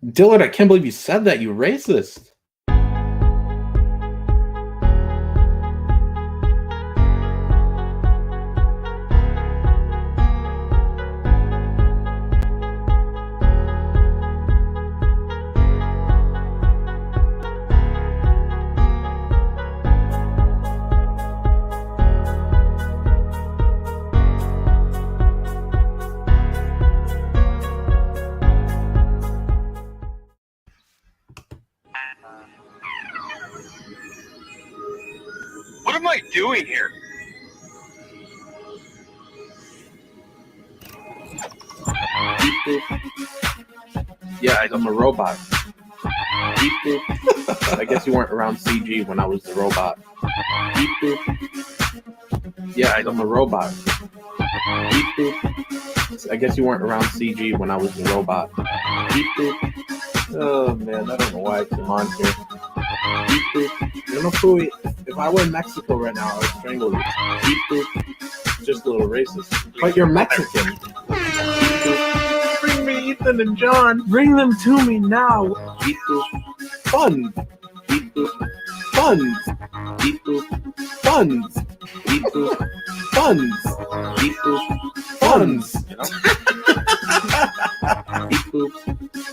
Dillard, I can't believe you said that. You racist. What am I doing here? Yeah, I'm a robot. I guess you weren't around CG when I was the robot. Yeah, I'm a robot. I guess you weren't around CG when I was the robot. Oh man, I don't know why I came on here. You know, Pooey, if I were in Mexico right now, I would strangle you. Just a little racist. But you're Mexican. Bring me Ethan and John. Bring them to me now. Fun. Funds. Funds. Funds. Funds.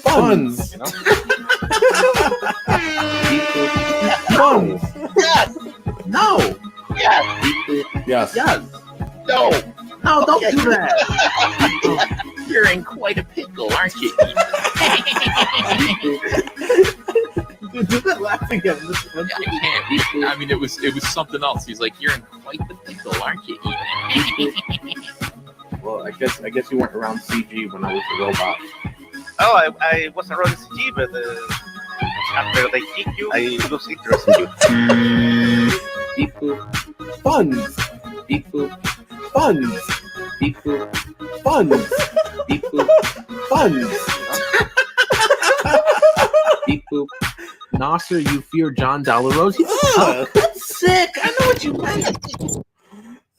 Funds. Funds. Yes. No. Yes. Yes. Yes. No. No, don't do that. You're in quite a pickle, aren't you? Dude, do that laugh again. I can't. I mean, it was something else. He's like, "You're in quite the pickle, aren't you?" Well, I guess you weren't around CG when I was the robot. Oh, I wasn't around CG, but after they kick you, I lose interest in you. Funds. Funds. Funds. Funds. Nasser, you fear John Delarose? That's sick. I know what you meant.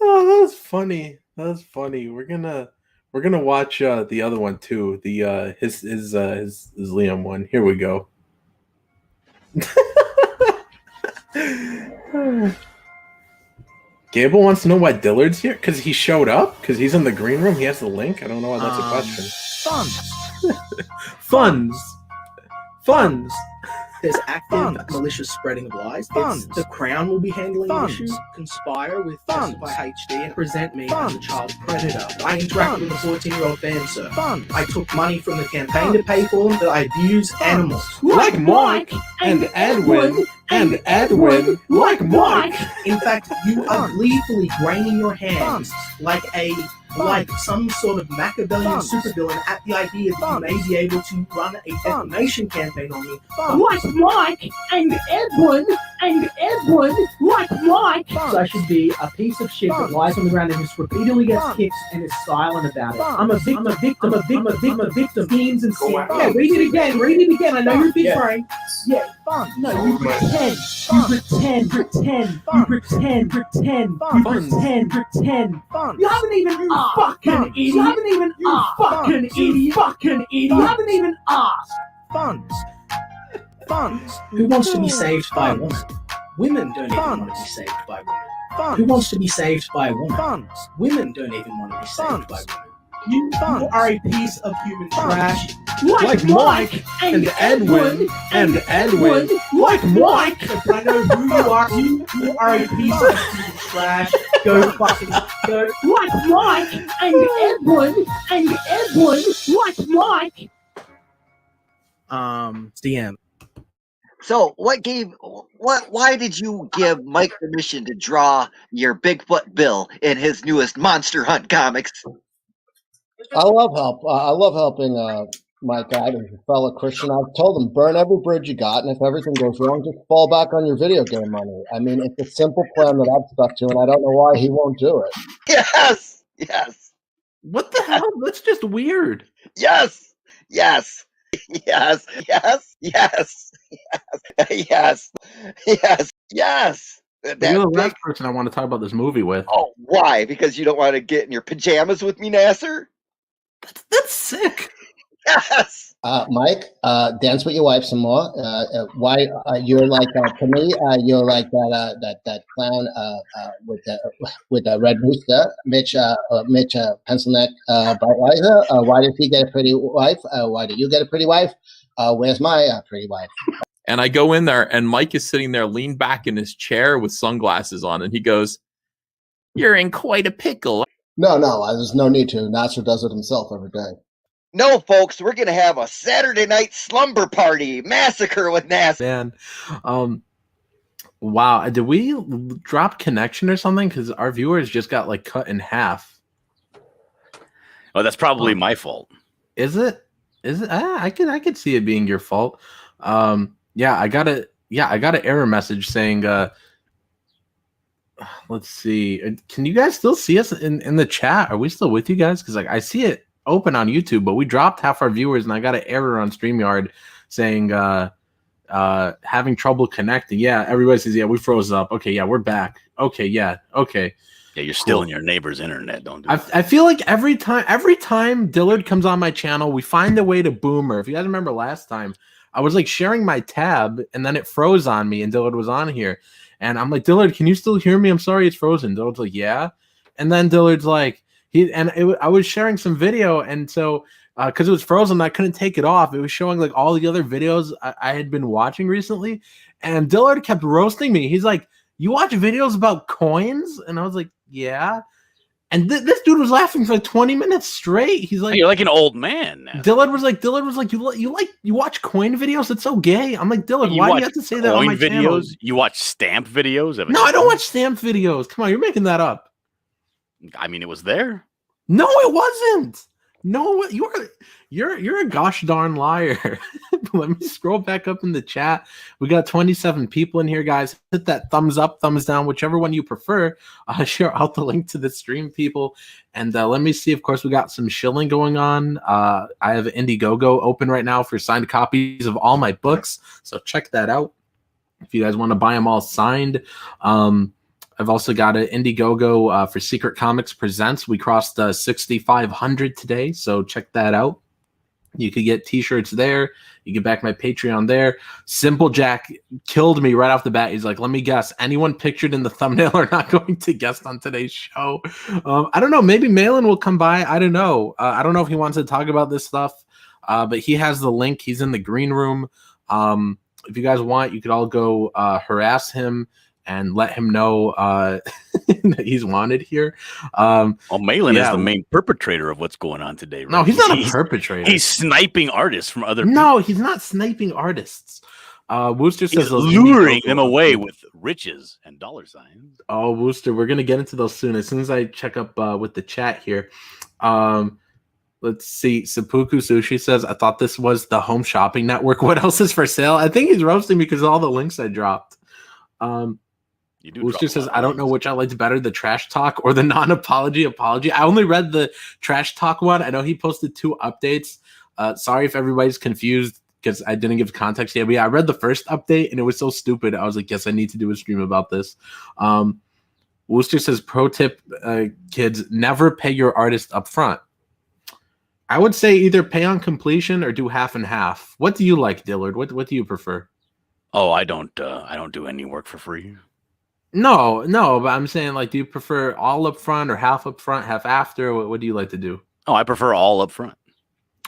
Oh, that was funny. We're gonna watch the other one too. The his Liam one. Here we go. Gable wants to know why Dillard's here because he showed up because he's in the green room. He has the link. I don't know why that's a question. Funds. There's active malicious spreading of lies. The Crown will be handling the issue. Conspire with Justify HD and present me as a child predator. I interacted with a 14-year-old fan, sir. I took money from the campaign to pay for them, but I abuse animals. Like Mike and Edwin and Edwin like Mike. In fact, you are gleefully graining your hands like some sort of Machiavellian supervillain at the idea that you may be able to run a defamation campaign on me. Like Mike and Edwin like Mike. So I should be a piece of shit that lies on the ground and just repeatedly gets kicks and is silent about it. I'm a victim. Schemes and sin. Yeah, read it again. I know you're big brain. Yeah. No, you pretend. You haven't even fucking idiot. You haven't even asked. Funds. Who wants to be saved by a woman? Women don't even want to be saved by women. Who wants to be saved by a woman? Women don't even want to be saved by women. You are a piece of human trash. Like Mike and Edwin and Edwin like Mike. I know who you are. You are a piece of human trash. Go fucking go. Like Mike and Edwin like Mike. DM. So, why did you give Mike permission to draw your Bigfoot Bill in his newest Monster Hunt comics? I love helping Mike out as a fellow Christian. I've told him, burn every bridge you got, and if everything goes wrong, just fall back on your video game money. I mean, it's a simple plan that I've stuck to, and I don't know why he won't do it. Yes. What the hell? That's just weird. Yes. You're the last person I want to talk about this movie with. Oh, why? Because you don't want to get in your pajamas with me, Nasser? That's sick. Yes. Mike, dance with your wife some more. Why you're like to me? You're like that clown with the red rooster, Mitch pencil neck Budweiser. Why did he get a pretty wife? Why did you get a pretty wife? Where's my pretty wife? And I go in there, and Mike is sitting there, leaned back in his chair with sunglasses on, and he goes, "You're in quite a pickle." No, there's no need to. Nasser does it himself every day. No, folks, we're gonna have a Saturday night slumber party massacre with Nasser. Man, wow, did we drop connection or something? Because our viewers just got like cut in half. Oh, that's probably my fault. Is it? I could see it being your fault. Yeah, I got an error message saying. Let's see. Can you guys still see us in the chat? Are we still with you guys? Because like I see it open on YouTube, but we dropped half our viewers, and I got an error on StreamYard saying having trouble connecting. Yeah, everybody says, yeah, we froze up. Okay, yeah, we're back. Okay, yeah, okay. Yeah, you're still in your neighbor's internet. Don't do that. I feel like every time Dillard comes on my channel, we find a way to boomer. If you guys remember last time, I was like sharing my tab, and then it froze on me, and Dillard was on here. And I'm like, Dillard, can you still hear me? I'm sorry, it's frozen. Dillard's like, yeah. And then Dillard's like, I was sharing some video, and so because it was frozen, I couldn't take it off. It was showing like all the other videos I had been watching recently, and Dillard kept roasting me. He's like, "You watch videos about coins?" And I was like, "Yeah." And this dude was laughing for like 20 minutes straight. He's like, "You're like an old man now." Dillard was like, you watch coin videos? It's so gay. I'm like, Dillard, why do you have to say that on my channel? You watch stamp videos? No, I don't watch stamp videos. Come on, you're making that up. I mean, it was there. No, it wasn't. No, you're a gosh darn liar. Let me scroll back up in the chat. We got 27 people in here, guys. Hit that thumbs up, thumbs down, whichever one you prefer. Share out the link to the stream, people. And let me see. Of course, we got some shilling going on. I have Indiegogo open right now for signed copies of all my books, so check that out if you guys want to buy them all signed. I've also got an Indiegogo for Secret Comics Presents. We crossed 6,500 today, so check that out. You could get t-shirts there. You can back my Patreon there. Simple Jack killed me right off the bat. He's like, let me guess. Anyone pictured in the thumbnail are not going to guest on today's show. I don't know. Maybe Malin will come by. I don't know. I don't know if he wants to talk about this stuff, but he has the link. He's in the green room. If you guys want, you could all go harass him and let him know that he's wanted here. Malin is the main perpetrator of what's going on today. Right? No, he's not a perpetrator. He's sniping artists from other people. No, he's not sniping artists. Wooster says he's luring them away with riches and dollar signs. Oh, Wooster, we're going to get into those soon. As soon as I check up with the chat here. Let's see. Seppuku Sushi says, I thought this was the Home Shopping Network. What else is for sale? I think he's roasting me because of all the links I dropped. Wooster says, I don't know which I liked better, the trash talk or the non-apology apology. I only read the trash talk one. I know he posted 2 updates. Sorry if everybody's confused because I didn't give context yet. But yeah, I read the first update and it was so stupid. I was like, yes, I need to do a stream about this. Wooster says, pro tip, kids, never pay your artist up front. I would say either pay on completion or do half and half. What do you like, Dillard? What do you prefer? Oh, I don't do any work for free. No, but I'm saying, like, do you prefer all up front or half up front, half after? What do you like to do? Oh, I prefer all up front.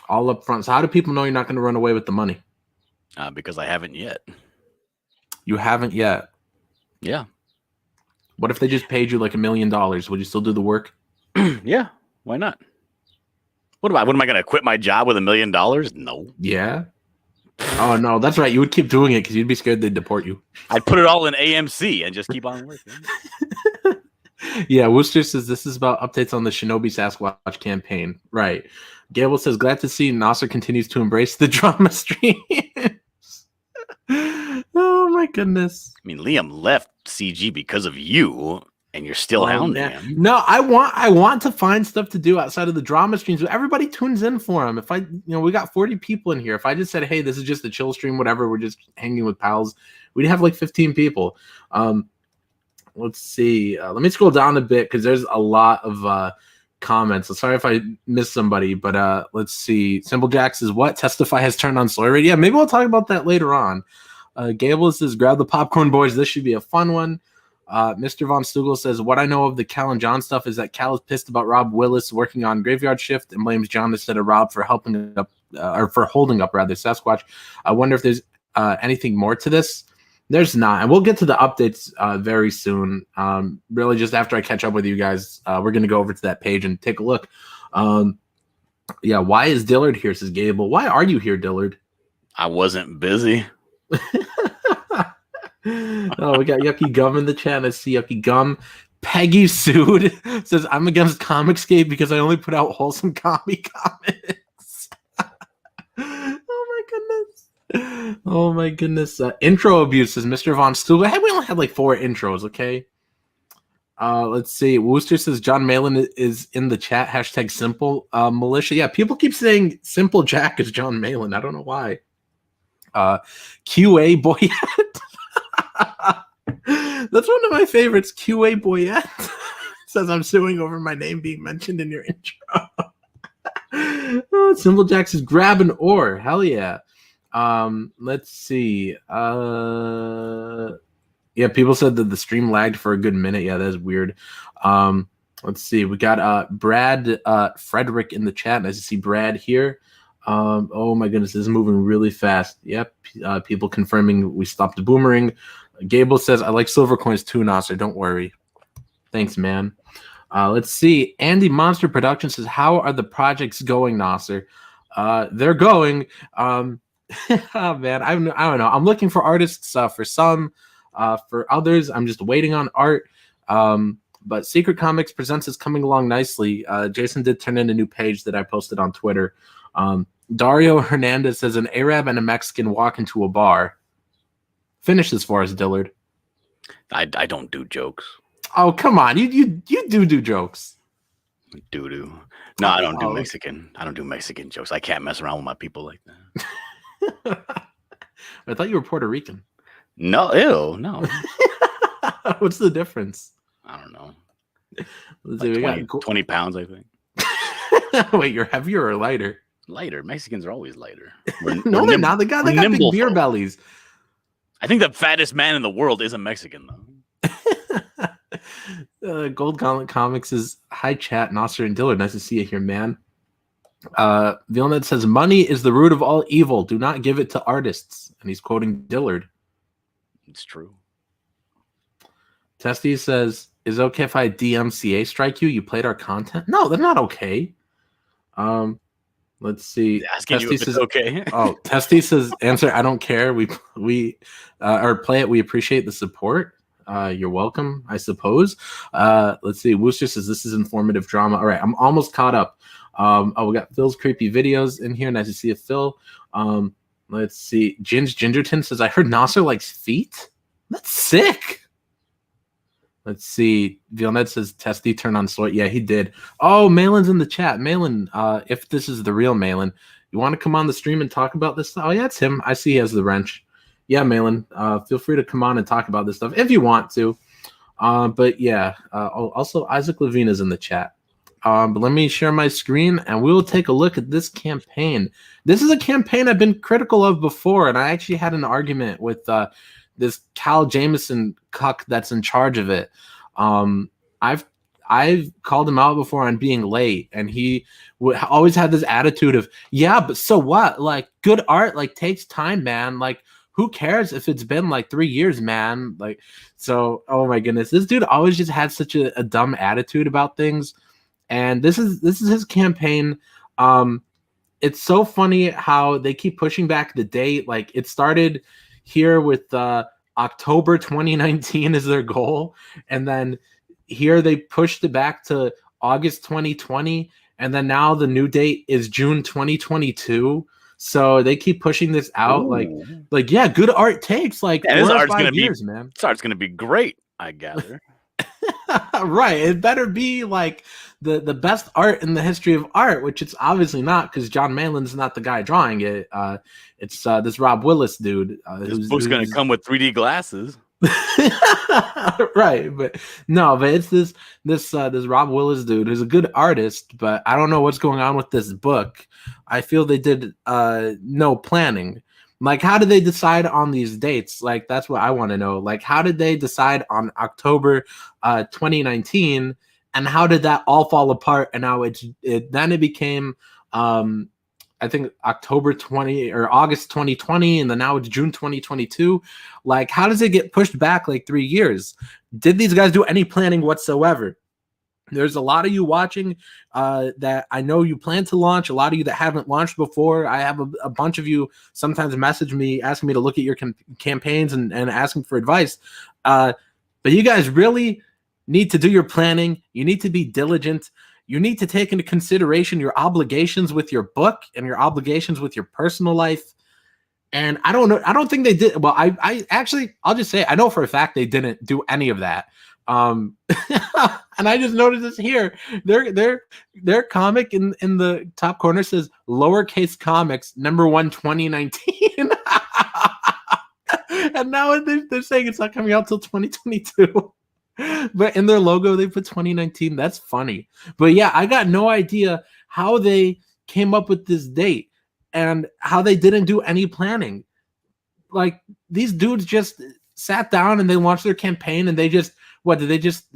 All up front. So how do people know you're not going to run away with the money? Because I haven't yet. You haven't yet? Yeah. What if they just paid you like $1 million? Would you still do the work? Yeah, why not? What am I going to quit my job with $1 million? No. Yeah. Oh, no, that's right. You would keep doing it because you'd be scared they'd deport you. I'd put it all in AMC and just keep on working. Yeah, Wooster says this is about updates on the Shinobi Sasquatch campaign. Right. Gable says, glad to see Nasser continues to embrace the drama streams. Oh, my goodness. I mean, Liam left CG because of you, and you're still hounding him. No, I want to find stuff to do outside of the drama streams, but everybody tunes in for him. If we got 40 people in here. If I just said, hey, this is just a chill stream, whatever, we're just hanging with pals, we'd have like 15 people. Let's see. Let me scroll down a bit because there's a lot of comments. So sorry if I missed somebody, but let's see. Simple Jack says, what? Testify has turned on Sawyer. Yeah, maybe we'll talk about that later on. Gable says, grab the popcorn, boys. This should be a fun one. Mr. Von Stugel says, what I know of the Cal and John stuff is that Cal is pissed about Rob Willis working on Graveyard Shift and blames John instead of Rob for helping up, or for holding up, rather, Sasquatch. I wonder if there's anything more to this. There's not, and we'll get to the updates very soon. Really, just after I catch up with you guys, we're going to go over to that page and take a look. Yeah, why is Dillard here, says Gable. Why are you here, Dillard? I wasn't busy. Oh, we got Yucky Gum in the chat. I see Yucky Gum. Peggy Sued says, I'm against Comicscape because I only put out wholesome comics. Oh my goodness. Intro abuse, says Mr. Von Stugel. Hey, we only had like 4 intros, okay? Let's see. Wooster says John Malin is in the chat. Hashtag simple militia. Yeah, people keep saying Simple Jack is John Malin. I don't know why. QA Boyette. That's one of my favorites. QA Boyette says I'm suing over my name being mentioned in your intro. Oh, Simple Jack says grab an oar. Hell yeah. Let's see. Yeah, people said that the stream lagged for a good minute. Yeah, that's weird. Let's see. We got Brad Frederick in the chat. Nice to see Brad here. Oh my goodness, this is moving really fast. Yep. People confirming we stopped the boomerang. Gable says, I like silver coins too, Nasser. Don't worry. Thanks, man. Let's see. Andy Monster Productions says, how are the projects going, Nasser? They're going. Oh, man, I don't know. I'm looking for artists for some. For others, I'm just waiting on art. But Secret Comics Presents is coming along nicely. Jason did turn in a new page that I posted on Twitter. Dario Hernandez says, an Arab and a Mexican walk into a bar. Finish this for us, Dillard. I don't do jokes. Oh, come on. You do jokes. Do. No, I don't do Mexican. I don't do Mexican jokes. I can't mess around with my people like that. I thought you were Puerto Rican. No, ew, no. What's the difference? I don't know. Let's Like see, 20 pounds, I think. Wait, you're heavier or lighter? Lighter. Mexicans are always lighter. No, they're not. They got big beer folk. bellies. I think the fattest man in the world is a Mexican, though. Gold Gauntlet Comics is hi chat, Nasser and Dillard. Nice to see you here, man. Vilnet says money is the root of all evil. Do not give it to artists. And he's quoting Dillard. It's true. Testy says, is it okay if I DMCA strike you? You played our content? No, they're not okay. Let's see. Asking Testy you if it's okay. Oh, Testy says, answer, I don't care. We or play it. We appreciate the support. You're welcome, I suppose. Let's see. Wooster says this is informative drama. All right, I'm almost caught up. Oh, we got Phil's creepy videos in here. Nice to see you, Phil. Let's see. Gingerton says, I heard Nasser likes feet. That's sick. Let's see. Vilnet says Testy turned on Sawyer. Yeah, he did. Oh, Malin's in the chat. Malin, if this is the real Malin, you want to come on the stream and talk about this stuff? Oh, yeah, it's him. I see he has the wrench. Yeah, Malin, feel free to come on and talk about this stuff if you want to. But yeah, also Isaac Levine is in the chat. But let me share my screen and we will take a look at this campaign. This is a campaign I've been critical of before, and I actually had an argument with this Cal Jameson cuck that's in charge of it. I've called him out before on being late, and he always had this attitude of, yeah, but so what? Like, good art like takes time, man. Like, who cares if it's been like 3 years, man? Like, so, oh my goodness, this dude always just had such a dumb attitude about things. And this is his campaign. It's so funny how they keep pushing back the date. Like, it started here with October 2019 is their goal, and then here they pushed it back to August 2020, and then now the new date is June 2022. So they keep pushing this out. Ooh. Like yeah, good art takes like 4 or 5 years, man. This art's gonna be great, I gather. Right, it better be like the best art in the history of art, which it's obviously not, because John Malin's not the guy drawing it. It's this Rob Willis dude. This book's gonna come with 3D glasses. Right, but no, but it's this Rob Willis dude who's a good artist, but I don't know what's going on with this book. I feel they did no planning. Like, how did they decide on these dates? Like, that's what I want to know. Like, how did they decide on October 2019, and how did that all fall apart? And now then it became I think October 20 or August 2020, and then now it's June 2022. Like, how does it get pushed back like 3 years? Did these guys do any planning whatsoever? There's a lot of you watching that I know you plan to launch. A lot of you that haven't launched before. I have a bunch of you sometimes message me asking me to look at your campaigns and asking for advice. But you guys really need to do your planning. You need to be diligent. You need to take into consideration your obligations with your book and your obligations with your personal life. And I don't know. I don't think they did. Well, I actually, I'll just say, I know for a fact they didn't do any of that. And I just noticed this here. Their comic in the top corner says lowercase comics #1 2019. And now they're saying it's not coming out till 2022. But in their logo, they put 2019. That's funny. But yeah, I got no idea how they came up with this date and how they didn't do any planning. Like, these dudes just sat down and they launched their campaign, and they just, what, did they just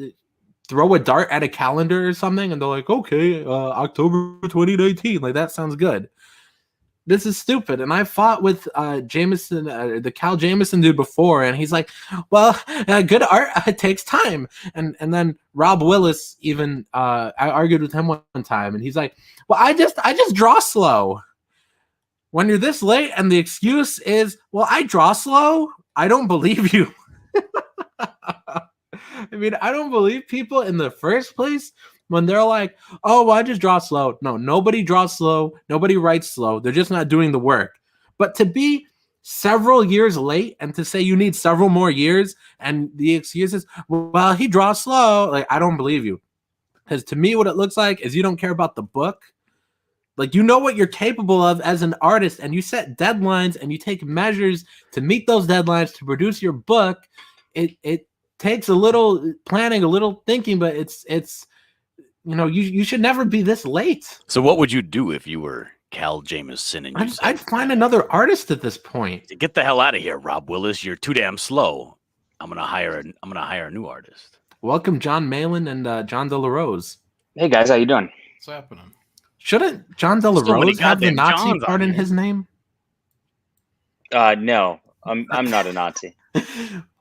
throw a dart at a calendar or something? And they're like, okay, October 2019. Like, that sounds good. This is stupid. And I fought with Jameson, the Cal Jameson dude before, and he's like, well, good art takes time. And then Rob Willis even, I argued with him one time, and he's like, well, I just draw slow. When you're this late and the excuse is, well, I draw slow, I don't believe you. I mean, I don't believe people in the first place when they're like, oh, well, I just draw slow. No, nobody draws slow. Nobody writes slow. They're just not doing the work. But to be several years late and to say you need several more years and the excuse is, well, he draws slow. Like, I don't believe you. Because to me, what it looks like is you don't care about the book. Like, you know what you're capable of as an artist, and you set deadlines and you take measures to meet those deadlines to produce your book. It takes a little planning, a little thinking, but it's you know, you should never be this late. So what would you do if you were Cal Jameson and I'd find another artist at this point. Get the hell out of here, Rob Willis. You're too damn slow. I'm gonna hire a new artist. Welcome, John Malin and John De La Rose. Hey guys, how you doing? What's happening? Shouldn't John De La Rose have the Nazi part in his name? No, I'm not a Nazi.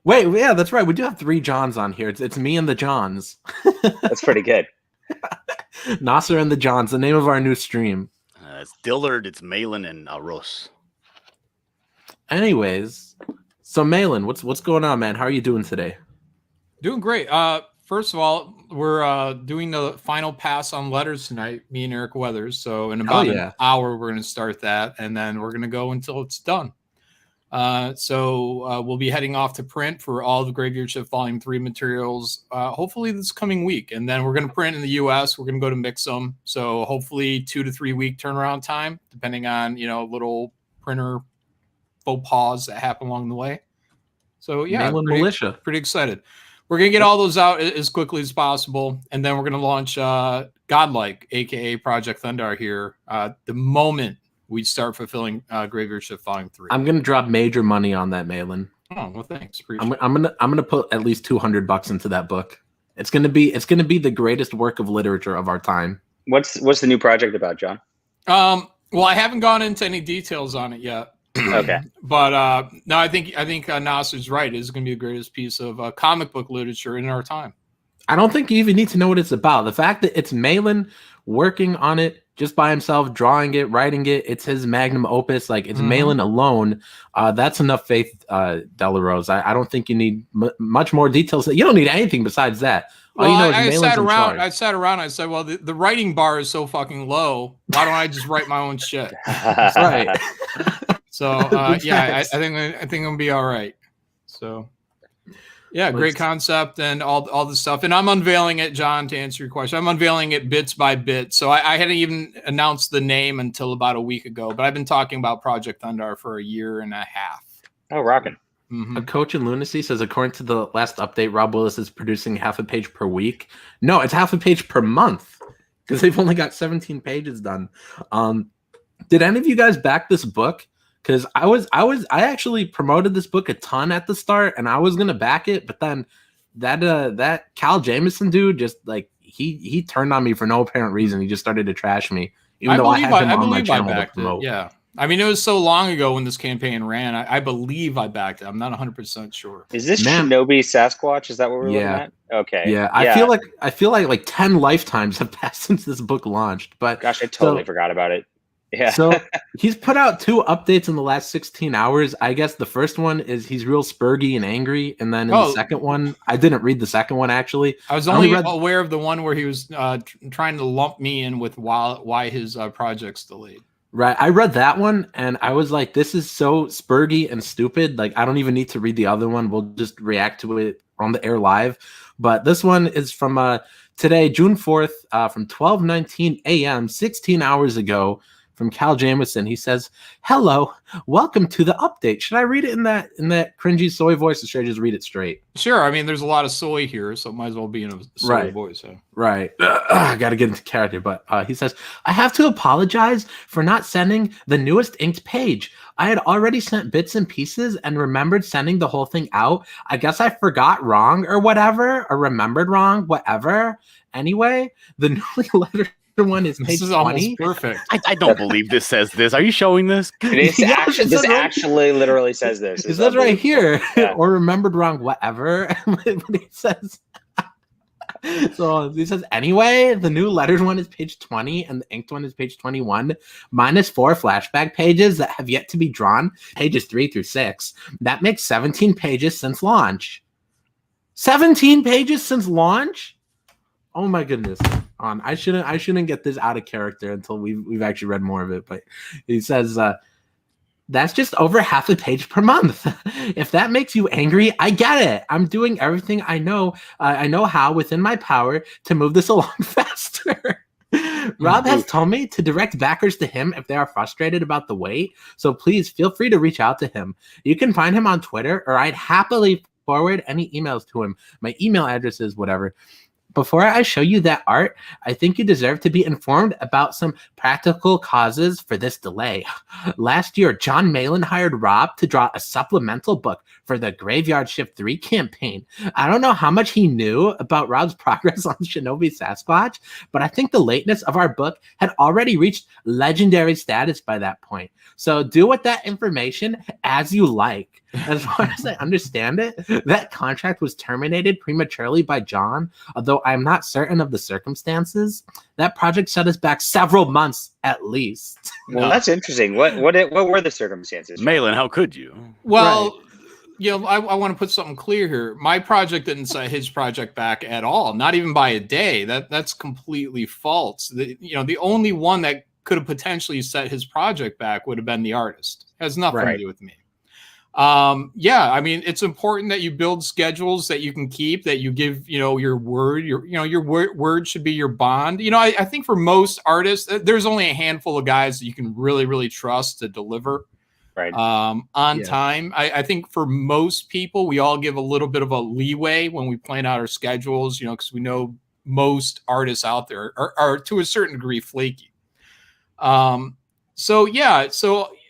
Wait, yeah, that's right. We do have 3 Johns on here. It's me and the Johns. That's pretty good. Nasser and the Johns, the name of our new stream. It's Dillard, it's Malin, and Ross. Anyways, so Malin, what's going on, man? How are you doing today? Doing great. First of all, we're doing the final pass on letters tonight, me and Eric Weathers. So in about an hour, we're going to start that, and then we're going to go until it's done. So we'll be heading off to print for all the Graveyard Shift Volume 3 materials, hopefully this coming week. And then we're going to print in the U.S. We're going to go to mix them. So hopefully 2 to 3 week turnaround time, depending on, you know, little printer faux pas that happen along the way. So yeah, pretty excited. We're going to get all those out as quickly as possible. And then we're going to launch Godlike, a.k.a. Project Thundar here, the moment we start fulfilling Graveyard Shift Volume 3. I'm gonna drop major money on that, Malin. Oh well, thanks. I'm gonna put at least $200 into that book. It's gonna be the greatest work of literature of our time. What's the new project about, John? Well, I haven't gone into any details on it yet. Okay, but no, I think Nasser's right. It's gonna be the greatest piece of comic book literature in our time. I don't think you even need to know what it's about. The fact that it's Malin working on it just by himself, drawing it, writing it, it's his magnum opus. Like, it's Malin alone. That's enough faith, De La Rose. I don't think you need much more details. You don't need anything besides that. All you know is Malin's in charge. I sat around. I said, well, the writing bar is so fucking low. Why don't I just write my own shit? That's right. So yeah, I think I'm gonna be all right. So. Yeah, great concept and all the stuff. And I'm unveiling it, John, to answer your question. I'm unveiling it bits by bit. So I hadn't even announced the name until about a week ago. But I've been talking about Project Thundar for a year and a half. Oh, rocking. Mm-hmm. A Coach in Lunacy says, according to the last update, Rob Willis is producing half a page per week. No, it's half a page per month because they've only got 17 pages done. Did any of you guys back this book? Because I actually promoted this book a ton at the start, and I was gonna back it, but then that Cal Jameson dude just like he turned on me for no apparent reason. He just started to trash me, even though I had him on my channel to promote. Yeah. I mean, it was so long ago when this campaign ran. I believe I backed it. I'm not 100% sure. Is this Shinobi Sasquatch? Is that what we're looking at? Okay. Yeah. I feel like 10 lifetimes have passed since this book launched. But gosh, I totally forgot about it. Yeah. So he's put out 2 updates in the last 16 hours. I guess the first one is he's real spurgy and angry, and then in the second one, I didn't read the second one actually. I was only aware of the one where he was trying to lump me in with why his project's delayed. Right. I read that one and I was like, this is so spurgy and stupid. Like, I don't even need to read the other one. We'll just react to it on the air live. But this one is from today, June 4th, from 12:19 a.m., 16 hours ago, from Cal Jameson. He says, "Hello, welcome to the update." Should I read it in that cringy soy voice, or should I just read it straight? Sure. I mean, there's a lot of soy here, so it might as well be in a soy voice. So. Right. I got to get into character, but he says, "I have to apologize for not sending the newest inked page. I had already sent bits and pieces and remembered sending the whole thing out. I guess I forgot wrong or whatever, or remembered wrong, whatever. Anyway, the newly lettered one is page 20. Almost perfect. I don't believe this says this. Are you showing this? This actually literally says this. It says right here, or remembered wrong, whatever. But he says, so he says, anyway, the new lettered one is page 20 and the inked one is page 21, minus 4 flashback pages that have yet to be drawn, pages 3 through 6. That makes 17 pages since launch. 17 pages since launch? Oh my goodness. I shouldn't get this out of character until we've actually read more of it. But he says that's just over half a page per month. If that makes you angry, I get it. I'm doing everything I know how within my power to move this along faster. Rob has told me to direct backers to him if they are frustrated about the wait. So please feel free to reach out to him. You can find him on Twitter, or I'd happily forward any emails to him. My email address is whatever. Before I show you that art, I think you deserve to be informed about some practical causes for this delay. Last year, John Malin hired Rob to draw a supplemental book for the Graveyard Shift 3 campaign. I don't know how much he knew about Rob's progress on Shinobi Sasquatch, but I think the lateness of our book had already reached legendary status by that point. So do with that information as you like. As far as I understand it, that contract was terminated prematurely by John, although I'm not certain of the circumstances. That project set us back several months at least. Well, that's interesting. What were the circumstances? Malin, how could you? Well, I want to put something clear here. My project didn't set his project back at all, not even by a day. That's completely false. The only one that could have potentially set his project back would have been the artist. It has nothing to do with me. I mean, it's important that you build schedules that you can keep, that you give, your word, your word should be your bond. I think for most artists, there's only a handful of guys that you can really, really trust to deliver on time. I think for most people, we all give a little bit of a leeway when we plan out our schedules, because we know most artists out there are to a certain degree flaky. So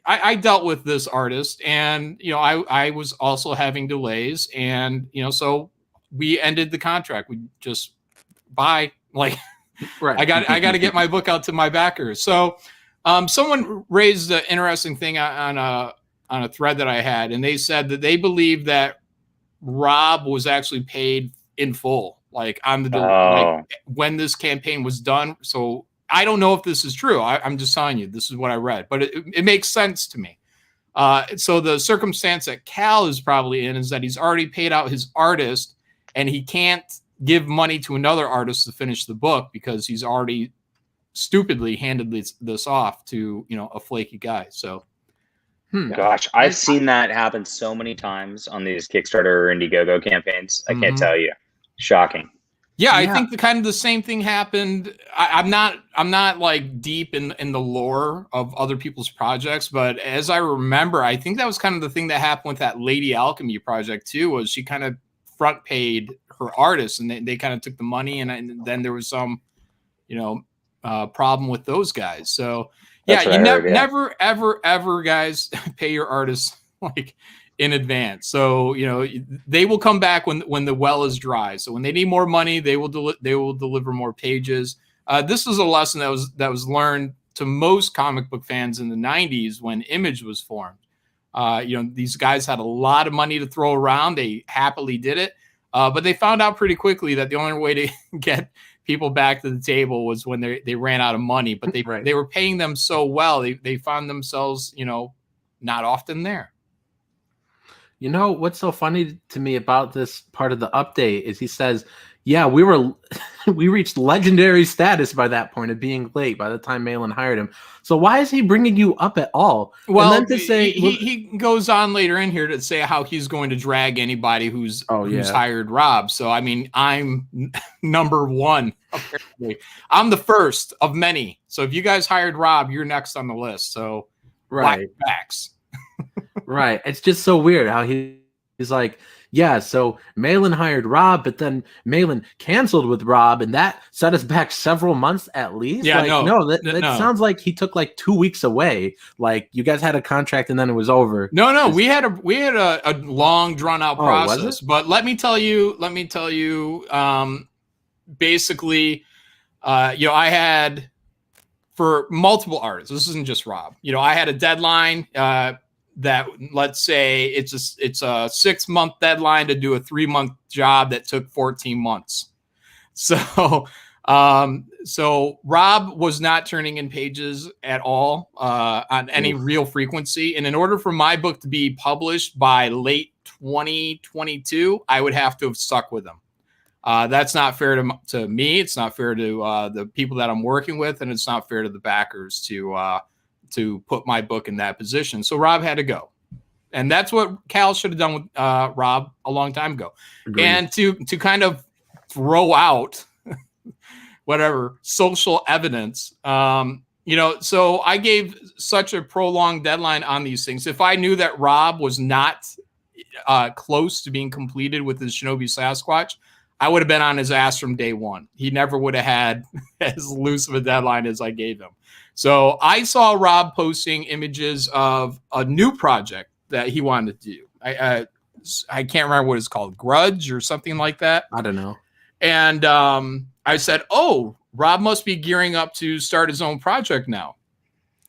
I dealt with this artist, and I was also having delays, and so we ended the contract. We just I got to get my book out to my backers. So someone raised an interesting thing on a thread that I had, and they said that they believe that Rob was actually paid in full, like on the like when this campaign was done. So I don't know if this is true. I'm just telling you, this is what I read, but it makes sense to me. So the circumstance that Cal is probably in is that he's already paid out his artist, and he can't give money to another artist to finish the book because he's already stupidly handed this off to a flaky guy. So, gosh, I've seen that happen so many times on these Kickstarter or Indiegogo campaigns. I can't tell you. Shocking. Yeah, I think the same thing happened. I'm not like deep in the lore of other people's projects, but as I remember, I think that was kind of the thing that happened with that Lady Alchemy project too. Was she kind of front paid her artists, and they kind of took the money, and then there was some, problem with those guys. So yeah, That's what I heard, yeah. never ever guys pay your artists like in advance. So they will come back when the well is dry. So when they need more money, they will deliver more pages. This was a lesson that was learned to most comic book fans in the 90s when Image was formed. These guys had a lot of money to throw around. They happily did it, but they found out pretty quickly that the only way to get people back to the table was when they ran out of money. But they were paying them so well, they found themselves not often there. You know what's so funny to me about this part of the update is he says, yeah, we reached legendary status by that point of being late by the time Malin hired him. So why is he bringing you up at all? Well, and then to say he goes on later in here to say how he's going to drag anybody who's hired Rob. So I mean, I'm number one. Apparently, I'm the first of many. So if you guys hired Rob, you're next on the list. So right, facts. Right. It's just so weird how he's like, yeah, so Malin hired Rob, but then Malin canceled with Rob, and that set us back several months at least. Yeah, like, that sounds like he took like 2 weeks away. Like you guys had a contract and then it was over. No, we had a long drawn out process. But let me tell you, basically, I had for multiple artists. This isn't just Rob. I had a deadline. That let's say it's a 6 month deadline to do a 3 month job that took 14 months. So Rob was not turning in pages at all on any real frequency. And in order for my book to be published by late 2022, I would have to have stuck with him. That's not fair to me. It's not fair to the people that I'm working with, and it's not fair to the backers to put my book in that position. So Rob had to go. And that's what Cal should have done with Rob a long time ago. Agreed. And to kind of throw out whatever social evidence, so I gave such a prolonged deadline on these things. If I knew that Rob was not close to being completed with his Shinobi Sasquatch, I would have been on his ass from day one. He never would have had as loose of a deadline as I gave him. So I saw Rob posting images of a new project that he wanted to do. I can't remember what it's called, Grudge or something like that. I don't know. And I said, oh, Rob must be gearing up to start his own project now.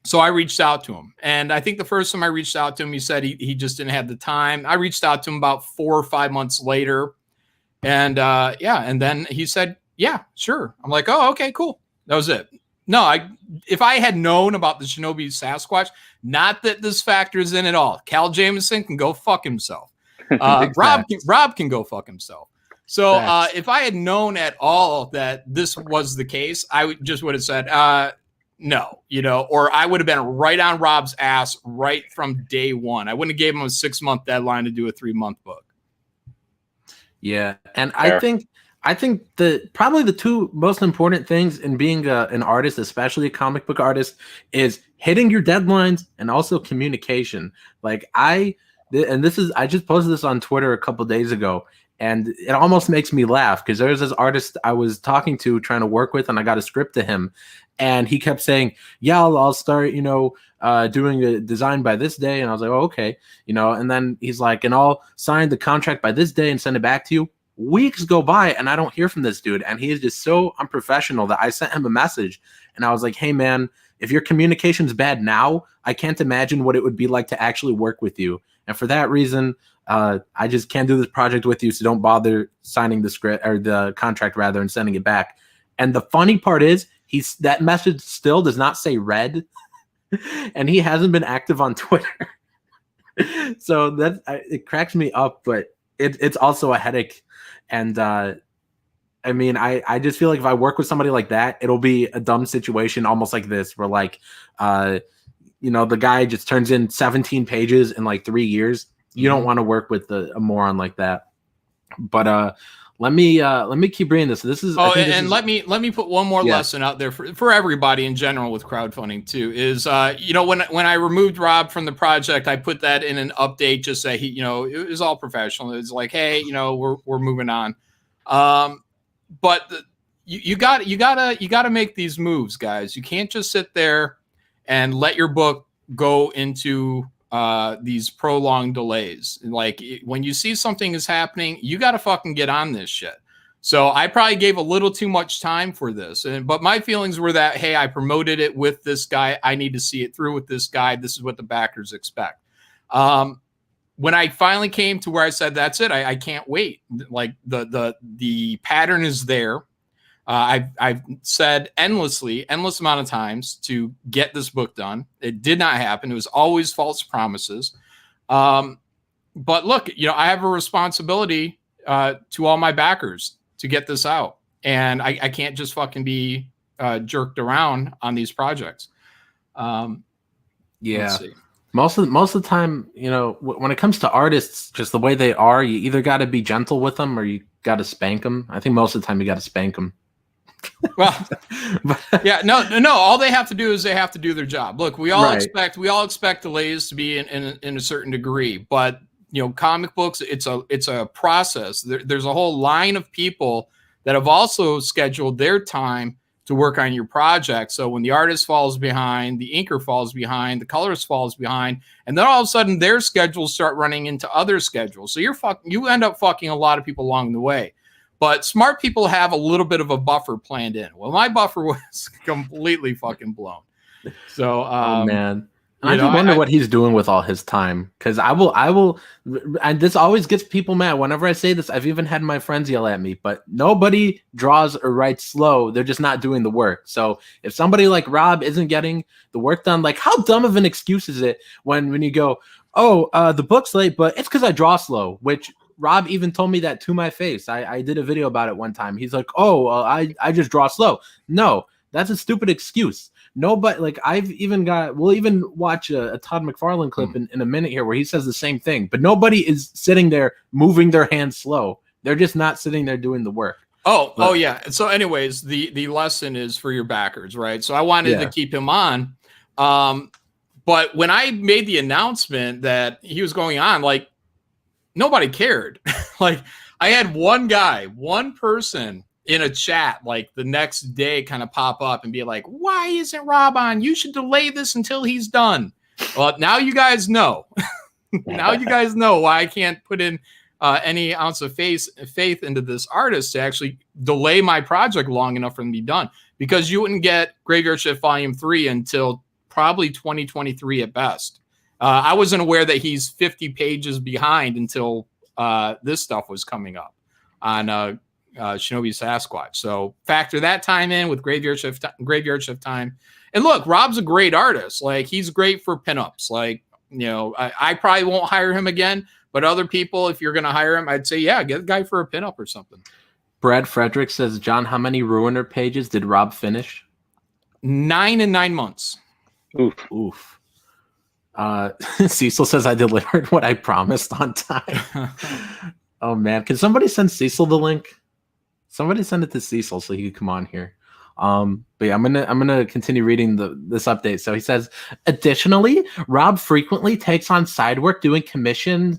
So I reached out to him. And I think the first time I reached out to him, he said he just didn't have the time. I reached out to him about 4 or 5 months later. And and then he said, yeah, sure. I'm like, oh, okay, cool. That was it. No, if I had known about the Shinobi Sasquatch, not that this factors in at all. Cal Jameson can go fuck himself. Rob can go fuck himself. So if I had known at all that this was the case, I would have said no, or I would have been right on Rob's ass right from day one. I wouldn't have gave him a 6 month deadline to do a 3 month book. Yeah, and fair. I think probably the two most important things in being an artist, especially a comic book artist, is hitting your deadlines and also communication. Like I just posted this on Twitter a couple days ago, and it almost makes me laugh because there's this artist I was talking to, trying to work with, and I got a script to him, and he kept saying, "Yeah, I'll start, doing a design by this day," and I was like, "Oh, okay," and then he's like, "And I'll sign the contract by this day and send it back to you." Weeks go by and I don't hear from this dude, and he is just so unprofessional that I sent him a message and I was like, hey man, if your communication's bad now, I can't imagine what it would be like to actually work with you. And for that reason, I just can't do this project with you, so don't bother signing the script or the contract rather and sending it back. And the funny part is that message still does not say read and he hasn't been active on Twitter. So it cracks me up, but it's also a headache. And I just feel like if I work with somebody like that, it'll be a dumb situation almost like this, where like the guy just turns in 17 pages in like 3 years. You don't want to work with a moron like that. But let me keep reading this. This is Oh, and let me put one more lesson out there for everybody in general with crowdfunding too. Is when I removed Rob from the project, I put that in an update, just say it was all professional. It's like, hey, we're moving on. But you gotta make these moves, guys. You can't just sit there and let your book go into these prolonged delays. Like when you see something is happening, you got to fucking get on this shit. So I probably gave a little too much time for this, but my feelings were that, hey, I promoted it with this guy. I need to see it through with this guy. This is what the backers expect. When I finally came to where I said, that's it, I can't wait. Like the pattern is there. I've said endless amount of times to get this book done. It did not happen. It was always false promises. But look, I have a responsibility to all my backers to get this out. And I can't just fucking be jerked around on these projects. Yeah. Most of the time, when it comes to artists, just the way they are, you either got to be gentle with them or you got to spank them. I think most of the time you got to spank them. Well, yeah, no. All they have to do is they have to do their job. Look, we all expect delays to be in a certain degree, but comic books, it's a process. There's a whole line of people that have also scheduled their time to work on your project. So when the artist falls behind, the inker falls behind, the colorist falls behind, and then all of a sudden their schedules start running into other schedules. So you end up fucking a lot of people along the way. But smart people have a little bit of a buffer planned in. Well, my buffer was completely fucking blown. So, oh man, I just wonder what he's doing with all his time. Because I will, and this always gets people mad. Whenever I say this, I've even had my friends yell at me. But nobody draws or writes slow. They're just not doing the work. So if somebody like Rob isn't getting the work done, like how dumb of an excuse is it when you go, the book's late, but it's because I draw slow, which Rob even told me that to my face. I did a video about it one time. He's like, I just draw slow. No, that's a stupid excuse. Nobody, like we'll even watch a Todd McFarlane clip in a minute here where he says the same thing, but nobody is sitting there moving their hands slow. They're just not sitting there doing the work. Oh yeah. So anyways, the lesson is for your backers, right? So I wanted to keep him on. But when I made the announcement that he was going on, like, nobody cared. Like I had one person in a chat, like the next day kind of pop up and be like, why isn't Rob on? You should delay this until he's done. Well, now you guys know. Now you guys know why I can't put in any ounce of faith into this artist to actually delay my project long enough for him to be done. Because you wouldn't get Graveyard Shift Volume 3 until probably 2023 at best. I wasn't aware that he's 50 pages behind until this stuff was coming up on Shinobi Sasquatch. So factor that time in with Graveyard Shift time. And look, Rob's a great artist. Like he's great for pinups. Like, I probably won't hire him again, but other people, if you're going to hire him, I'd say, yeah, get a guy for a pinup or something. Brad Frederick says, John, how many Ruiner pages did Rob finish? 9 in 9 months. Oof. Cecil says I delivered what I promised on time. Oh man, can somebody send Cecil the link? Somebody send it to Cecil so he can come on here. But yeah, I'm gonna continue reading this update. So he says, additionally, Rob frequently takes on side work doing commission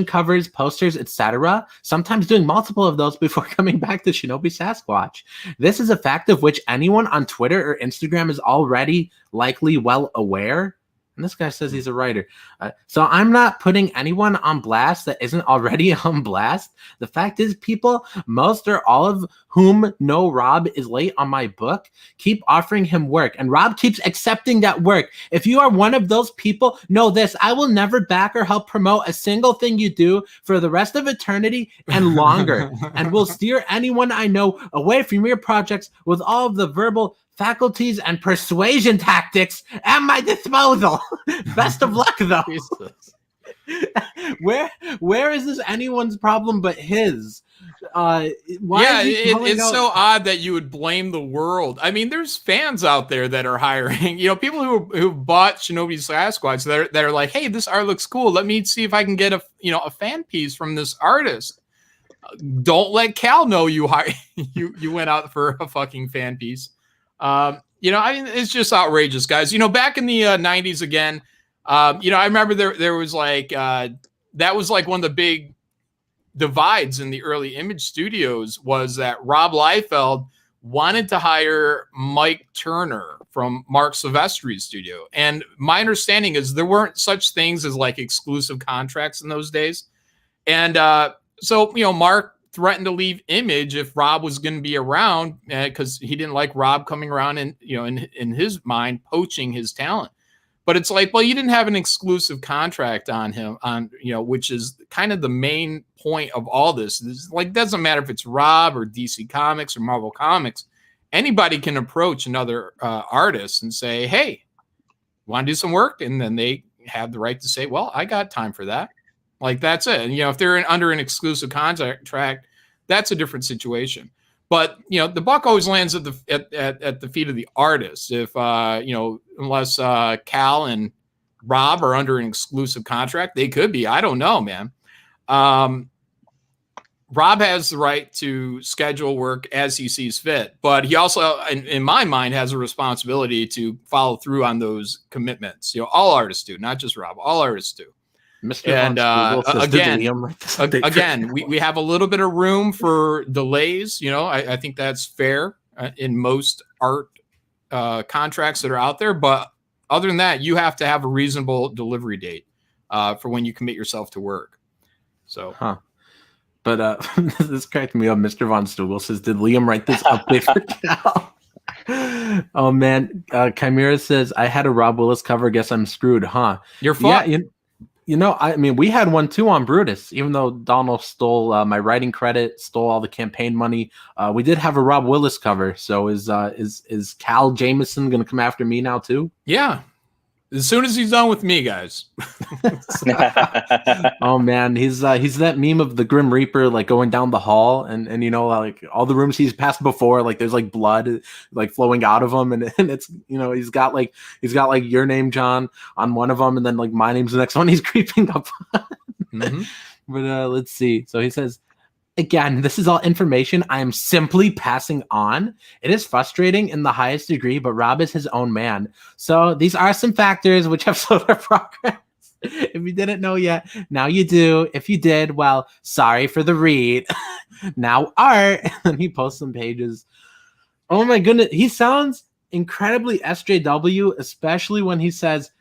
covers, posters, etc. Sometimes doing multiple of those before coming back to Shinobi Sasquatch. This is a fact of which anyone on Twitter or Instagram is already likely well aware. And this guy says he's a writer. So I'm not putting anyone on blast that isn't already on blast. The fact is, people, most or all of whom know Rob is late on my book, keep offering him work. And Rob keeps accepting that work. If you are one of those people, know this. I will never back or help promote a single thing you do for the rest of eternity and longer. And will steer anyone I know away from your projects with all of the verbal faculties and persuasion tactics at my disposal. Best of luck, though. Where is this anyone's problem but his? It's so odd that you would blame the world. I mean, there's fans out there that are hiring, people who bought Shinobi Sasquatch that are like, hey, this art looks cool. Let me see if I can get a fan piece from this artist. Don't let Cal know you went out for a fucking fan piece. You know, I mean, it's just outrageous, guys. You know, back in the 90s again, you know, I remember there was like, that was like one of the big divides in the early Image studios was that Rob Liefeld wanted to hire Mike Turner from Mark Silvestri's studio. And my understanding is there weren't such things as like exclusive contracts in those days. And so, you know, Mark threatened to leave Image if Rob was going to be around because he didn't like Rob coming around and, you know, in his mind, poaching his talent. But it's like, well, you didn't have an exclusive contract on him, you know, which is kind of the main point of all this. It's like, doesn't matter if it's Rob or DC Comics or Marvel Comics. Anybody can approach another artist and say, hey, want to do some work? And then they have the right to say, well, I got time for that. Like, that's it. And, you know, if they're under an exclusive contract, that's a different situation. But, you know, the buck always lands at the feet of the artist. If, you know, unless Cal and Rob are under an exclusive contract, they could be. I don't know, man. Rob has the right to schedule work as he sees fit, but he also, in my mind, has a responsibility to follow through on those commitments. You know, all artists do, not just Rob. All artists do. Mr. And again, we have a little bit of room for delays. You know, I think that's fair in most art contracts that are out there. But other than that, you have to have a reasonable delivery date for when you commit yourself to work. So, But this cracked me up. Mr. Von Stugel says, "Did Liam write this update for Cal?" Oh man, Chimera says, "I had a Rob Willis cover. Guess I'm screwed, huh?" You're fucked. Yeah, you know, I mean, we had one too on Brutus. Even though Donald stole my writing credit, stole all the campaign money, we did have a Rob Willis cover. So is Cal Jameson gonna come after me now too? Yeah, as soon as he's done with me, guys. Oh man, he's that meme of the Grim Reaper like going down the hall and you know, like all the rooms he's passed before, like there's like blood like flowing out of him, and it's, you know, he's got like your name, John, on one of them, and then like my name's the next one he's creeping up on. Mm-hmm. But let's see. So he says, "Again, this is all information I am simply passing on. It is frustrating in the highest degree, but Rob is his own man. So these are some factors which have slowed our progress. If you didn't know yet, now you do. If you did, well, sorry for the read. Now art." And he posts some pages. Oh my goodness. He sounds incredibly SJW, especially when he says,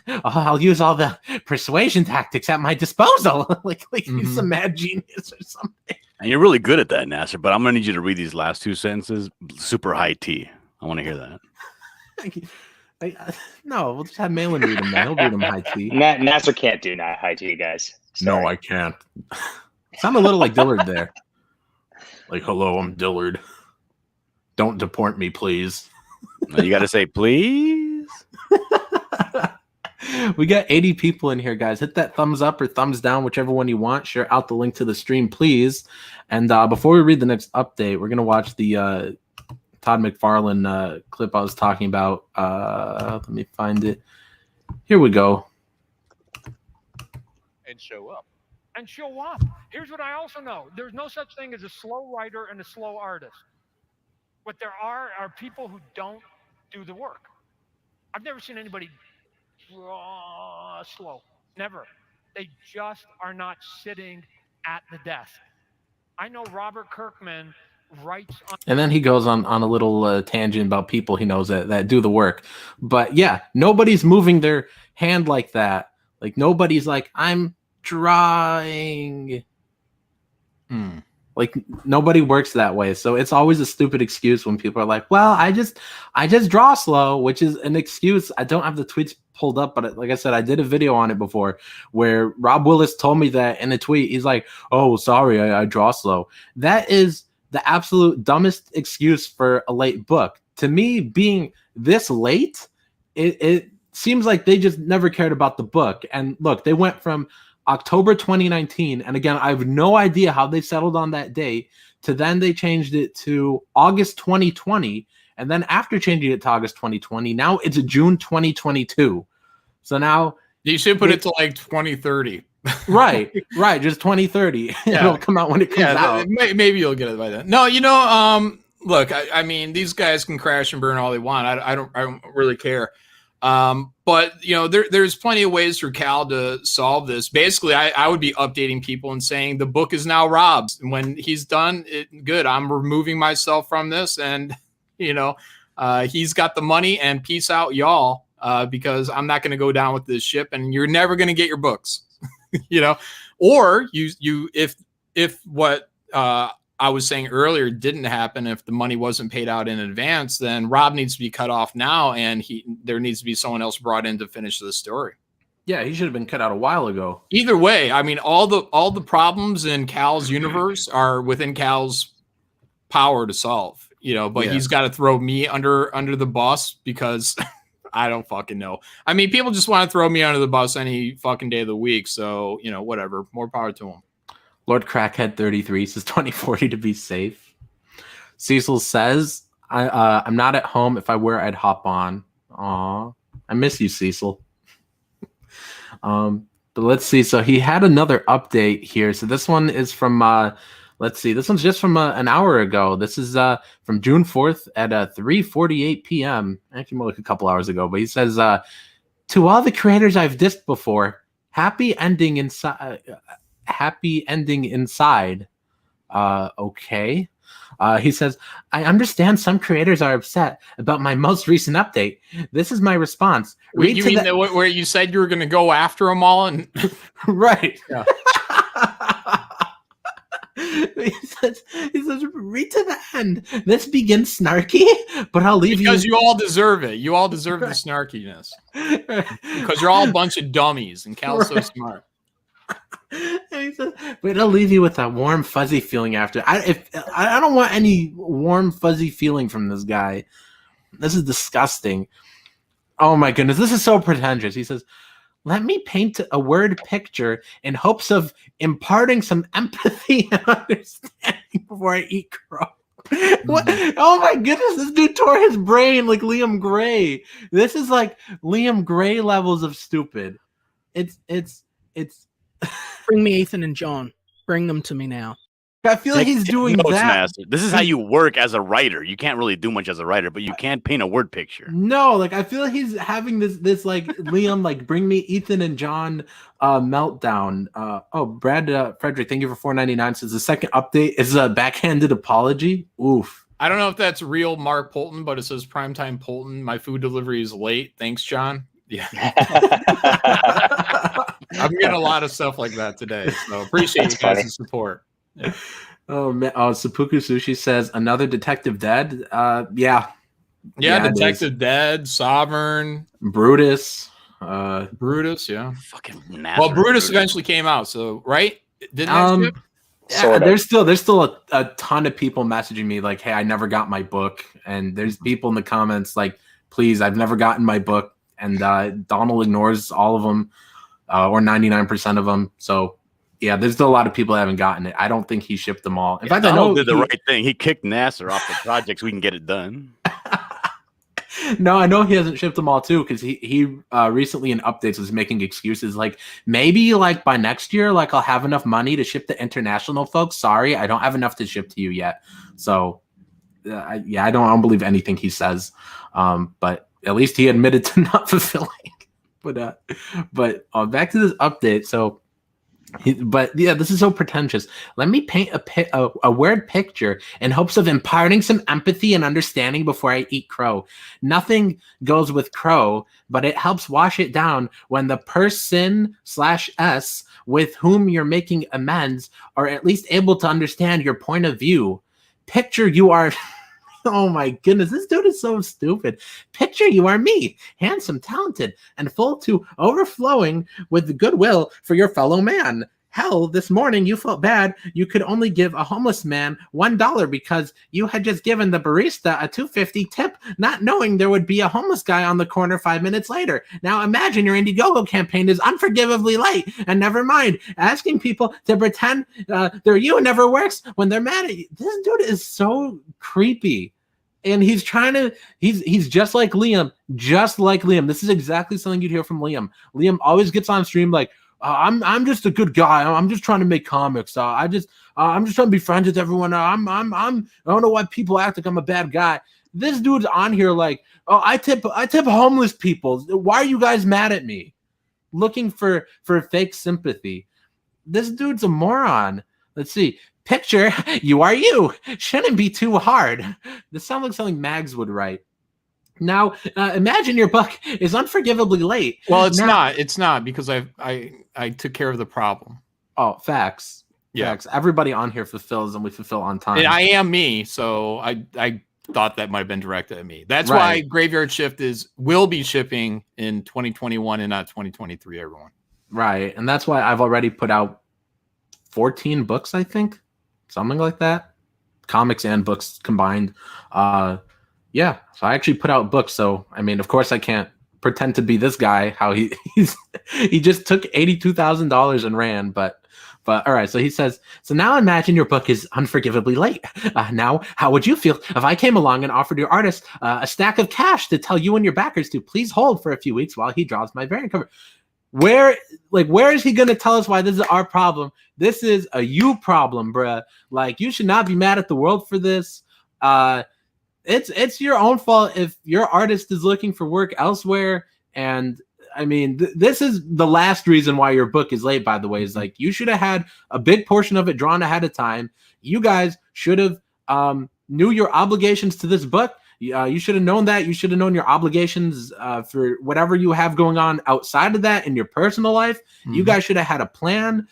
"Oh, I'll use all the persuasion tactics at my disposal." like he's a mad genius or something. And you're really good at that, Nasser, but I'm going to need you to read these last two sentences super high T. I want to hear that. No, we'll just have Malin read them. He'll read them high T. Nasser can't do high T, guys. Sorry. No, I can't. Sound a little like Dillard there. Like, "Hello, I'm Dillard. Don't deport me, please." You got to say, please. We got 80 people in here, guys. Hit that thumbs up or thumbs down, whichever one you want. Share out the link to the stream, please. And before we read the next update, we're going to watch the Todd McFarlane clip I was talking about. Let me find it. Here we go. And show up. And show up. Here's what I also know. There's no such thing as a slow writer and a slow artist. What there are people who don't do the work. I've never seen anybody draw slow. Never. They just are not sitting at the desk. I know Robert Kirkman writes on. And then he goes on a little tangent about people he knows that do the work. But yeah, nobody's moving their hand like that. Like nobody's like, "I'm drawing." Like nobody works that way. So it's always a stupid excuse when people are like, "Well, I just draw slow," which is an excuse. I don't have the tweets pulled up, but like I said, I did a video on it before where Rob Willis told me that in a tweet. He's like, "Oh, sorry, I draw slow." That is the absolute dumbest excuse for a late book. To me, being this late, it seems like they just never cared about the book. And look, they went from October 2019, and again, I have no idea how they settled on that date, to then they changed it to August 2020, and then after changing it to August 2020, now it's June 2022. So now you should put it to like 2030. Right. Just 2030. It'll come out when it comes out. Maybe you'll get it by then. No, look, I mean, these guys can crash and burn all they want. I don't really care. But there's plenty of ways for Cal to solve this. Basically, I would be updating people and saying the book is now Rob's. And when he's done, good. I'm removing myself from this, and he's got the money. And peace out, y'all. Because I'm not going to go down with this ship, and you're never going to get your books. Or if what I was saying earlier didn't happen, if the money wasn't paid out in advance, then Rob needs to be cut off now, and there needs to be someone else brought in to finish the story. Yeah, he should have been cut out a while ago. Either way, I mean, all the problems in Cal's universe are within Cal's power to solve. But he's got to throw me under the bus because I don't fucking know. I mean, people just want to throw me under the bus any fucking day of the week. So, whatever. More power to them. Lord Crackhead 33 says 2040 to be safe. Cecil says, I'm not at home. If I were, I'd hop on. Aw, I miss you, Cecil. But let's see. So he had another update here. So this one is from, let's see. This one's just from an hour ago. This is from June 4th at 3:48 p.m. Actually, more like a couple hours ago. But he says, to all the creators I've dissed before, happy ending inside. Okay. He says, I understand some creators are upset about my most recent update. This is my response. You mean where you said you were going to go after them all? And right. Yeah. He says, read to the end. This begins snarky, but I'll leave you. Because you all deserve it. You all deserve the snarkiness. Because you're all a bunch of dummies, and Cal's so smart. And he says, but I'll leave you with that warm, fuzzy feeling after. I don't want any warm, fuzzy feeling from this guy. This is disgusting. Oh my goodness, this is so pretentious. He says, let me paint a word picture in hopes of imparting some empathy and understanding before I eat crow. What? Oh my goodness, this dude tore his brain like Liam Gray. This is like Liam Gray levels of stupid. It's Bring me Ethan and John. Bring them to me now. I feel like he's doing that. Nasser. This is how you work as a writer. You can't really do much as a writer, but you can paint a word picture. No, like I feel like he's having this like Liam, like bring me Ethan and John meltdown. Brad Frederick, thank you for $4.99. Says the second update is a backhanded apology. Oof. I don't know if that's real Mark Polton, but it says Primetime Polton. My food delivery is late. Thanks, John. Yeah. I'm getting a lot of stuff like that today, so appreciate you guys' support. Yeah. Oh man! Seppuku Sushi says another detective dead. Yeah, Detective dead. Sovereign. Brutus. Brutus. Yeah. Fucking Nasser. Well, Brutus eventually came out. So right? Didn't that yeah, there's still a ton of people messaging me like, "Hey, I never got my book," and there's people in the comments like, "Please, I've never gotten my book." And Donald ignores all of them, or 99% of them. So, yeah, there's still a lot of people that haven't gotten it. I don't think he shipped them all. In fact, Donald did the right thing. He kicked Nasser off the project so we can get it done. No, I know he hasn't shipped them all too, because he recently in updates was making excuses like maybe like by next year, like I'll have enough money to ship the international folks. Sorry, I don't have enough to ship to you yet. So, I don't believe anything he says. But at least he admitted to not fulfilling. But back to this update. So, this is so pretentious. Let me paint a word picture in hopes of imparting some empathy and understanding before I eat crow. Nothing goes with crow, but it helps wash it down when the person/s with whom you're making amends are at least able to understand your point of view. Picture you are... Oh my goodness, this dude is so stupid. Picture you are me, handsome, talented, and full to overflowing with goodwill for your fellow man. Hell, this morning you felt bad you could only give a homeless man $1 because you had just given the barista a $2.50 tip, not knowing there would be a homeless guy on the corner 5 minutes later. Now imagine your Indiegogo campaign is unforgivably late, and never mind, asking people to pretend they're you never works when they're mad at you. This dude is so creepy. And he's just like Liam, This is exactly something you'd hear from Liam. Liam always gets on stream like, I'm just a good guy. I'm just trying to make comics. I'm just trying to be friends with everyone. I don't know why people act like I'm a bad guy. This dude's on here like, oh, I tip homeless people. Why are you guys mad at me? Looking for fake sympathy. This dude's a moron. Let's see. Picture, you are you. Shouldn't be too hard. This sounds like something Mags would write. Now, imagine your book is unforgivably late. Well, it's not. It's not because I took care of the problem. Oh, facts. Yeah. Facts. Everybody on here fulfills, and we fulfill on time. And I am me, so I thought that might have been directed at me. That's why Graveyard Shift will be shipping in 2021 and not 2023, everyone. Right. And that's why I've already put out 14 books, I think. Something like that. Comics and books combined. Yeah, so I actually put out books. So, I mean, of course I can't pretend to be this guy, how he just took $82,000 and ran, but all right. So he says, so now imagine your book is unforgivably late. Now, how would you feel if I came along and offered your artist a stack of cash to tell you and your backers to please hold for a few weeks while he draws my variant cover? Where is he going to tell us why this is our problem? This is a you problem, bruh. Like, you should not be mad at the world for this. It's your own fault if your artist is looking for work elsewhere. And I mean, this is the last reason why your book is late, by the way, is like, you should have had a big portion of it drawn ahead of time. You guys should have knew your obligations to this book. You should have known that. You should have known your obligations for whatever you have going on outside of that in your personal life. Mm-hmm. You guys should have had a plan.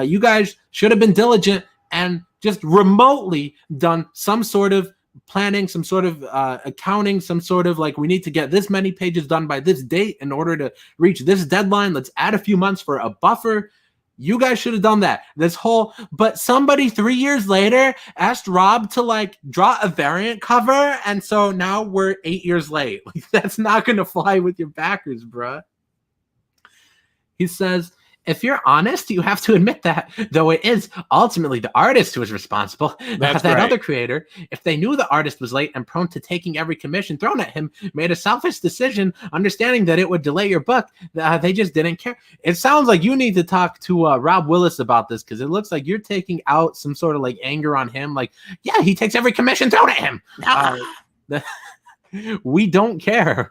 You guys should have been diligent and just remotely done some sort of planning, some sort of accounting, some sort of like, we need to get this many pages done by this date in order to reach this deadline. Let's add a few months for a buffer. You guys should have done that. But somebody 3 years later asked Rob to like draw a variant cover, and so now we're 8 years late. Like, that's not gonna fly with your backers, bruh. He says, if you're honest, you have to admit that, though it is ultimately the artist who is responsible. That other creator, if they knew the artist was late and prone to taking every commission thrown at him, made a selfish decision, understanding that it would delay your book, they just didn't care. It sounds like you need to talk to Rob Willis about this, because it looks like you're taking out some sort of like anger on him. Like, yeah, he takes every commission thrown at him. We don't care.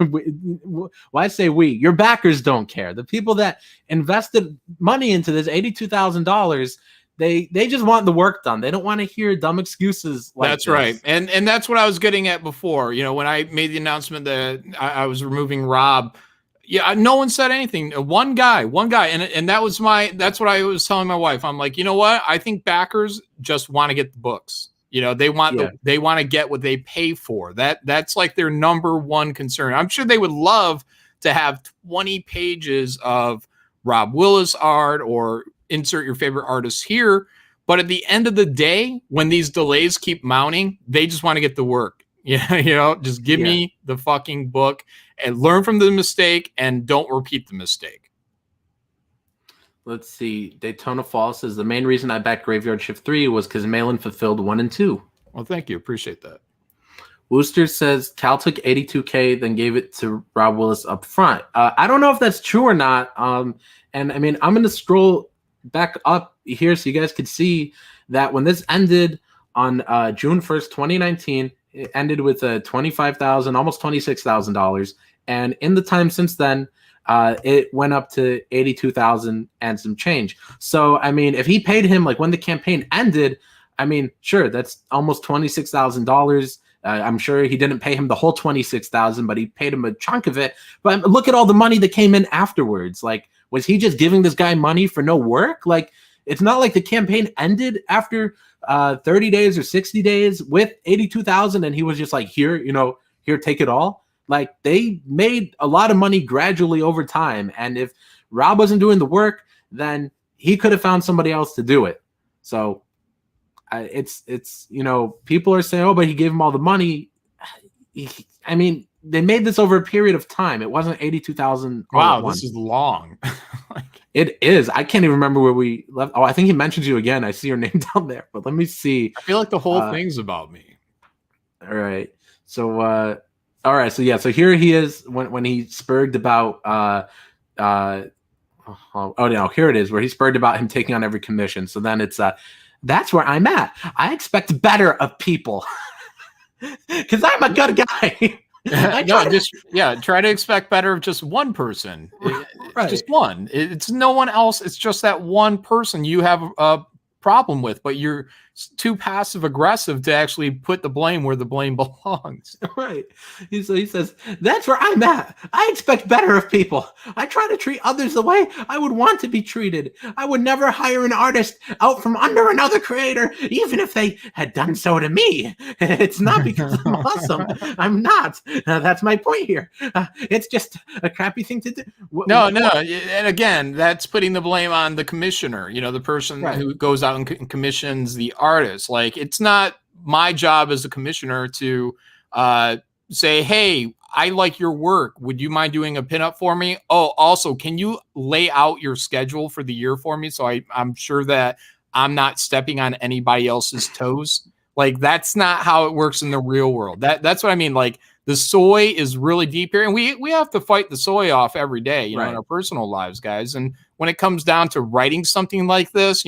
Why say we? Your backers don't care. The people that invested money into this $82,000, they just want the work done. They don't want to hear dumb excuses like that's this. Right. And that's what I was getting at before. You know, when I made the announcement that I was removing Rob, yeah, no one said anything. One guy, and that's what I was telling my wife. I'm like, you know what? I think backers just want to get the books. You know, they want to get what they pay for. That's like their number one concern. I'm sure they would love to have 20 pages of Rob Willis art or insert your favorite artists here. But at the end of the day, when these delays keep mounting, they just want to get the work. Yeah, you know, just give me the fucking book and learn from the mistake and don't repeat the mistake. Let's see. Daytona Falls says the main reason I backed Graveyard Shift 3 was because Malin fulfilled 1 and 2. Well, thank you. Appreciate that. Wooster says Cal took $82K, then gave it to Rob Willis up front. I don't know if that's true or not. And I mean, I'm going to scroll back up here so you guys could see that when this ended on June 1st, 2019, it ended with $25,000, almost $26,000. And in the time since then, it went up to 82,000 and some change. So, I mean, if he paid him like when the campaign ended, I mean, sure, that's almost $26,000. I'm sure he didn't pay him the whole 26,000, but he paid him a chunk of it. But look at all the money that came in afterwards. Like, was he just giving this guy money for no work? Like, it's not like the campaign ended after 30 days or 60 days with 82,000, and he was just like, here, take it all. Like, they made a lot of money gradually over time. And if Rob wasn't doing the work, then he could have found somebody else to do it. So it's people are saying, oh, but he gave him all the money. I mean, they made this over a period of time. It wasn't 82,000. Wow, this is long. It is. I can't even remember where we left. Oh, I think he mentions you again. I see your name down there, but let me see. I feel like the whole thing's about me. All right. So, all right. So, yeah. So here he is when he spurged about, hold Oh no, here it is, where he's spurred about him taking on every commission. So then it's that's where I'm at. I expect better of people because I'm a good guy. Try to expect better of just one person. Right. Just one. It's no one else. It's just that one person you have a problem with, but you're too passive aggressive to actually put the blame where the blame belongs. Right. He says, that's where I'm at. I expect better of people. I try to treat others the way I would want to be treated. I would never hire an artist out from under another creator, even if they had done so to me. It's not because I'm awesome. I'm not. That's my point here. It's just a crappy thing to do. No. And again, that's putting the blame on the commissioner, the person who goes out and commissions the artist. Like, it's not my job as a commissioner to say, hey, I like your work. Would you mind doing a pinup for me? Oh, also, can you lay out your schedule for the year for me? So I'm sure that I'm not stepping on anybody else's toes. Like, that's not how it works in the real world. That's what I mean. Like, the soy is really deep here, and we have to fight the soy off every day, in our personal lives, guys. And when it comes down to writing something like this,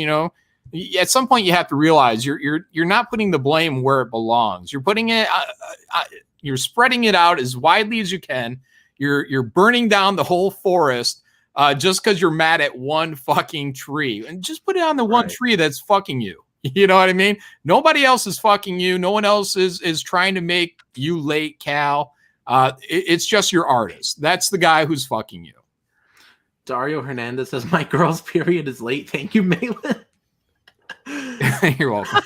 at some point you have to realize you're not putting the blame where it belongs. You're putting it, you're spreading it out as widely as you can. You're burning down the whole forest just because you're mad at one fucking tree, and just put it on the one tree that's fucking you. You know what I mean? Nobody else is fucking you. No one else is trying to make you late, Cal. It's just your artist. That's the guy who's fucking you. Dario Hernandez says, my girl's period is late. Thank you, Malin. You're welcome.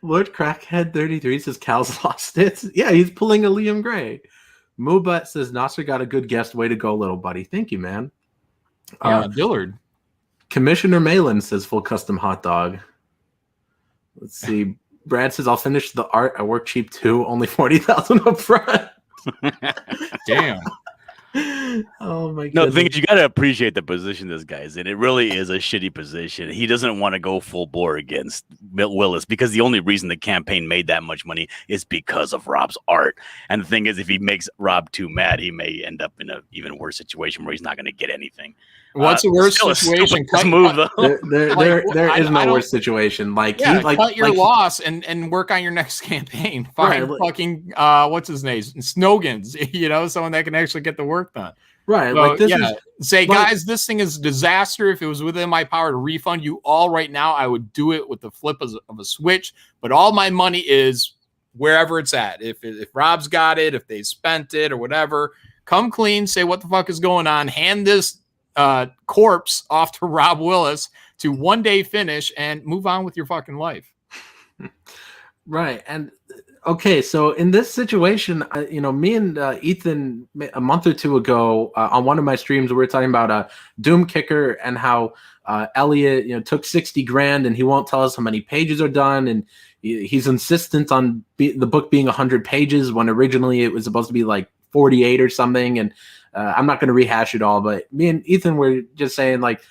Lord Crackhead 33 says Cal's lost it. Yeah, he's pulling a Liam Gray. Moobutt says Nasser got a good guest. Way to go, little buddy. Thank you, man. Dillard. Commissioner Malin says full custom hot dog. Let's see. Brad says I'll finish the art. I work cheap too. Only 40,000 up front. Damn. Oh my god. No, the thing is, you got to appreciate the position this guy's in. It really is a shitty position. He doesn't want to go full bore against Willis because the only reason the campaign made that much money is because of Rob's art. And the thing is, if he makes Rob too mad, he may end up in an even worse situation where he's not going to get anything. What's the worst situation? Move though. There is no worse situation. Cut your loss and work on your next campaign. Find fucking what's his name? Snogans, someone that can actually get the work done. Right. So, guys, this thing is a disaster. If it was within my power to refund you all right now, I would do it with the flip of a switch. But all my money is wherever it's at. If Rob's got it, if they spent it or whatever, come clean, say what the fuck is going on, hand this corpse off to Rob Willis to one day finish and move on with your fucking life. Right. And okay, so in this situation, me and Ethan a month or two ago on one of my streams, we were talking about Doom Kicker and how Elliot took 60 grand and he won't tell us how many pages are done, and he's insistent on the book being 100 pages when originally it was supposed to be like 48 or something. And I'm not going to rehash it all, but me and Ethan were just saying, like,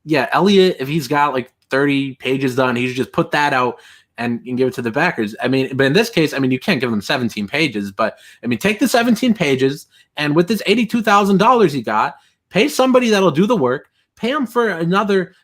yeah, Elliot, if he's got like 30 pages done, he should just put that out and give it to the backers. I mean, but in this case, I mean, you can't give them 17 pages, but I mean, take the 17 pages and with this $82,000 you got, pay somebody that'll do the work, pay them for another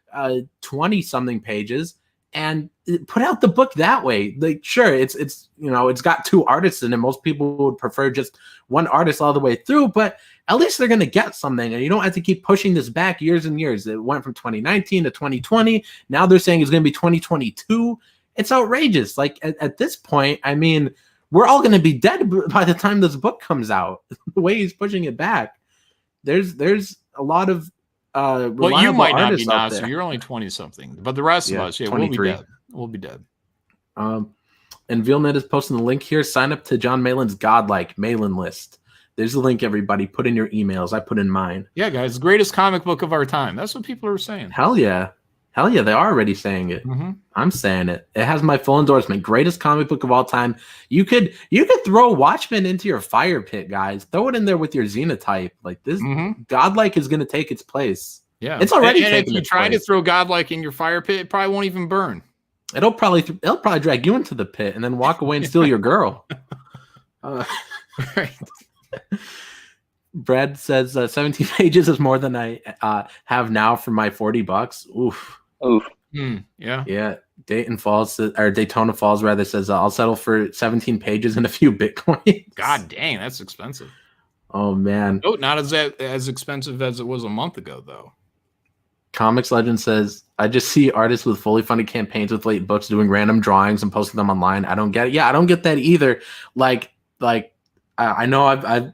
20 something pages, and put out the book that way. Like, sure, it's it's got two artists in it. Most people would prefer just one artist all the way through, but at least they're going to get something, and you don't have to keep pushing this back years and years. It went from 2019 to 2020. Now they're saying it's going to be 2022. It's outrageous. Like, at this point, I mean, we're all going to be dead by the time this book comes out. The way he's pushing it back, there's a lot of well, you might not be Nasser. You're only 20 something, but the rest of us, we'll be dead. We'll be dead. And Vilnet is posting the link here. Sign up to John Malin's Godlike Malin list. There's the link, everybody. Put in your emails. I put in mine. Yeah, guys, greatest comic book of our time. That's what people are saying. Hell yeah. Hell yeah, they are already saying it. Mm-hmm. I'm saying it. It has my full endorsement. Greatest comic book of all time. You could throw Watchmen into your fire pit, guys. Throw it in there with your Xenotype. Like, this Godlike is going to take its place. Yeah, it's already and taken. If you try to throw Godlike in your fire pit, it probably won't even burn. It'll probably drag you into the pit and then walk away and steal your girl. Right. Brad says 17 pages is more than I have now for my $40. Oof. Yeah. Yeah. Daytona Falls rather says I'll settle for 17 pages and a few Bitcoins. God dang, that's expensive. Oh man. Oh, not as expensive as it was a month ago though. Comics Legend says, I just see artists with fully funded campaigns with late books doing random drawings and posting them online. I don't get it. Yeah, I don't get that either. Like I know I've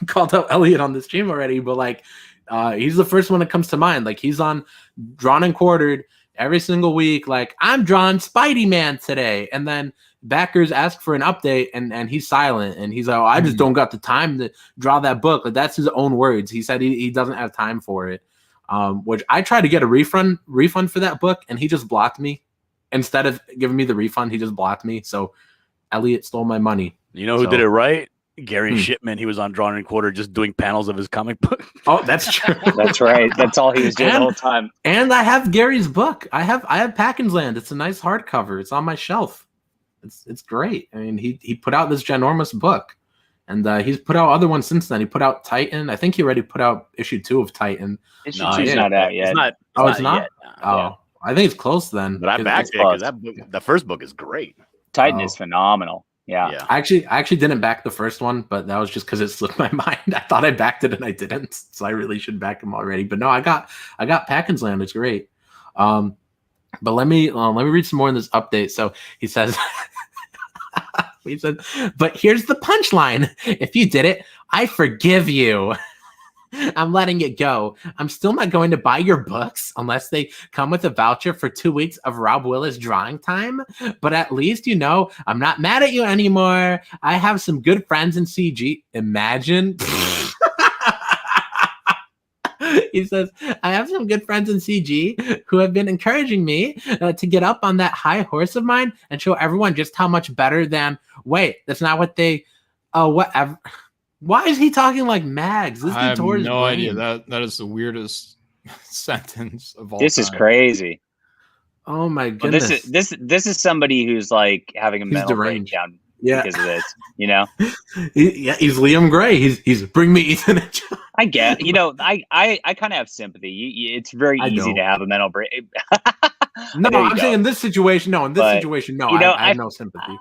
called out Elliot on this stream already, but like he's the first one that comes to mind. Like he's on Drawn and Quartered every single week. Like I'm drawing Spidey Man today, and then backers ask for an update, and he's silent, and he's like, I just don't got the time to draw that book. Like that's his own words. He said he doesn't have time for it. Which I tried to get a refund for that book, and he just blocked me. Instead of giving me the refund, he just blocked me. So Elliot stole my money. You know who did it right? Gary Shipman. He was on Drawn and Quarter just doing panels of his comic book. Oh, that's true. That's right. That's all he was doing the whole time. And I have Gary's book. I have Packins Land. It's a nice hardcover. It's on my shelf. It's great. I mean, he put out this ginormous book. And he's put out other ones since then. He put out Titan. I think he already put out issue 2 of Titan. Issue 2's not out yet. It's not? Yet. Oh, Yeah. I think it's close then. But I backed it because that book, the first book is great. Titan is phenomenal. Yeah. I actually didn't back the first one, but that was just because it slipped my mind. I thought I backed it and I didn't, so I really should back him already. But no, I got Packins Land. It's great. But let me read some more in this update. So he says. He said, but here's the punchline. If you did it, I forgive you. I'm letting it go. I'm still not going to buy your books unless they come with a voucher for 2 weeks of Rob Willis drawing time. But at least, I'm not mad at you anymore. I have some good friends in CG. Imagine. He says, I have some good friends in CG who have been encouraging me to get up on that high horse of mine and show everyone just how much better than, wait, that's not what they, whatever. Why is he talking like Mags? I have no idea. That is the weirdest sentence of all time. This is crazy. Oh my goodness. Well, this is somebody who's like having a mental breakdown because of this, he's Liam Gray. He's bring me Ethan and John. I get, I kind of have sympathy. It's very easy to have a mental break. No, I'm saying in this situation, no. In this situation, no. I have no sympathy.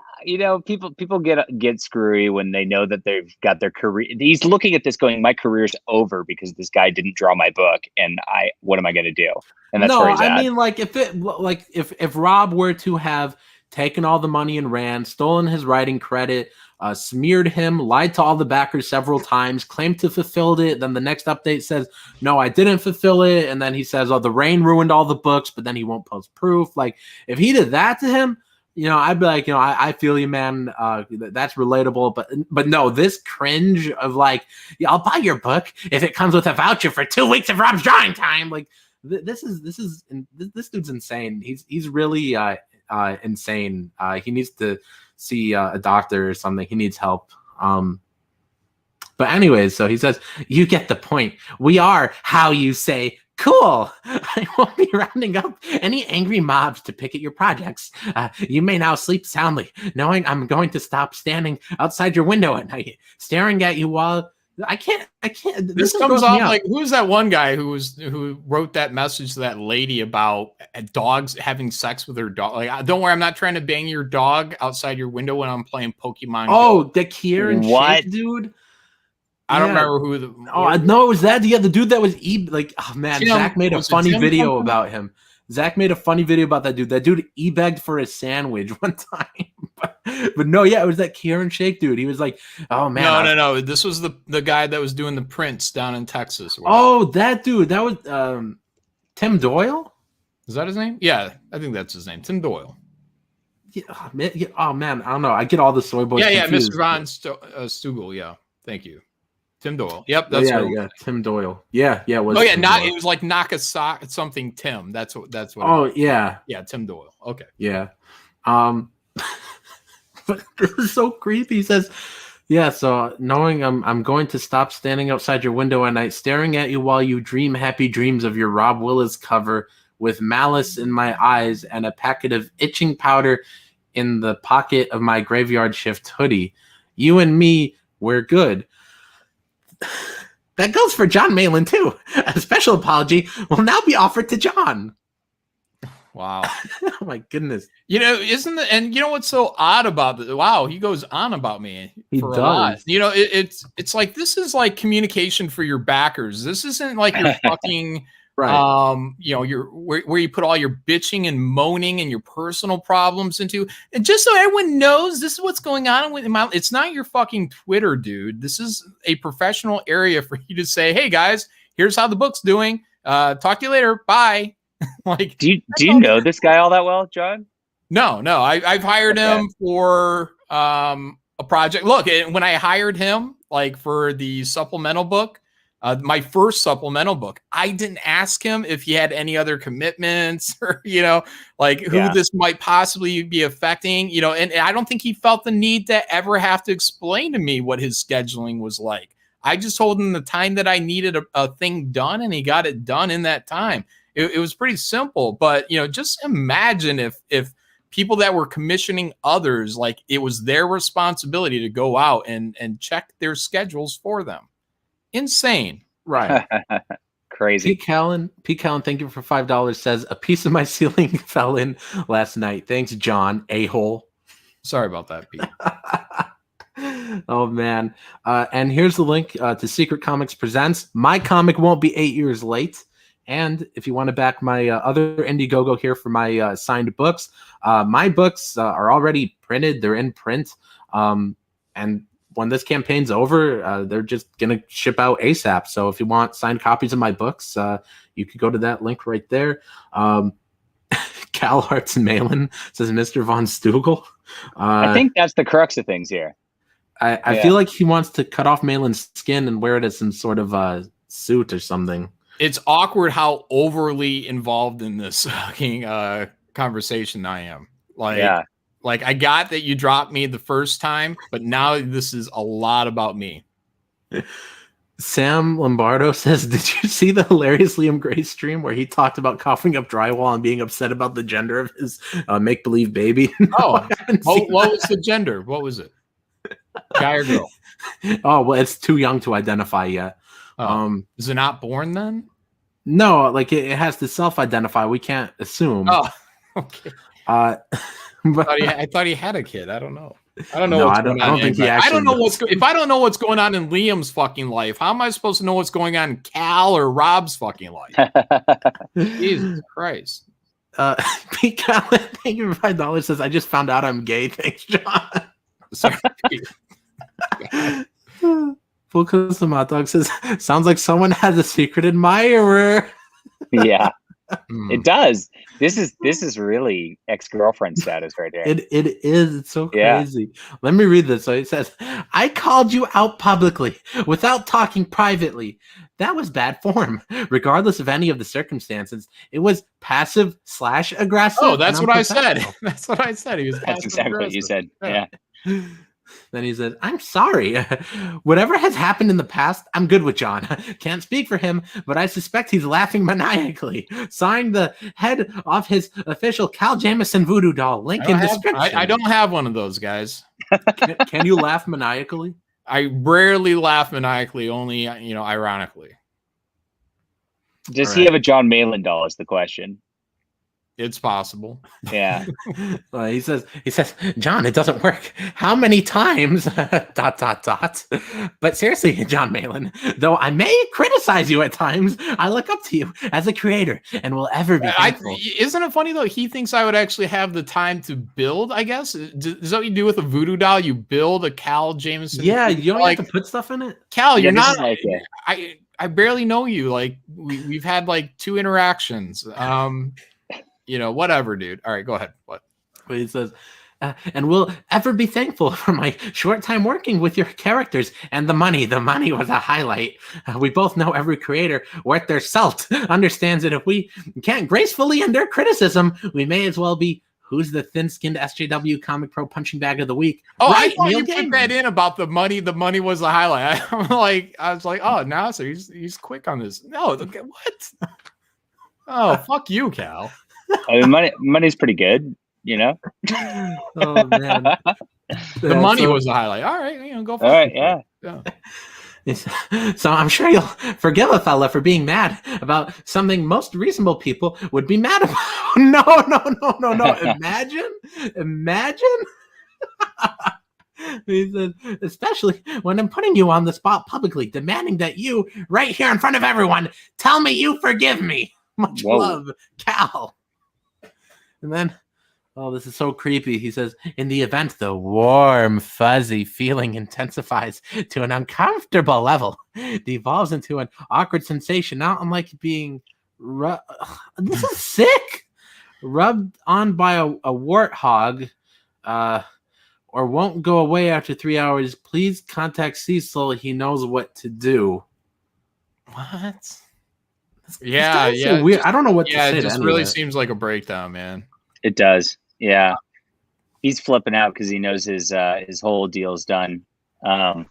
People get screwy when they know that they've got their career. He's looking at this going, my career's over because this guy didn't draw my book, and what am I going to do? And that's where he's at. I mean, like if Rob were to have taken all the money and ran, stolen his writing credit, smeared him, lied to all the backers several times, claimed to fulfilled it. Then the next update says, no, I didn't fulfill it. And then he says, oh, the rain ruined all the books, but then he won't post proof. Like if he did that to him, I'd be like, I feel you, man. That's relatable. But no, this cringe of like, I'll buy your book if it comes with a voucher for 2 weeks of Rob's drawing time. Like this dude's insane. He's really insane. He needs to see a doctor or something. He needs help. But anyways, so he says, you get the point. We are how you say cool. I won't be rounding up any angry mobs to picket your projects. You may now sleep soundly, knowing I'm going to stop standing outside your window at night, staring at you while I can't. This comes off like, who's that one guy who wrote that message to that lady about dogs having sex with her dog? Like, don't worry, I'm not trying to bang your dog outside your window when I'm playing Pokemon. Oh, Go. The Kieran Shake dude. I don't remember who the. Oh no, it was that the dude that was oh man, Zach made a funny video about him. Zach made a funny video about that dude. That dude begged for a sandwich one time. But no, it was that Kieran Shake dude. He was like, oh man. No. This was the guy that was doing the prints down in Texas. Oh, that dude. That was Tim Doyle? Is that his name? Yeah, I think that's his name. Tim Doyle. Yeah, oh man, I don't know. I get all the soy boys confused. Mr. Von Stugel. Yeah, thank you. Tim Doyle. Yep, that's right. Yeah, Tim Doyle. Yeah. It was it was like Nakasaki something Tim. That's what. Oh yeah. Yeah, Tim Doyle. Okay. Yeah. But this is so creepy. He says, yeah, so knowing I'm going to stop standing outside your window at night, staring at you while you dream happy dreams of your Rob Willis cover with malice in my eyes and a packet of itching powder in the pocket of my graveyard shift hoodie. You and me, we're good. That goes for John Malin, too. A special apology will now be offered to John. Wow. Oh, my goodness. You know, and you know what's so odd about this? Wow, he goes on about me for a lot. You know, it's like, this is like communication for your backers. This isn't like your fucking, right. You know, where you put all your bitching and moaning and your personal problems into. And just so everyone knows, this is what's going on with it's not your fucking Twitter, dude. This is a professional area for you to say, hey guys, here's how the book's doing. Talk to you later. Bye. Like, do you know this guy all that well, John? No. I've hired him for a project. Look, when I hired him, like for the supplemental book, my first supplemental book, I didn't ask him if he had any other commitments or, you know, like who this might possibly be affecting, you know, and I don't think he felt the need to ever have to explain to me what his scheduling was like. I just told him the time that I needed a thing done, and he got it done in that time. It was pretty simple, but, you know, just imagine if people that were commissioning others, like it was their responsibility to go out and check their schedules for them. Insane. Right. Crazy. Pete Callan, thank you for $5, says, a piece of my ceiling fell in last night. Thanks, John, a-hole. Sorry about that, Pete. Oh, man. And here's the link to Secret Comics Presents. My comic won't be 8 years late. And if you want to back my other Indiegogo here for my signed books, my books are already printed. They're in print. And when this campaign's over, they're just going to ship out ASAP. So if you want signed copies of my books, you could go to that link right there. Cal Hartz and Malin says Mr. Von Stugel. I think that's the crux of things here. I feel like he wants to cut off Malin's skin and wear it as some sort of suit or something. It's awkward how overly involved in this fucking conversation I am. Like I got that you dropped me the first time, but now this is a lot about me. Sam Lombardo says, did you see the hilarious Liam Gray stream where he talked about coughing up drywall and being upset about the gender of his make-believe baby? No, what was the gender? What was it? Guy or girl? Oh, well, it's too young to identify yet. Is it not born then? No, like it has to self-identify. We can't assume. Oh, okay. But I thought he had a kid. I don't know. I don't know. No, what's I don't, going I on don't think he anyway. actually. I don't know if I don't know what's going on in Liam's fucking life, how am I supposed to know what's going on in Cal or Rob's fucking life? Jesus Christ. Pete Callan, thank you for $5. Says, I just found out I'm gay. Thanks, John. Sorry. Full Custom Hot Dog says, sounds like someone has a secret admirer. Yeah, it does. This is really ex-girlfriend status right there. It is. It's so crazy. Yeah. Let me read this. So it says, I called you out publicly without talking privately. That was bad form. Regardless of any of the circumstances, it was passive/aggressive. Oh, that's what I said. That's what I said. He was That's exactly what you said. Yeah. Then he said, I'm sorry. Whatever has happened in the past, I'm good with John. Can't speak for him, but I suspect he's laughing maniacally. Signed the head off his official Cal Jameson voodoo doll. Link in description. I don't have one of those, guys. Can you laugh maniacally? I rarely laugh maniacally, only, ironically. Does he have a John Malin doll is the question. It's possible. Yeah. He says, John, it doesn't work. How many times? ... But seriously, John Malin, though I may criticize you at times, I look up to you as a creator and will ever be thankful. Isn't it funny, though? He thinks I would actually have the time to build, I guess. Is that what you do with a voodoo doll? You build a Cal Jameson? Yeah, you don't have to put stuff in it? Cal, you're not... I barely know you. Like, we've had, 2 interactions. Whatever, dude. All right, go ahead. What? He says, and we'll ever be thankful for my short time working with your characters and the money. The money was a highlight. We both know every creator worth their salt understands that if we can't gracefully endure criticism, we may as well be who's the thin-skinned SJW Comic Pro punching bag of the week. Oh, right, I thought Neil you Gaiman. put that in about the money. The money was a highlight. I was like, oh, Nasser, he's quick on this. No, what? Oh, fuck you, Cal. I mean, money's pretty good, Oh man, the money was a highlight. All right, go for it. All right, yeah. So I'm sure you'll forgive a fella for being mad about something most reasonable people would be mad about. No. Imagine. He said, especially when I'm putting you on the spot publicly, demanding that you, right here in front of everyone, tell me you forgive me. Much love, Cal. And then, oh, this is so creepy. He says, in the event the warm, fuzzy feeling intensifies to an uncomfortable level, devolves into an awkward sensation, not unlike being this is sick. Rubbed on by a warthog, or won't go away after 3 hours, please contact Cecil. He knows what to do. What? Yeah. So weird. I don't know what to say. It just really seems like a breakdown, man. It does. Yeah. He's flipping out because he knows his whole deal's done. And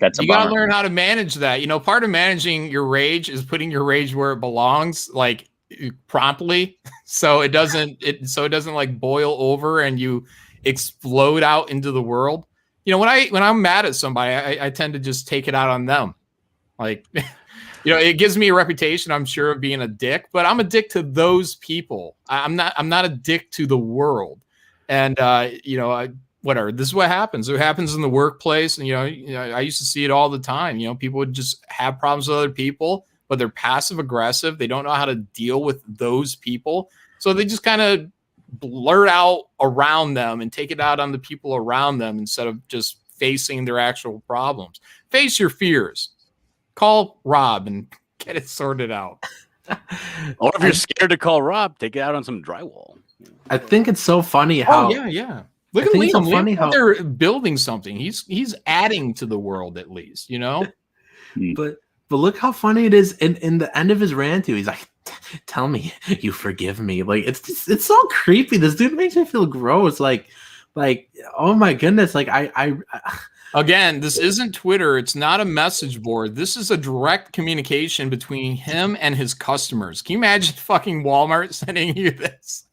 that's a you gotta learn how to manage that. You know, part of managing your rage is putting your rage where it belongs, like promptly, so it doesn't like boil over and you explode out into the world. You know, when I'm mad at somebody, I tend to just take it out on them. Like, you know, it gives me a reputation, I'm sure, of being a dick, but I'm a dick to those people. I'm not a dick to the world. And you know, whatever. This is what happens. It happens in the workplace, and you know, I used to see it all the time. You know, people would just have problems with other people, but they're passive aggressive. They don't know how to deal with those people. So they just kind of blurt out around them and take it out on the people around them instead of just facing their actual problems. Face your fears. Call Rob and get it sorted out. Or if you're scared to call Rob, take it out on some drywall. I think it's so funny how. Oh, yeah. Look at Liam. So funny how they're building something. He's adding to the world, at least, you know? But look how funny it is in the end of his rant too. He's like, "Tell me you forgive me." Like it's so creepy. This dude makes me feel gross. Like oh my goodness. Like I Again, this isn't Twitter. It's not a message board. This is a direct communication between him and his customers. Can you imagine fucking Walmart sending you this?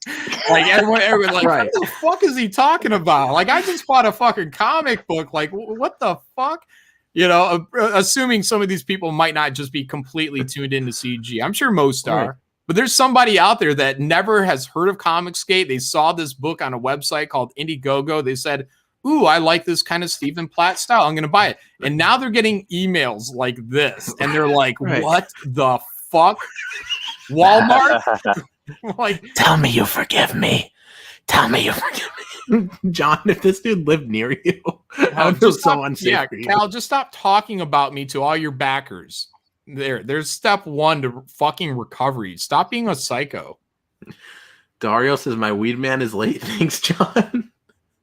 Like everyone like, right. What the fuck is he talking about? Like, I just bought a fucking comic book. Like, what the fuck? You know, assuming some of these people might not just be completely tuned into CG. I'm sure most are. Right. But there's somebody out there that never has heard of Comicsgate. They saw this book on a website called Indiegogo. They said, ooh, I like this kind of Stephen Platt style. I'm going to buy it. And now they're getting emails like this. And they're like, right. What the fuck? Walmart? Like, tell me you forgive me. Tell me you forgive me. John, if this dude lived near you, I would feel so unsafe. Yeah, Cal, just stop talking about me to all your backers. There's step one to fucking recovery. Stop being a psycho. Dario says, my weed man is late. Thanks, John.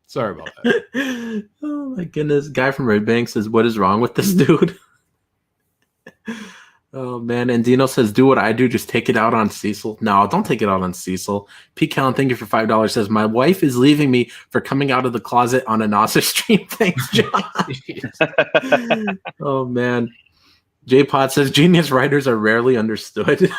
Sorry about that. Oh my goodness. Guy from Red Bank says, what is wrong with this dude? Oh man. And Dino says, do what I do, just take it out on Cecil. No, don't take it out on Cecil. Pete Callan, thank you for $5, says, my wife is leaving me for coming out of the closet on a Nasser stream. Thanks, John. Oh man. J Pot says, genius writers are rarely understood.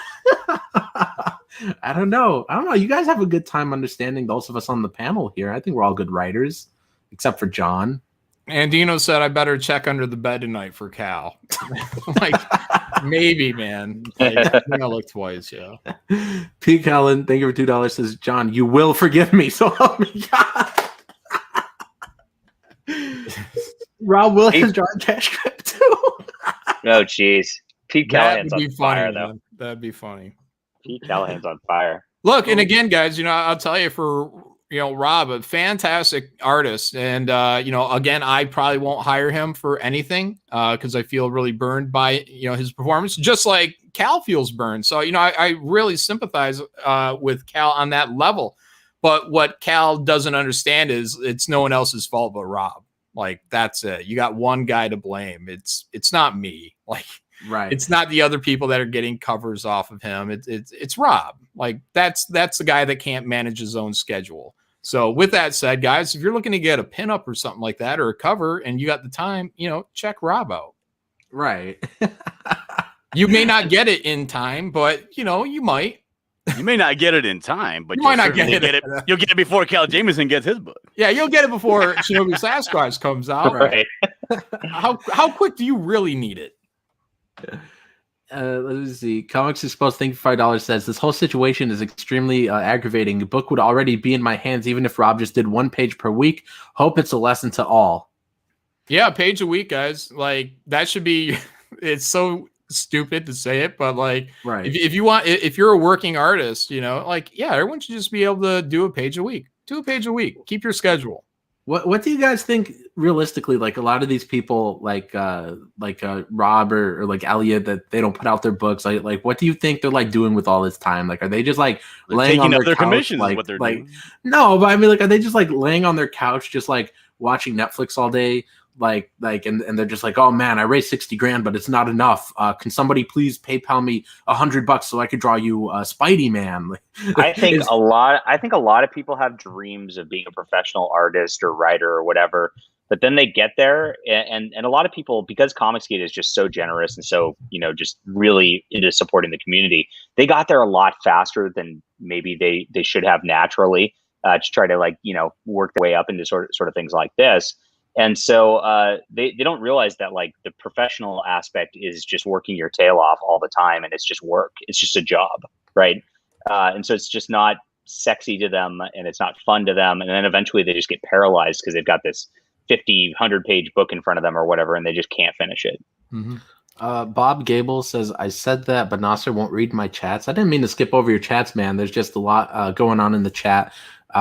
I don't know. You guys have a good time understanding those of us on the panel here. I think we're all good writers, except for John. And Dino said, I better check under the bed tonight for Cal. Like, maybe, man. Like, I'm gonna look twice, yeah. Pete Callan, thank you for $2, says, John, you will forgive me. So help me God. Rob Williams drawing cash grip too. Oh, jeez. Pete Callahan's on fire, though. Man. That'd be funny. Pete Callahan's on fire. Look, and again, guys, you know, I'll tell you, for Rob, a fantastic artist, and again, I probably won't hire him for anything because I feel really burned by his performance, just like Cal feels burned. So I really sympathize with Cal on that level. But what Cal doesn't understand is it's no one else's fault but Rob. Like, that's it. You got one guy to blame. It's not me. Like, right. It's not the other people that are getting covers off of him. It's Rob. Like, that's the guy that can't manage his own schedule. So with that said, guys, if you're looking to get a pinup or something like that, or a cover, and you got the time, check Rob out. Right. You may not get it in time, but you might. You may not get it in time, but you might not get it. You'll get it before Cal Jameson gets his book. Yeah, you'll get it before Shinobi Sasquatch comes out. Right. How quick do you really need it? Let's see. Comics is supposed to think $5 says this whole situation is extremely aggravating. The book would already be in my hands even if Rob just did 1 page per week. Hope it's a lesson to all. Yeah, a page a week, guys. Like that should be. It's so stupid to say it, but like, right. If you're a working artist, like, yeah, everyone should just be able to do a page a week. Do a page a week. Keep your schedule. What do you guys think realistically? Like a lot of these people, like Rob or like Elliot, that they don't put out their books. Like what do you think they're like doing with all this time? Like, are they just like laying on their couch? Commissions like, is what they're like, doing. No, but I mean, like, are they just like laying on their couch, just like watching Netflix all day? And they're just like, oh man, I raised $60,000, but it's not enough. Can somebody please PayPal me $100 so I could draw you Spidey Man? I think a lot of people have dreams of being a professional artist or writer or whatever, but then they get there, and a lot of people, because Comicsgate is just so generous and so just really into supporting the community, they got there a lot faster than maybe they should have naturally to try to work their way up into sort of things like this. And so they don't realize that like the professional aspect is just working your tail off all the time, and it's just work. It's just a job, right? And so it's just not sexy to them, and it's not fun to them. And then eventually they just get paralyzed because they've got this 50, 100-page book in front of them or whatever, and they just can't finish it. Mm-hmm. Bob Gable says, I said that, but Nasser won't read my chats. I didn't mean to skip over your chats, man. There's just a lot going on in the chat.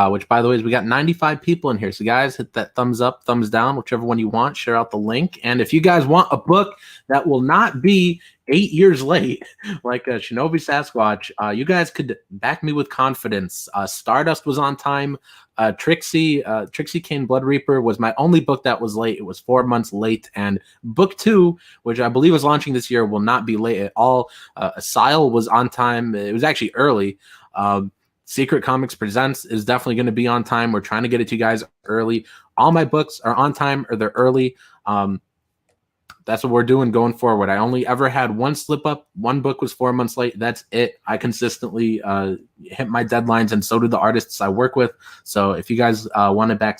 Which, by the way, is we got 95 people in here. So, guys, hit that thumbs up, thumbs down, whichever one you want. Share out the link. And if you guys want a book that will not be 8 years late, like Shinobi Sasquatch, you guys could back me with confidence. Stardust was on time. Trixie Kane Blood Reaper was my only book that was late. It was 4 months late. And book 2, which I believe is launching this year, will not be late at all. Asile was on time. It was actually early. Secret Comics Presents is definitely going to be on time. We're trying to get it to you guys early. All my books are on time or they're early. That's what we're doing going forward. I only ever had one slip up. One book was 4 months late. That's it. I consistently hit my deadlines, and so do the artists I work with. So if you guys want to back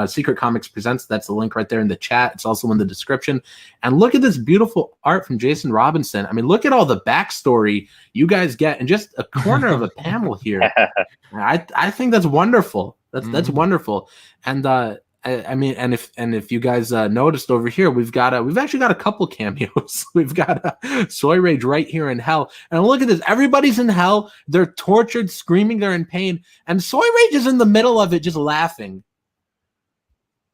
Secret Comics Presents, that's the link right there in the chat. It's also in the description. And look at this beautiful art from Jason Robinson. I mean, look at all the backstory you guys get in just a corner of a panel here. I think that's wonderful. That's wonderful. And I mean, and if you guys noticed over here, we've actually got a couple cameos. We've got Soy Rage right here in hell, and look at this. Everybody's in hell. They're tortured, screaming. They're in pain, and Soy Rage is in the middle of it, just laughing.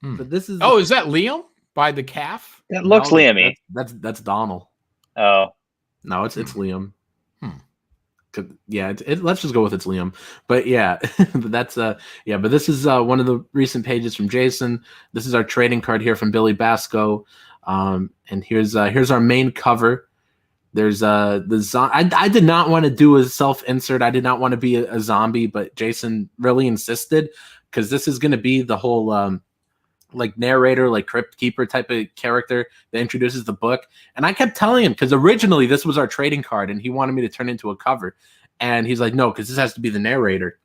But this is is that Liam by the calf? It looks Liam-y. That's Donald. Oh no, it's Liam. Yeah, let's just go with it's Liam. But yeah, but that's but this is one of the recent pages from Jason. This is our trading card here from Billy Basco. And here's our main cover. There's I did not want to do a self-insert. I did not want to be a zombie, but Jason really insisted, because this is going to be the whole like narrator, like crypt keeper type of character that introduces the book. And I kept telling him, because originally this was our trading card and he wanted me to turn into a cover, and he's like, no, because this has to be the narrator.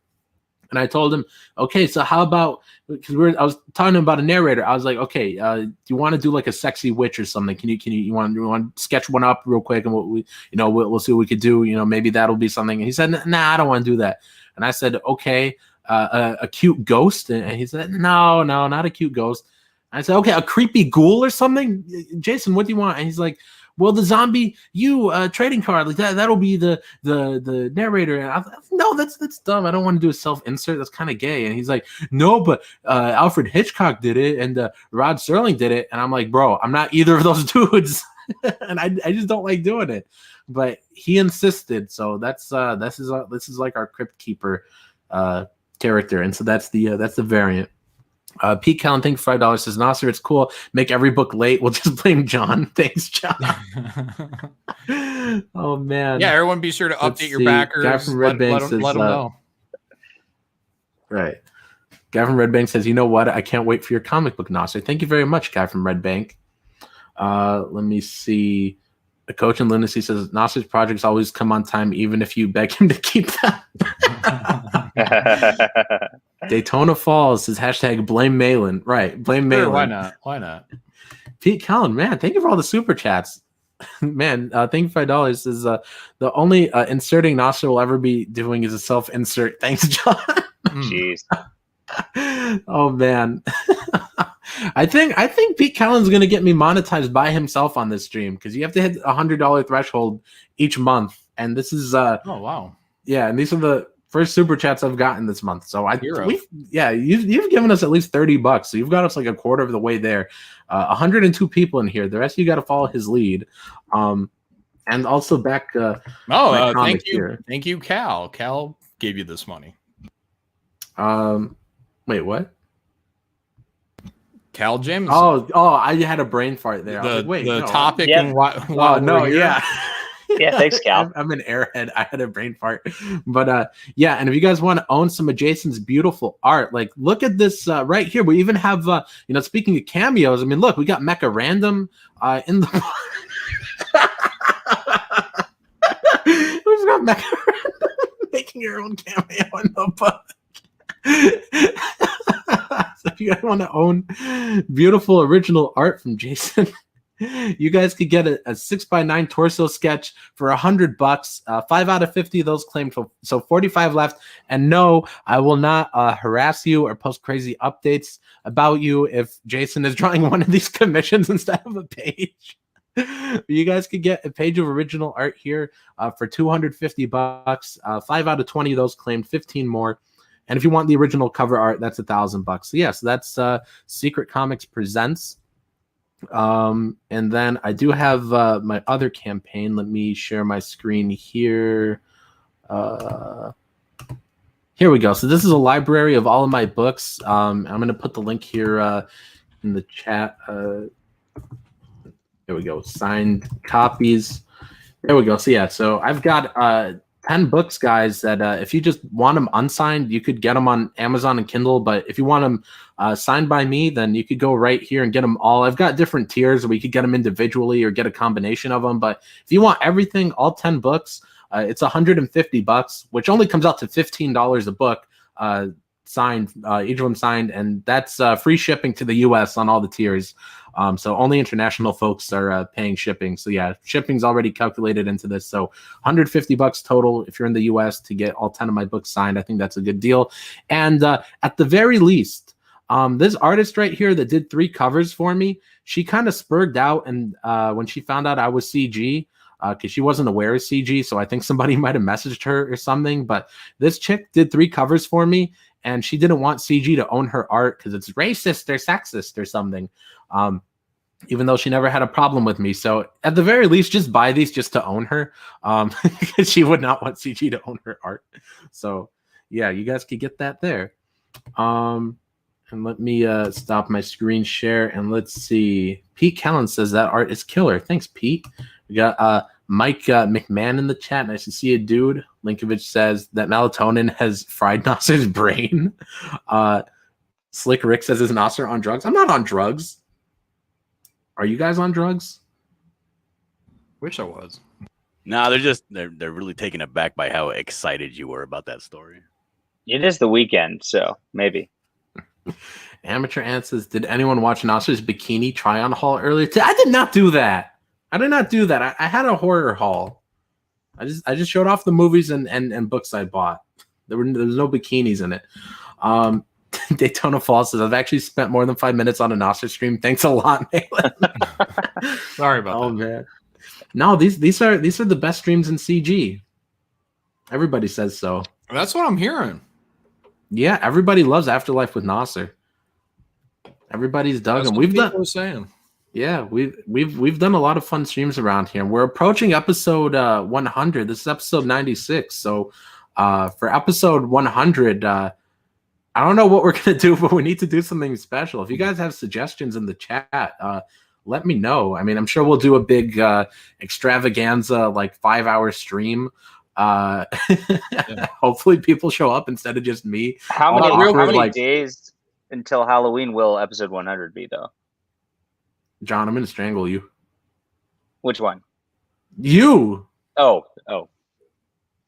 And I told him, okay, so how about, because I was talking to him about a narrator. I was like, okay, do you want to do like a sexy witch or something? You want to sketch one up real quick, and we'll see what we could do. Maybe that'll be something. And he said, nah, I don't want to do that. And I said, okay. A cute ghost, and he said, no, not a cute ghost. I said, okay, a creepy ghoul or something. Jason, what do you want? And he's like, well, the zombie trading card, like that'll be the narrator. And I was like, no, that's dumb. I don't want to do a self-insert. That's kind of gay. And he's like, no, but Alfred Hitchcock did it, and Rod Serling did it. And I'm like, bro, I'm not either of those dudes. And I just don't like doing it. But he insisted, so this is like our crypt keeper character, and so that's the variant. Pete Callan, thank you for $5. Says, Nasser, it's cool. Make every book late. We'll just blame John. Thanks, John. Oh man. Yeah, everyone be sure to update your backers. Guy from Red Bank says, let them know. Right. Guy from Red Bank says, you know what? I can't wait for your comic book, Nasser. Thank you very much, Guy from Red Bank. Let me see. The Coach in Lunacy says, Nasser's projects always come on time, even if you beg him to keep them. Daytona Falls says hashtag blame Malin. Right. Blame Malin. Why not? Pete Callan, man, thank you for all the super chats. Man, thank you $5 is the only inserting Nasser will ever be doing is a self-insert. Thanks, John. Jeez. Oh man. I think Pete Callan's gonna get me monetized by himself on this stream because you have to hit $100 threshold each month, and this is Oh wow. yeah, and these are the first super chats I've gotten this month. So Hero. you've given us at least $30, so you've got us like a quarter of the way there. 102 people in here. The rest of you got to follow his lead. And also back. Thank you, thank you, Cal. Cal gave you this money. Wait, what? Cal Jameson. Oh, I had a brain fart there. I was like, wait, the no. topic Yep. and why? No, yeah. Yeah, thanks, Cal. I'm an airhead. I had a brain fart. But yeah, and if you guys want to own some of Jason's beautiful art, like look at this right here. We even have speaking of cameos, I mean, look, we got Mecha Random in the who's got Mecha Random making your own cameo in the book. So if you guys want to own beautiful original art from Jason, you guys could get a 6x9 torso sketch for $100. 5 out of 50 of those claimed, so 45 left. And no, I will not harass you or post crazy updates about you if Jason is drawing one of these commissions instead of a page. You guys could get a page of original art here for $250. 5 out of 20 of those claimed, 15 more. And if you want the original cover art, that's $1,000. So yes, that's Secret Comics Presents. And then I do have my other campaign. Let me share my screen here. Here we go. So this is a library of all of my books. I'm going to put the link here in the chat. There we go. Signed copies. There we go. So yeah, so I've got 10 books, guys, that if you just want them unsigned, you could get them on Amazon and Kindle. But if you want them signed by me, then you could go right here and get them all. I've got different tiers where you could get them individually or get a combination of them. But if you want everything, all 10 books, it's $150, which only comes out to $15 a book signed, each of them signed. And that's free shipping to the US on all the tiers. So only international folks are paying shipping. So yeah, shipping's already calculated into this. So $150 total if you're in the US to get all 10 of my books signed. I think that's a good deal. And at the very least, this artist right here that did 3 covers for me, she kind of spurred out, and when she found out I was CG, because she wasn't aware of CG, so I think somebody might have messaged her or something. But this chick did 3 covers for me, and she didn't want CG to own her art because it's racist or sexist or something. Even though she never had a problem with me. So at the very least, just buy these just to own her, because she would not want CG to own her art. So yeah, you guys could get that there. And let me stop my screen share, and let's see. Pete Callan says that art is killer. Thanks, Pete. We got Mike McMahon in the chat. Nice to see you, dude. Linkovich says that melatonin has fried Nasser's brain. Slick Rick says, is Nasser on drugs? I'm not on drugs. Are you guys on drugs? Wish I was. No, they're really taken aback by how excited you were about that story. It is the weekend, so maybe. Amateur Ant says, did anyone watch Nasser's bikini try-on haul earlier today? I did not do that. I had a horror haul. I just showed off the movies and books I bought. There was no bikinis in it. Daytona Falls says, I've actually spent more than 5 minutes on a Nasser stream. Thanks a lot, Malin. Sorry about that. Oh man. No, these are the best streams in CG. Everybody says so. That's what I'm hearing. Yeah, everybody loves Afterlife with Nasser. Everybody's dug him. We've done. Saying. Yeah, we've done a lot of fun streams around here. We're approaching episode 100. This is episode 96. So for episode 100, I don't know what we're gonna do, but we need to do something special. If you guys have suggestions in the chat, let me know. I mean, I'm sure we'll do a big extravaganza, like 5-hour stream. Yeah. Hopefully people show up instead of just me. How many days until Halloween will episode 100 be, though? John, I'm gonna strangle you. Which one? You. Oh.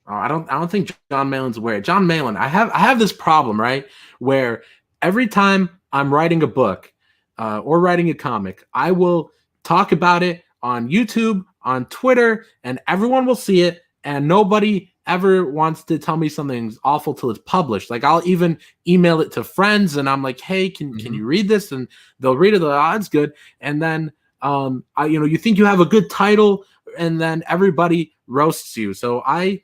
I don't think John Malin's aware. John Malin, I have this problem, right? Where every time I'm writing a book, or writing a comic, I will talk about it on YouTube, on Twitter, and everyone will see it. And nobody ever wants to tell me something's awful till it's published. Like I'll even email it to friends, and I'm like, "Hey, can you read this?" And they'll read it. They're like, "Oh, it's good." And then, you think you have a good title, and then everybody roasts you. So I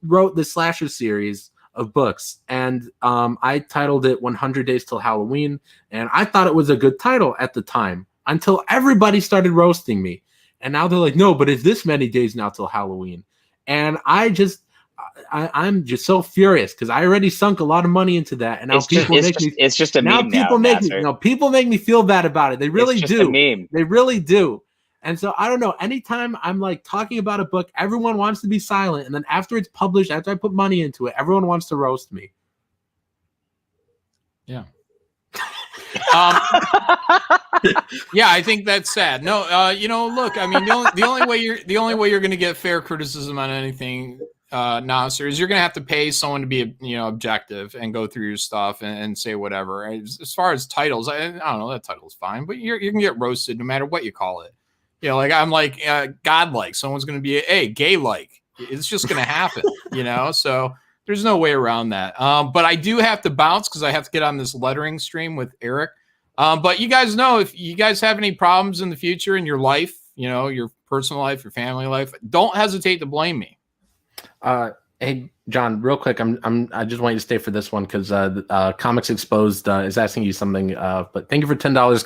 wrote the slasher series of books, and I titled it 100 Days Till Halloween, and I thought it was a good title at the time until everybody started roasting me. And now they're like, no, but it's this many days now till Halloween. And I'm just so furious because I already sunk a lot of money into that, and now it's just a meme now. People make me feel bad about it. They really it's just do. A meme. They really do. And so I don't know. Anytime I'm like talking about a book, everyone wants to be silent, and then after it's published, after I put money into it, everyone wants to roast me. Yeah. Yeah, I think that's sad. No, look, I mean, the only way you're going to get fair criticism on anything, Nasser, is you're going to have to pay someone to be, objective and go through your stuff and say whatever. As far as titles, I don't know, that title's fine, but you can get roasted no matter what you call it. Like I'm like godlike. Someone's going to be gay-like. It's just going to happen, So there's no way around that. But I do have to bounce because I have to get on this lettering stream with Eric. But you guys know, if you guys have any problems in the future in your life, your personal life, your family life, don't hesitate to blame me. Hey, John, real quick, I just want you to stay for this one because Comics Exposed is asking you something. But thank you for $10.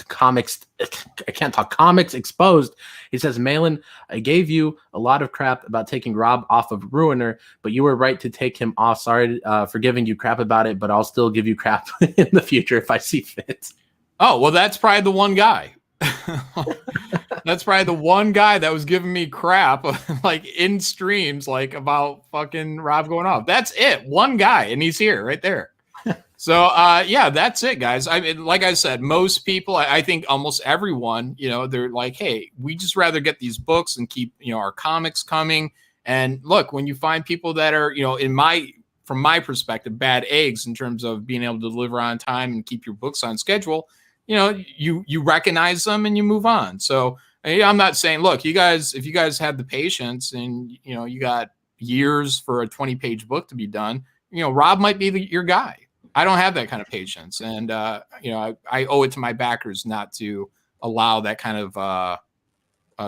Comics, I can't talk. Comics Exposed. He says, Malin, I gave you a lot of crap about taking Rob off of Ruiner, but you were right to take him off. Sorry for giving you crap about it, but I'll still give you crap in the future if I see fit. Oh, well, that's probably the one guy. That's probably the one guy that was giving me crap like in streams, like about fucking Rob going off. That's it. One guy, and he's here right there. So yeah, that's it, guys. I mean, like I said, most people, I think almost everyone, they're like, hey, we just rather get these books and keep, our comics coming. And look, when you find people that are, from my perspective, bad eggs in terms of being able to deliver on time and keep your books on schedule, you recognize them and you move on. So I'm not saying, look, you guys, if you guys have the patience and, you got years for a 20-page book to be done, Rob might be your guy. I don't have that kind of patience. And, I owe it to my backers not to allow that kind of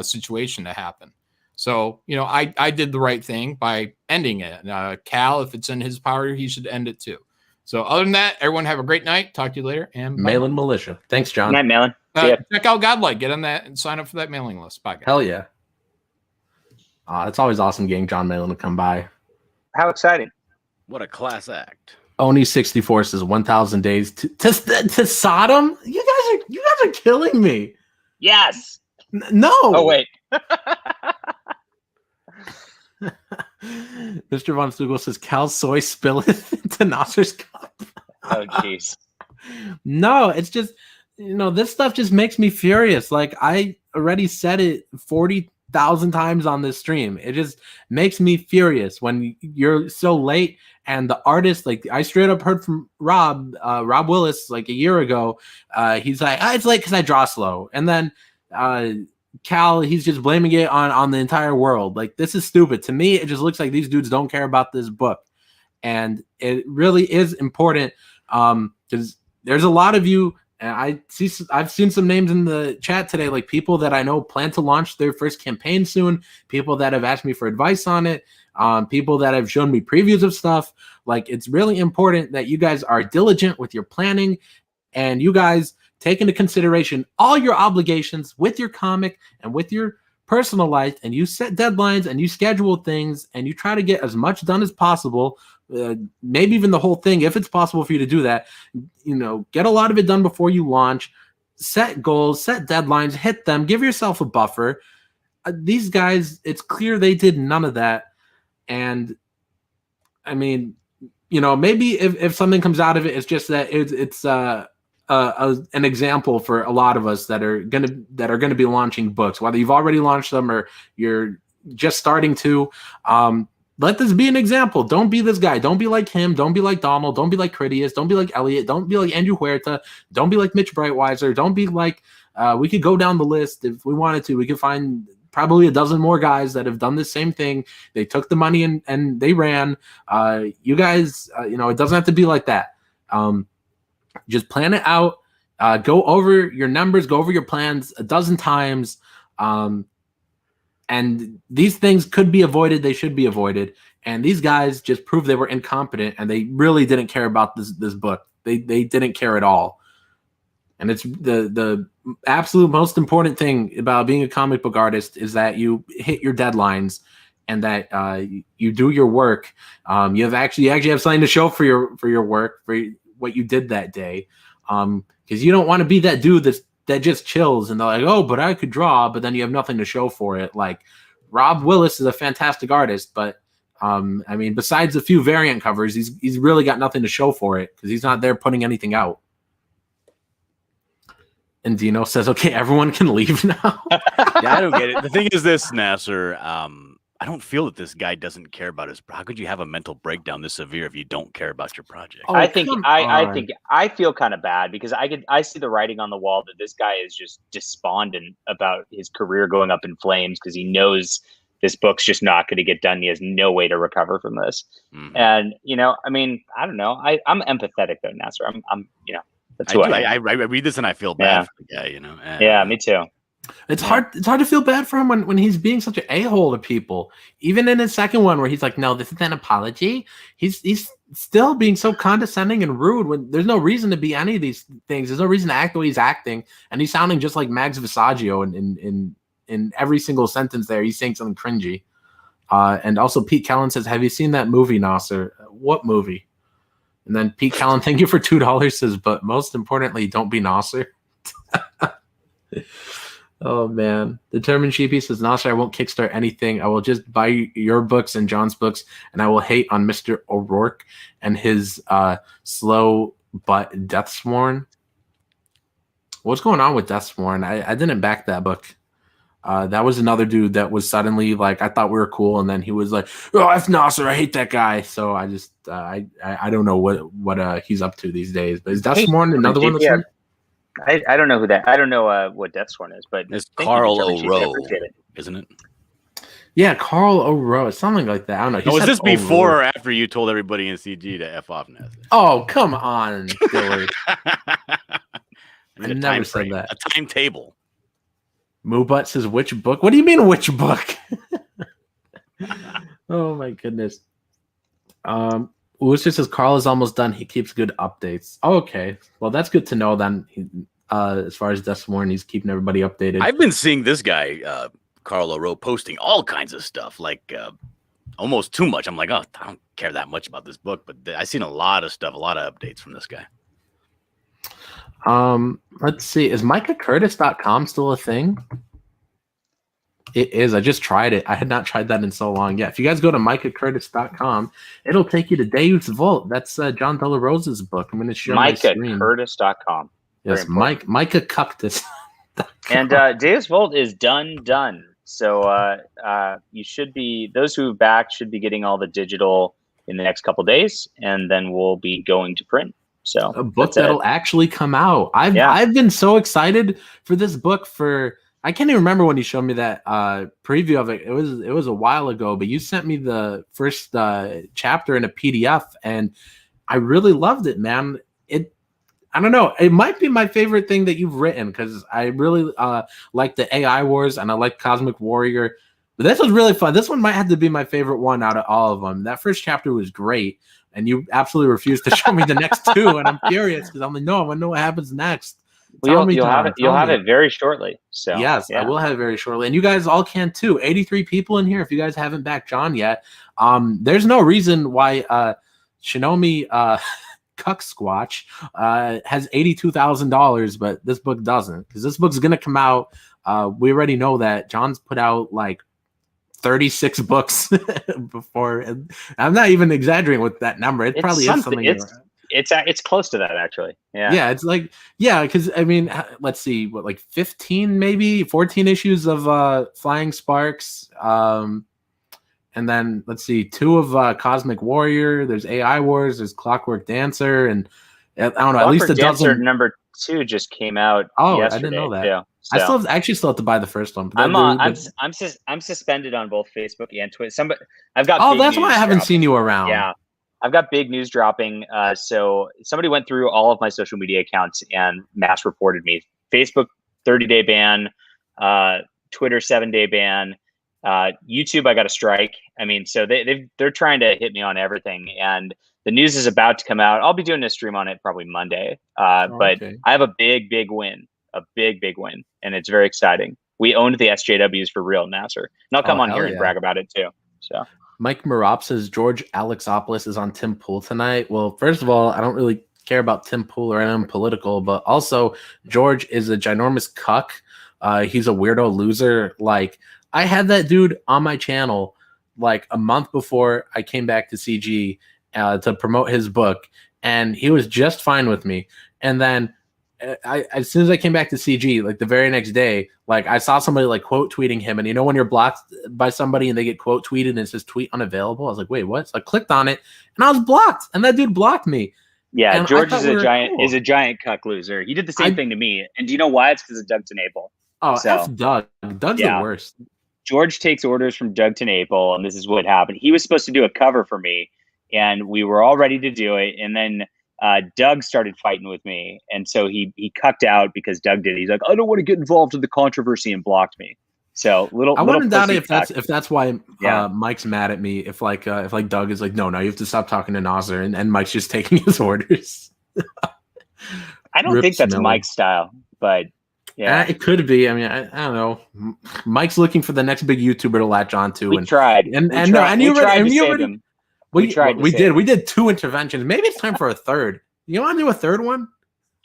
situation to happen. So, I did the right thing by ending it. Cal, if it's in his power, he should end it too. So other than that, everyone have a great night. Talk to you later. And Malin Militia. Thanks, John. Good night, Malin. Check out Godlike. Get on that and sign up for that mailing list. Bye, guys. Hell yeah. It's always awesome getting John Malin to come by. How exciting. What a class act. Oni64 says 1,000 days to Sodom? You guys are killing me. Yes. No. Oh, wait. Mr. Von Stugel says Cal soy spilleth into Nasser's cup. Oh, jeez. No, it's just, this stuff just makes me furious. Like, I already said it 40,000 times on this stream. It just makes me furious when you're so late and the artist, like, I straight up heard from Rob Willis, like, a year ago. He's like, it's late because I draw slow. And then Cal, he's just blaming it on the entire world. Like, this is stupid. To me, it just looks like these dudes don't care about this book. And it really is important because there's a lot of you, and I've seen some names in the chat today, like people that I know plan to launch their first campaign soon, people that have asked me for advice on it, people that have shown me previews of stuff. Like, it's really important that you guys are diligent with your planning and you guys take into consideration all your obligations with your comic and with your personal life, and you set deadlines and you schedule things and you try to get as much done as possible, maybe even the whole thing if it's possible for you to do that. Get a lot of it done before you launch, set goals, set deadlines, hit them, give yourself a buffer. These guys, it's clear they did none of that. And I mean, maybe if something comes out of it, it's just that it's an example for a lot of us that are gonna be launching books, whether you've already launched them or you're just starting to. let this be an example. Don't be this guy. Don't be like him. Don't be like Donald. Don't be like Critias. Don't be like Elliot. Don't be like Andrew Huerta. Don't be like Mitch Breitweiser. Don't be like, we could go down the list if we wanted to. We could find probably a dozen more guys that have done the same thing. They took the money and they ran. You guys, it doesn't have to be like that. Just plan it out. Go over your numbers, go over your plans a dozen times. And these things could be avoided. They should be avoided. And these guys just proved they were incompetent, and they really didn't care about this book. They didn't care at all. And it's the absolute most important thing about being a comic book artist is that you hit your deadlines and that you do your work. You actually have something to show for your work, for what you did that day. Because you don't want to be that dude that just chills and they're like, oh, but I could draw, but then you have nothing to show for it. Like Rob Willis is a fantastic artist, but besides a few variant covers, he's really got nothing to show for it because he's not there putting anything out. And Dino says, okay, everyone can leave now. Yeah, I don't get it. The thing is this, Nasser, I don't feel that this guy doesn't care about his. How could you have a mental breakdown this severe if you don't care about your project? Oh, I feel kind of bad because I see the writing on the wall that this guy is just despondent about his career going up in flames because he knows this book's just not going to get done. He has no way to recover from this. Mm-hmm. And I don't know. I'm empathetic though, Nasser. I'm that's who I read this and I feel bad for the guy. Yeah, me too. It's hard to feel bad for him when he's being such an a-hole to people. Even in his second one where he's like, no, this is an apology. He's still being so condescending and rude when there's no reason to be any of these things. There's no reason to act the way he's acting. And he's sounding just like Max Visaggio in every single sentence there. He's saying something cringy. And also Pete Kellen says, have you seen that movie, Nasser? What movie? And then Pete Kellen, thank you for $2, says, but most importantly, don't be Nasser. Oh, man. Determined Sheepy says, Nasser, I won't kickstart anything. I will just buy your books and John's books, and I will hate on Mr. O'Rourke and his slow but Deathsworn. What's going on with Deathsworn? I didn't back that book. That was another dude that was suddenly like, I thought we were cool, and then he was like, oh, F Nasser, I hate that guy. So I just, I don't know what he's up to these days. But is Deathsworn another one that's I don't know who that. I don't know what Deathsworn is, but it's Carl O'Rourke, isn't it? Yeah, Carl O'Rourke, something like that. I don't know. Was this before or after you told everybody in CG to F off Nasser? Oh, come on, Dillard. I never said that. A timetable. Moobutt says, which book? What do you mean, which book? Oh my goodness. Worcester says Carl is almost done. He keeps good updates. Oh, okay. Well, that's good to know then. As far as Deathsworn, he's keeping everybody updated. I've been seeing this guy, Carl O'Rourke, posting all kinds of stuff, like almost too much. I'm like, oh, I don't care that much about this book, but I've seen a lot of stuff, a lot of updates from this guy. Let's see. Is MicahCurtis.com still a thing? It is. I just tried it. I had not tried that in so long. Yeah, if you guys go to MicahCurtis.com, it'll take you to Deus Vult. That's John Della Rosa's book. I'm going to share my screen. MicahCurtis.com. Yes, Micah Cuptis. And Deus Vult is done. So you should be, those who backed should be getting all the digital in the next couple of days, and then we'll be going to print. So a book that'll actually come out. I've been so excited for this book for. I can't even remember when you showed me that preview of it. It was a while ago, but you sent me the first chapter in a PDF, and I really loved it, man. I don't know. It might be my favorite thing that you've written because I really like the AI Wars and I like Cosmic Warrior. But this was really fun. This one might have to be my favorite one out of all of them. That first chapter was great, and you absolutely refused to show me the next two, and I'm curious because I'm like, no, I want to know what happens next. Well, you'll have it very shortly. So yes, yeah. I will have it very shortly, and you guys all can too. 83 people in here. If you guys haven't backed John yet, there's no reason why Shinomi Cuck Squatch has $82,000, but this book doesn't, because this book's gonna come out. We already know that John's put out like 36 books before. And I'm not even exaggerating with that number. It probably is something. It's close to that, actually. Yeah, it's like, because I mean, let's see, what, like 15, maybe 14 issues of Flying Sparks, and And then let's see, 2 of Cosmic Warrior. There's AI Wars. There's Clockwork Dancer, and I don't know. At least a Dancer dozen. number 2 just came out. Oh, yesterday, I didn't know that. too. I So still have to buy the first one. But I'm suspended on both Facebook and Twitter. I've got. Oh, big that's why I news haven't dropping. seen you around. Yeah, I've got big news dropping. So somebody went through all of my social media accounts and mass reported me. Facebook 30-day ban, Twitter 7-day ban, YouTube I got a strike. I mean, so they're trying to hit me on everything, and the news is about to come out. I'll be doing a stream on it probably Monday. But I have a big win, and it's very exciting. We owned the SJWs for real, Nasser, and I'll come on here and brag about it too. So. Mike Marop says George Alexopoulos is on Tim Pool tonight. Well, first of all, I don't really care about Tim Pool or anything political, but also George is a ginormous cuck. He's a weirdo loser. Like, I had that dude on my channel like a month before I came back to CG to promote his book, and he was just fine with me. And then as soon as I came back to CG, like the very next day, like I saw somebody like quote tweeting him, and you know when you're blocked by somebody and they get quote tweeted and it says tweet unavailable, I was like, wait, what? So I clicked on it and I was blocked, and that dude blocked me. Yeah, and George is a giant cuck loser. He did the same thing to me, and do you know why? It's because of Doug TenNapel. Oh, so, F Doug. Doug's the worst. George takes orders from Doug TenNapel, and this is what happened. He was supposed to do a cover for me, and we were all ready to do it, and then Doug started fighting with me, and so he cucked out because Doug did it. He's like, I don't want to get involved in the controversy, and blocked me. So I wouldn't doubt it if that's why Mike's mad at me. If Doug is like, no, you have to stop talking to Nasser, and Mike's just taking his orders. I don't think that's Mike's style, but yeah, it could be. I mean, I don't know. Mike's looking for the next big YouTuber to latch onto. We tried. We did 2 interventions. Maybe it's time for a third. You want to do a third one?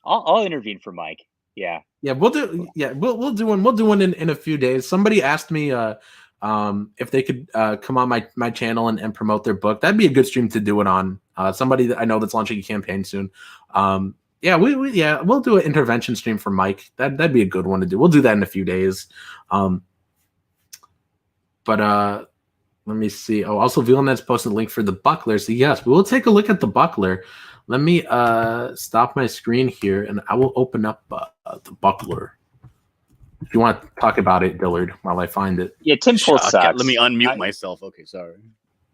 I'll intervene for Mike. Yeah, we'll do. Yeah, we'll do one. We'll do one in a few days. Somebody asked me if they could come on my channel and promote their book. That'd be a good stream to do it on. Somebody that I know that's launching a campaign soon. We'll do an intervention stream for Mike. That'd be a good one to do. We'll do that in a few days. But let me see. Oh, also Villanet's posted a link for the buckler. So yes, we will take a look at the buckler. Let me stop my screen here, and I will open up the buckler. If you want to talk about it, Dillard, while I find it. Yeah, Tim Pool sucks. Let me unmute myself. Okay, sorry.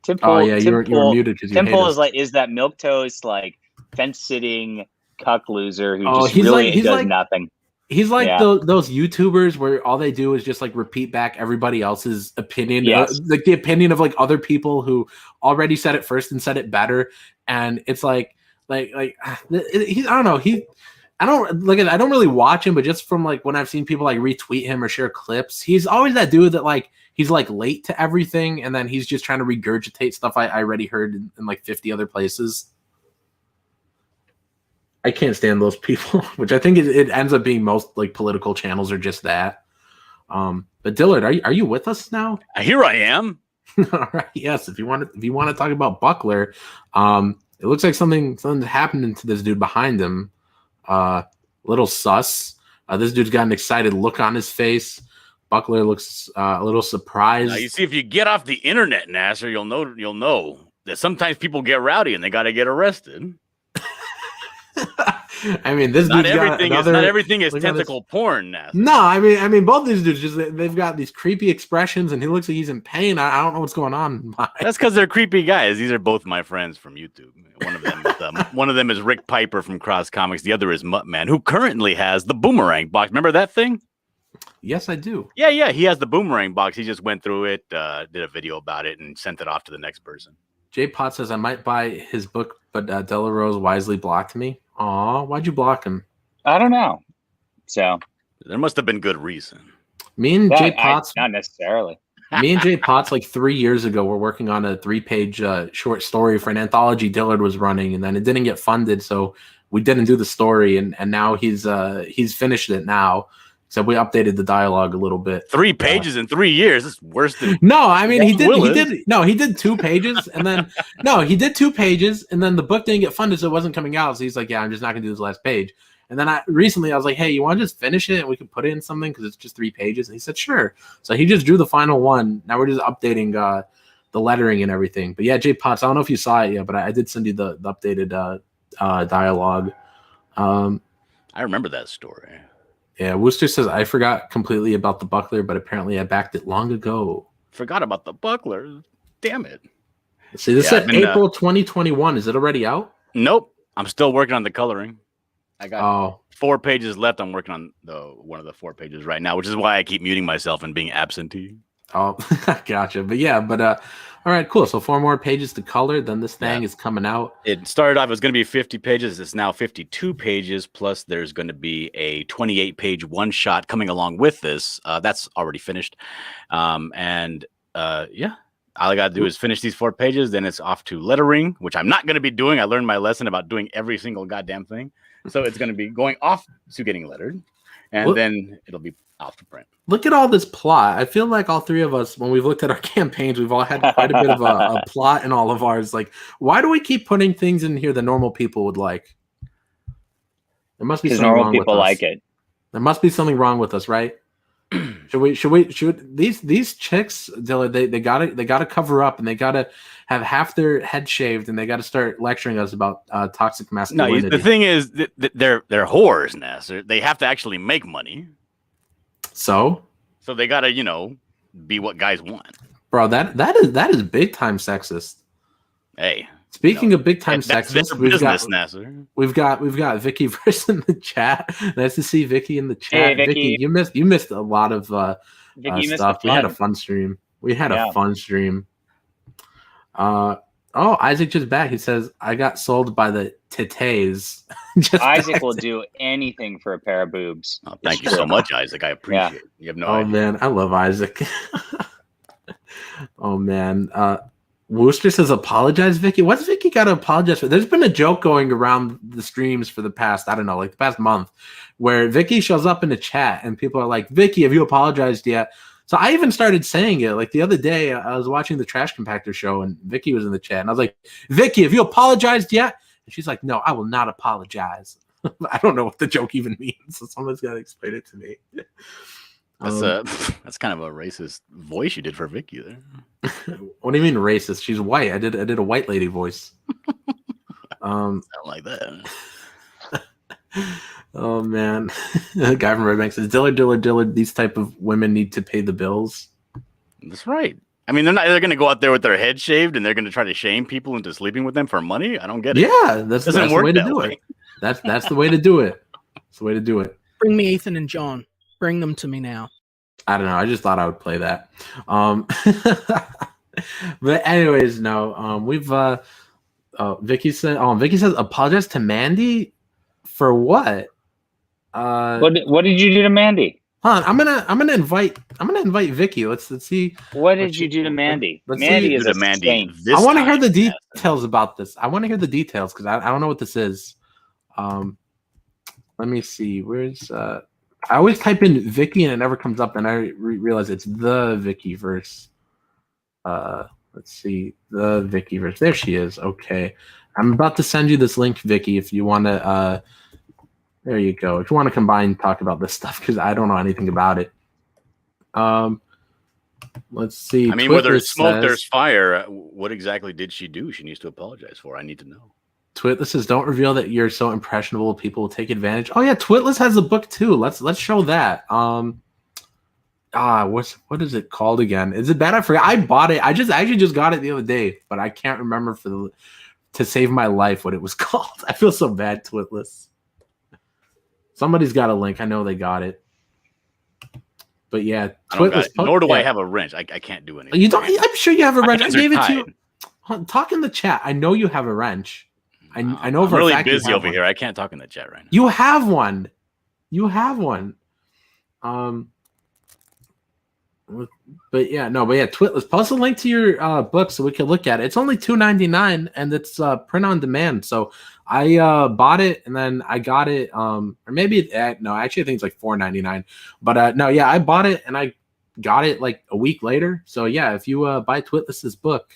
Tim Pool, you're muted because Tim Pool is that milquetoast, like fence sitting cuck loser who just really does nothing. He's like those YouTubers where all they do is just like repeat back everybody else's opinion, like the opinion of like other people who already said it first and said it better. And it's like I don't know. I don't really watch him, but just from like when I've seen people like retweet him or share clips, he's always that dude that like he's like late to everything, and then he's just trying to regurgitate stuff I already heard in like 50 other places. I can't stand those people, which I think it ends up being most like political channels are just that. But Dillard, are you with us now? Here I am. All right. Yes. If you want to talk about Buckler, it looks like something happened to this dude behind him. Little sus. This dude's got an excited look on his face. Buckler looks a little surprised. Now, you see, if you get off the internet, Nasser, you'll know that sometimes people get rowdy and they got to get arrested. I mean, this not dude's not everything is tentacle porn. Nasser. No, I mean, both these dudes they've got these creepy expressions, and he looks like he's in pain. I don't know what's going on. That's because they're creepy guys. These are both my friends from YouTube. One of them is Rick Piper from Cross Comics. The other is Muttman, who currently has the Boomerang box. Remember that thing? Yes, I do. Yeah. He has the Boomerang box. He just went through it, did a video about it, and sent it off to the next person. Jay Pot says, I might buy his book, but Delarose wisely blocked me. Aw, why'd you block him? I don't know. So there must have been good reason. Me and Jay Potts, not necessarily. Me and Jay Potts, like 3 years ago, were working on a 3-page short story for an anthology Dillard was running, and then it didn't get funded, so we didn't do the story, and now he's finished it now. So we updated the dialogue a little bit. 3 pages in 3 years. It's worse than no. I mean, he did 2 pages, and then he did 2 pages, and then the book didn't get funded, so it wasn't coming out. So he's like, "Yeah, I'm just not gonna do this last page." And then recently I was like, "Hey, you want to just finish it, and we can put it in something because it's just 3 pages?" And he said, "Sure." So he just drew the final one. Now we're just updating lettering and everything. But yeah, Jay Potts, I don't know if you saw it yet, but I did send you the updated dialogue. I remember that story. Yeah, Wooster says, I forgot completely about the buckler, but apparently I backed it long ago. Forgot about the buckler. Damn it. See, this said April 2021. Is it already out? Nope. I'm still working on the coloring. I got 4 pages left. I'm working on one of the 4 pages right now, which is why I keep muting myself and being absentee. Oh, gotcha. But yeah, all right, cool. So 4 more pages to color, then this thing is coming out. It started off, it was going to be 50 pages. It's now 52 pages, plus there's going to be a 28-page one-shot coming along with this. That's already finished. All I got to do is finish these 4 pages, then it's off to lettering, which I'm not going to be doing. I learned my lesson about doing every single goddamn thing. So it's going to be going off to getting lettered, and then it'll be off to print. Look at all this plot. I feel like all 3 of us, when we've looked at our campaigns, we've all had quite a bit of a plot in all of ours. Like, why do we keep putting things in here that normal people would like? There must be something normal wrong people with us. like it. There must be something wrong with us, right? Should these chicks, Dilla, they gotta cover up, and they gotta have half their head shaved, and they gotta start lecturing us about toxic masculinity. No, the thing is, they're whores, Nasser. They have to actually make money. So they gotta, be what guys want. Bro, that is big time sexist. Hey, speaking of big time that's sexist, their business, Nasser. We've got Vicky Verse in the chat. Nice to see Vicky in the chat. Hey, Vicky. You missed a lot of stuff. We had a fun stream. A fun stream. Isaac just back. He says, I got sold by the titties. Isaac will do anything for a pair of boobs. Oh, thank you so much, Isaac. I appreciate it. You have no idea. Oh, man. I love Isaac. Oh, man. Wooster says, apologize, Vicky. What's Vicky got to apologize for? There's been a joke going around the streams for the past, I don't know, like the past month, where Vicky shows up in the chat and people are like, Vicky, have you apologized yet? So I even started saying it. Like the other day, I was watching the Trash Compactor show and Vicky was in the chat. And I was like, Vicky, have you apologized yet? And she's like, no, I will not apologize. I don't know what the joke even means. So someone's got to explain it to me. That's kind of a racist voice you did for Vicky there. What do you mean racist? She's white. I did a white lady voice. Sound like that. Oh man. The guy from Red Bank says, Dillard, these type of women need to pay the bills. That's right. I mean, they're going to go out there with their head shaved and they're going to try to shame people into sleeping with them for money. I don't get it. Yeah, that's the way to do it. That's the way to do it. That's the way to do it. Bring me Ethan and John. Bring them to me now. I don't know. I just thought I would play that. But anyways, no. We've Vicky says apologize to Mandy for what? What did you do to Mandy? Hold on, I'm gonna invite Vicky. Let's see. What did you do to Mandy? Mandy is a saint. I want to hear the details about this. I want to hear the details because I don't know what this is. Let me see. Where's I always type in Vicky and it never comes up, and I realize it's the Vicky Verse. Let's see, the Vicky Verse. There she is. Okay, I'm about to send you this link, Vicky, if you want to. There you go. If you want to combine, talk about this stuff because I don't know anything about it. Let's see. I mean, where there's smoke, there's fire. What exactly did she do? She needs to apologize for. I need to know. Twitless says, "Don't reveal that you're so impressionable. People will take advantage." Oh yeah, Twitless has a book too. Let's show that. What is it called again? Is it bad? I forgot. I bought it. I actually just got it the other day, but I can't remember to save my life what it was called. I feel so bad, Twitless. Somebody's got a link. I know they got it. But yeah, Twitless. Nor do I have a wrench. I can't do anything. You don't. I'm sure you have a wrench. I gave it to you. Talk in the chat. I know you have a wrench. I know. I'm really busy over here. I can't talk in the chat right now. You have one. You have one. But yeah, Twitless. Post a link to your book so we can look at it. It's only $2.99 and it's print on demand. So I bought it and then I got it. Or maybe no, actually I think it's like $4.99. But no, yeah, I bought it and I got it like a week later. So yeah, if you buy Twitless's book,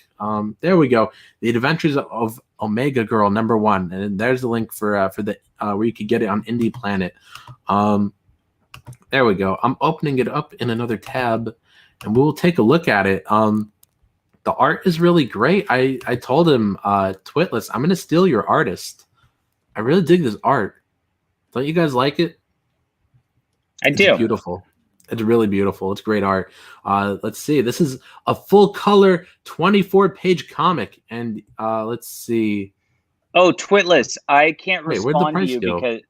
there we go. The Adventures of Omega Girl #1, and there's the link for the where you could get it on Indie Planet. There we go. I'm opening it up in another tab, and we'll take a look at it. the art is really great. I told him, Twitless, I'm gonna steal your artist. I really dig this art. Don't you guys like it? I do. Beautiful. It's really beautiful. It's great art. Let's see. This is a full color 24-page comic, and let's see. Oh, Twitless, I can't Wait, where'd the respond to price you go? because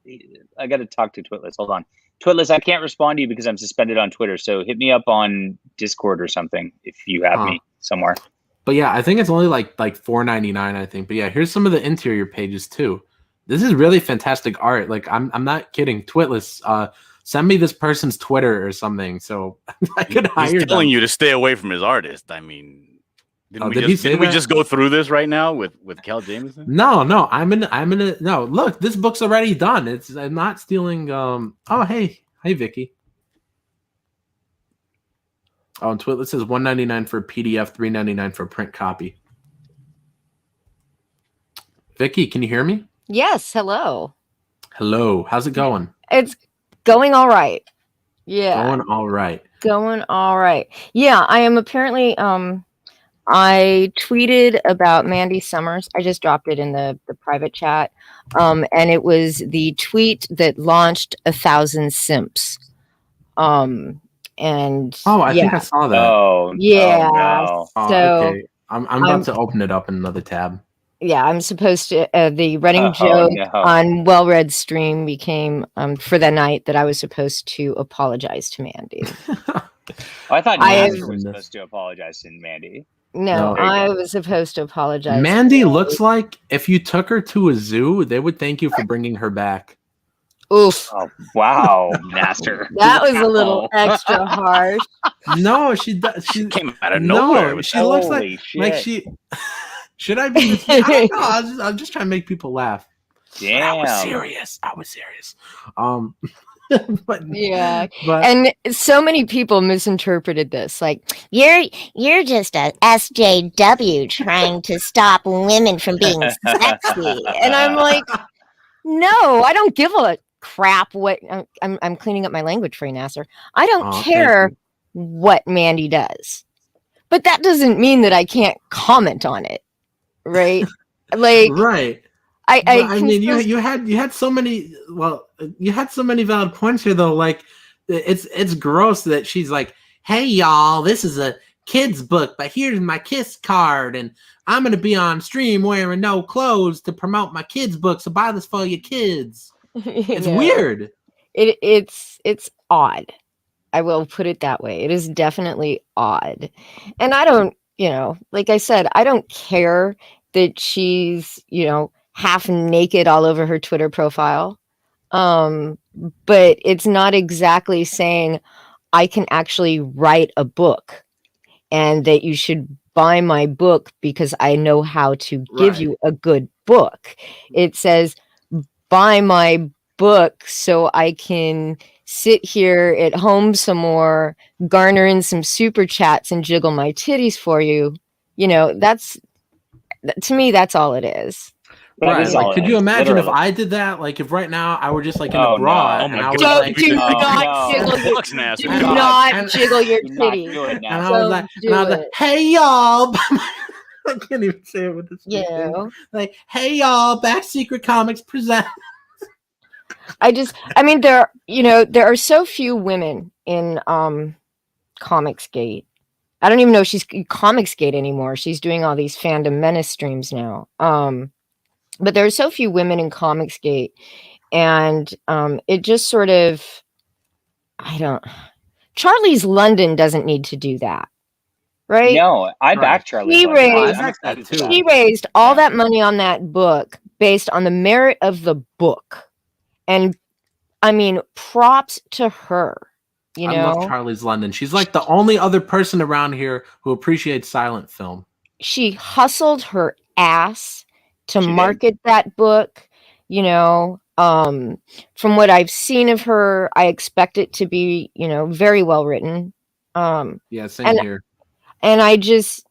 I got to talk to Twitless. Hold on. Twitless, I can't respond to you because I'm suspended on Twitter. So hit me up on Discord or something if you have me somewhere. But yeah, I think it's only like $4.99, I think. But yeah, here's some of the interior pages too. This is really fantastic art. Like I'm not kidding. Twitless, send me this person's Twitter or something so I could hire He's telling them. you to stay away from his artist. I mean, didn't we that? just go through this right now with Cal Jameson? No, I'm in no, look, this book's already done. I'm not stealing oh hey Vicky. Oh, and Twitless says $1.99 for PDF, $3.99 for print copy. Vicky, can you hear me? Yes, hello. Hello. How's it going? It's going all right. Yeah. Going all right. Going all right. Yeah, I am apparently I tweeted about Mandy Summers. I just dropped it in the private chat. And it was the tweet that launched 1,000 simps. And I think I saw that. Oh, yeah. Oh, no. So okay. I'm about to open it up in another tab. Yeah, I'm supposed to. The running joke on Well-Read Stream became for the night that I was supposed to apologize to Mandy. I thought Nasser was supposed to apologize to Mandy. No, I was supposed to apologize. Mandy looks like if you took her to a zoo, they would thank you for bringing her back. Oof! Oh, wow, Nasser. That was a little extra harsh. No, she came out of nowhere. No, she looks like she. Should I be? I don't know. I'm just trying to make people laugh. Damn. I was serious. But yeah, and so many people misinterpreted this. Like you're just a SJW trying to stop women from being sexy, and I'm like, no, I don't give a crap what I'm cleaning up my language for you, Nasser. I don't care what Mandy does, but that doesn't mean that I can't comment on it. Right, like right. I mean, you had so many. Well, you had so many valid points here, though. Like, it's gross that she's like, "Hey, y'all, this is a kid's book, but here's my kiss card, and I'm gonna be on stream wearing no clothes to promote my kids' book. So buy this for your kids." It's weird. It's odd. I will put it that way. It is definitely odd, and I don't. Like I said, I don't care that she's, half naked all over her Twitter profile. But it's not exactly saying I can actually write a book and that you should buy my book because I know how to give you a good book. It says buy my book so I can sit here at home some more, garner in some super chats and jiggle my titties for you. To me, that's all it is. Right. Like, could you imagine if I did that? Like, if right now I were just like in a bra and I was like, do not jiggle your titties. And I was like, hey y'all. I can't even say it with this. Yeah. Like, hey y'all, Back Secret Comics present. There are so few women in Comicsgate. I don't even know if she's Comicsgate anymore. She's doing all these Fandom Menace streams now. But there are so few women in Comicsgate, and it just sort of, Charlie's London doesn't need to do that, right? No, I back Charlie. She raised all that money on that book based on the merit of the book, and I mean, props to her. I love Charlie's London. She's like the only other person around here who appreciates silent film. She hustled her ass to market that book. From what I've seen of her, I expect it to be, very well written. Yeah, same here. And I just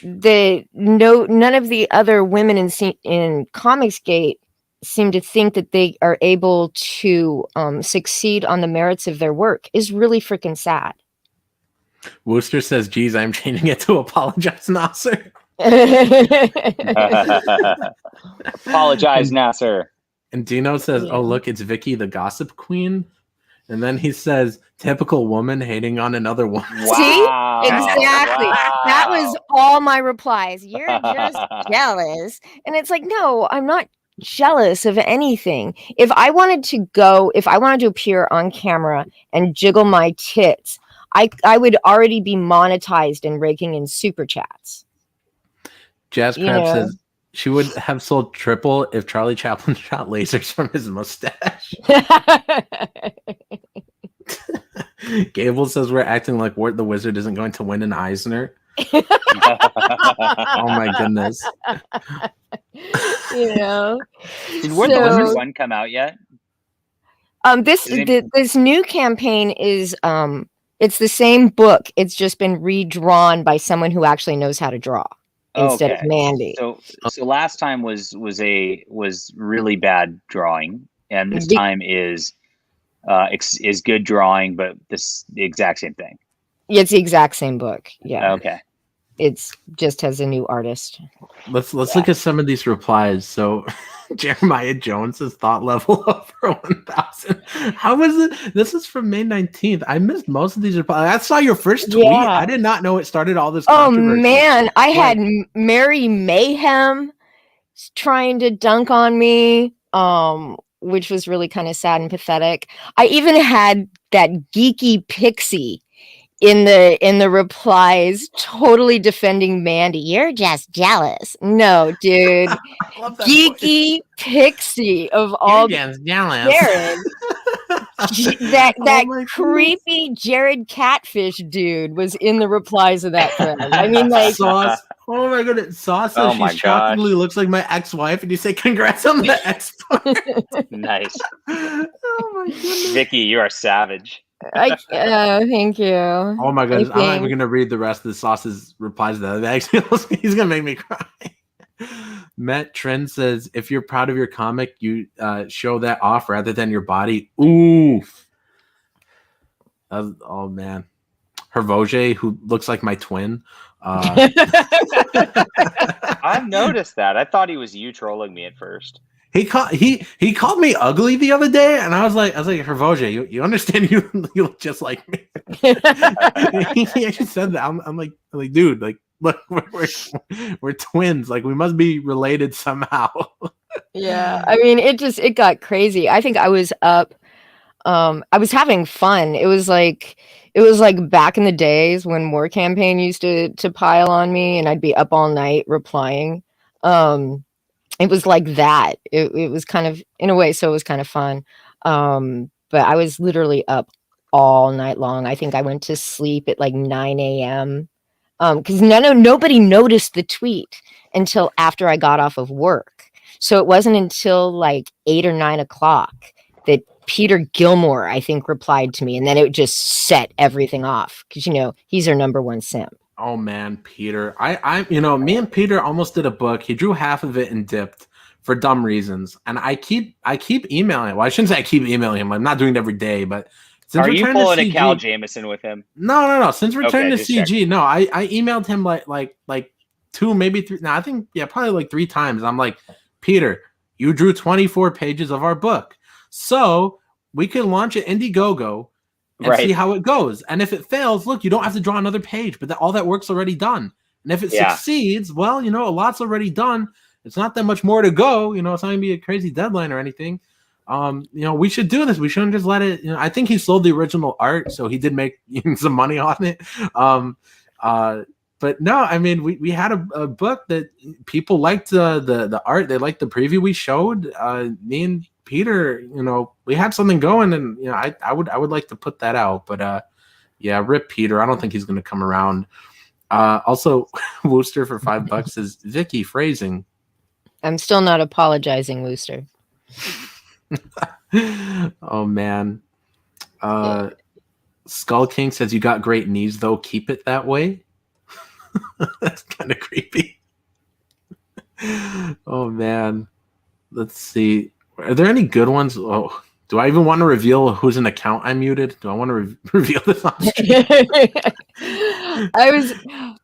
none of the other women in Comicsgate seem to think that they are able to succeed on the merits of their work is really freaking sad. Wooster says, "Geez, I'm changing it to apologize, Nasser." Apologize, Nasser. And Dino says, Yeah. "Oh, look, it's Vicky, the gossip queen." And then he says, "Typical woman hating on another woman." Wow. Exactly. That was Wow. all my replies. You're just jealous. And it's like, no, I'm not jealous of anything. If I wanted to appear on camera and jiggle my tits, I would already be monetized and raking in super chats. Jazz You Crab know. says she would have sold triple if Charlie Chaplin shot lasers from his mustache. Gable says we're acting like Wart the Wizard isn't going to win an Eisner. Oh my goodness. You know. Did Ward the Wizard 1 come out yet? This new campaign is it's the same book. It's just been redrawn by someone who actually knows how to draw instead of Mandy. So last time was really bad drawing, and this time is good drawing, but the exact same thing. It's the exact same book. Yeah. Okay. It's just has a new artist. Let's look at some of these replies. So Jeremiah Jones's thought level over 1,000. How was it? This is from May 19th. I missed most of these replies. I saw your first tweet. Yeah. I did not know it started all this Oh controversy. man, I had Mary Mayhem trying to dunk on me, which was really kind of sad and pathetic. I even had that geeky pixie in the replies totally defending Mandy. You're just jealous. No, dude. Geeky pixie of all You're just jealous. Jared. that creepy Jared Catfish dude was in the replies of that thread. I mean, like, Sauce. Oh my goodness, Sauce says she shockingly looks like my ex-wife, and you say congrats on the ex part. Nice. Oh my goodness. Vicky, you are savage. Thank you. Oh my goodness, I'm not even gonna read the rest of the Sauce's replies to that. He's gonna make me cry. Matt Trent says, if you're proud of your comic, you show that off rather than your body. Oof. Oh man. Hervoge, who looks like my twin. I've noticed that. I thought he was you trolling me at first. He called me ugly the other day, and I was like, Hervoge, you understand you look just like me. He actually said that. I'm like, dude, like, look, we're twins. Like, we must be related somehow. Yeah, I mean, it got crazy. I think I was up. I was having fun. It was like back in the days when War Campaign used to pile on me, and I'd be up all night replying. It was like that. It was kind of, in a way, so it was kind of fun. But I was literally up all night long. I think I went to sleep at like 9 a.m. Because nobody noticed the tweet until after I got off of work. So it wasn't until like 8 or 9 o'clock that Peter Gilmore, I think, replied to me, and then it just set everything off because he's our number one simp. Oh man, Peter. Me and Peter almost did a book. He drew half of it and dipped for dumb reasons. And I keep emailing him. Well, I shouldn't say I keep emailing him. I'm not doing it every day, but since are you pulling a Cal Jameson with him? No. Since returning to CG, checking. no. I emailed him like 2, maybe 3. No, I think probably like 3 times. I'm like, Peter, you drew 24 pages of our book, so we could launch an Indiegogo and see how it goes. And if it fails, look, you don't have to draw another page, but all that work's already done. And if it succeeds, well, a lot's already done. It's not that much more to go. It's not gonna be a crazy deadline or anything. We should do this. We shouldn't just let it. I think he sold the original art, so he did make some money on it. But no, I mean, we had a book that people liked the art. They liked the preview we showed. Me and Peter, we had something going, and I would like to put that out. But rip Peter. I don't think he's going to come around. Also, Wooster for $5 is Vicky phrasing. I'm still not apologizing, Wooster. Oh man. Skull King says you got great knees though. Keep it that way. That's kind of creepy. Oh man. Let's see. Are there any good ones? Oh, Do I even want to reveal whose an account I muted? Do I want to reveal this on stream?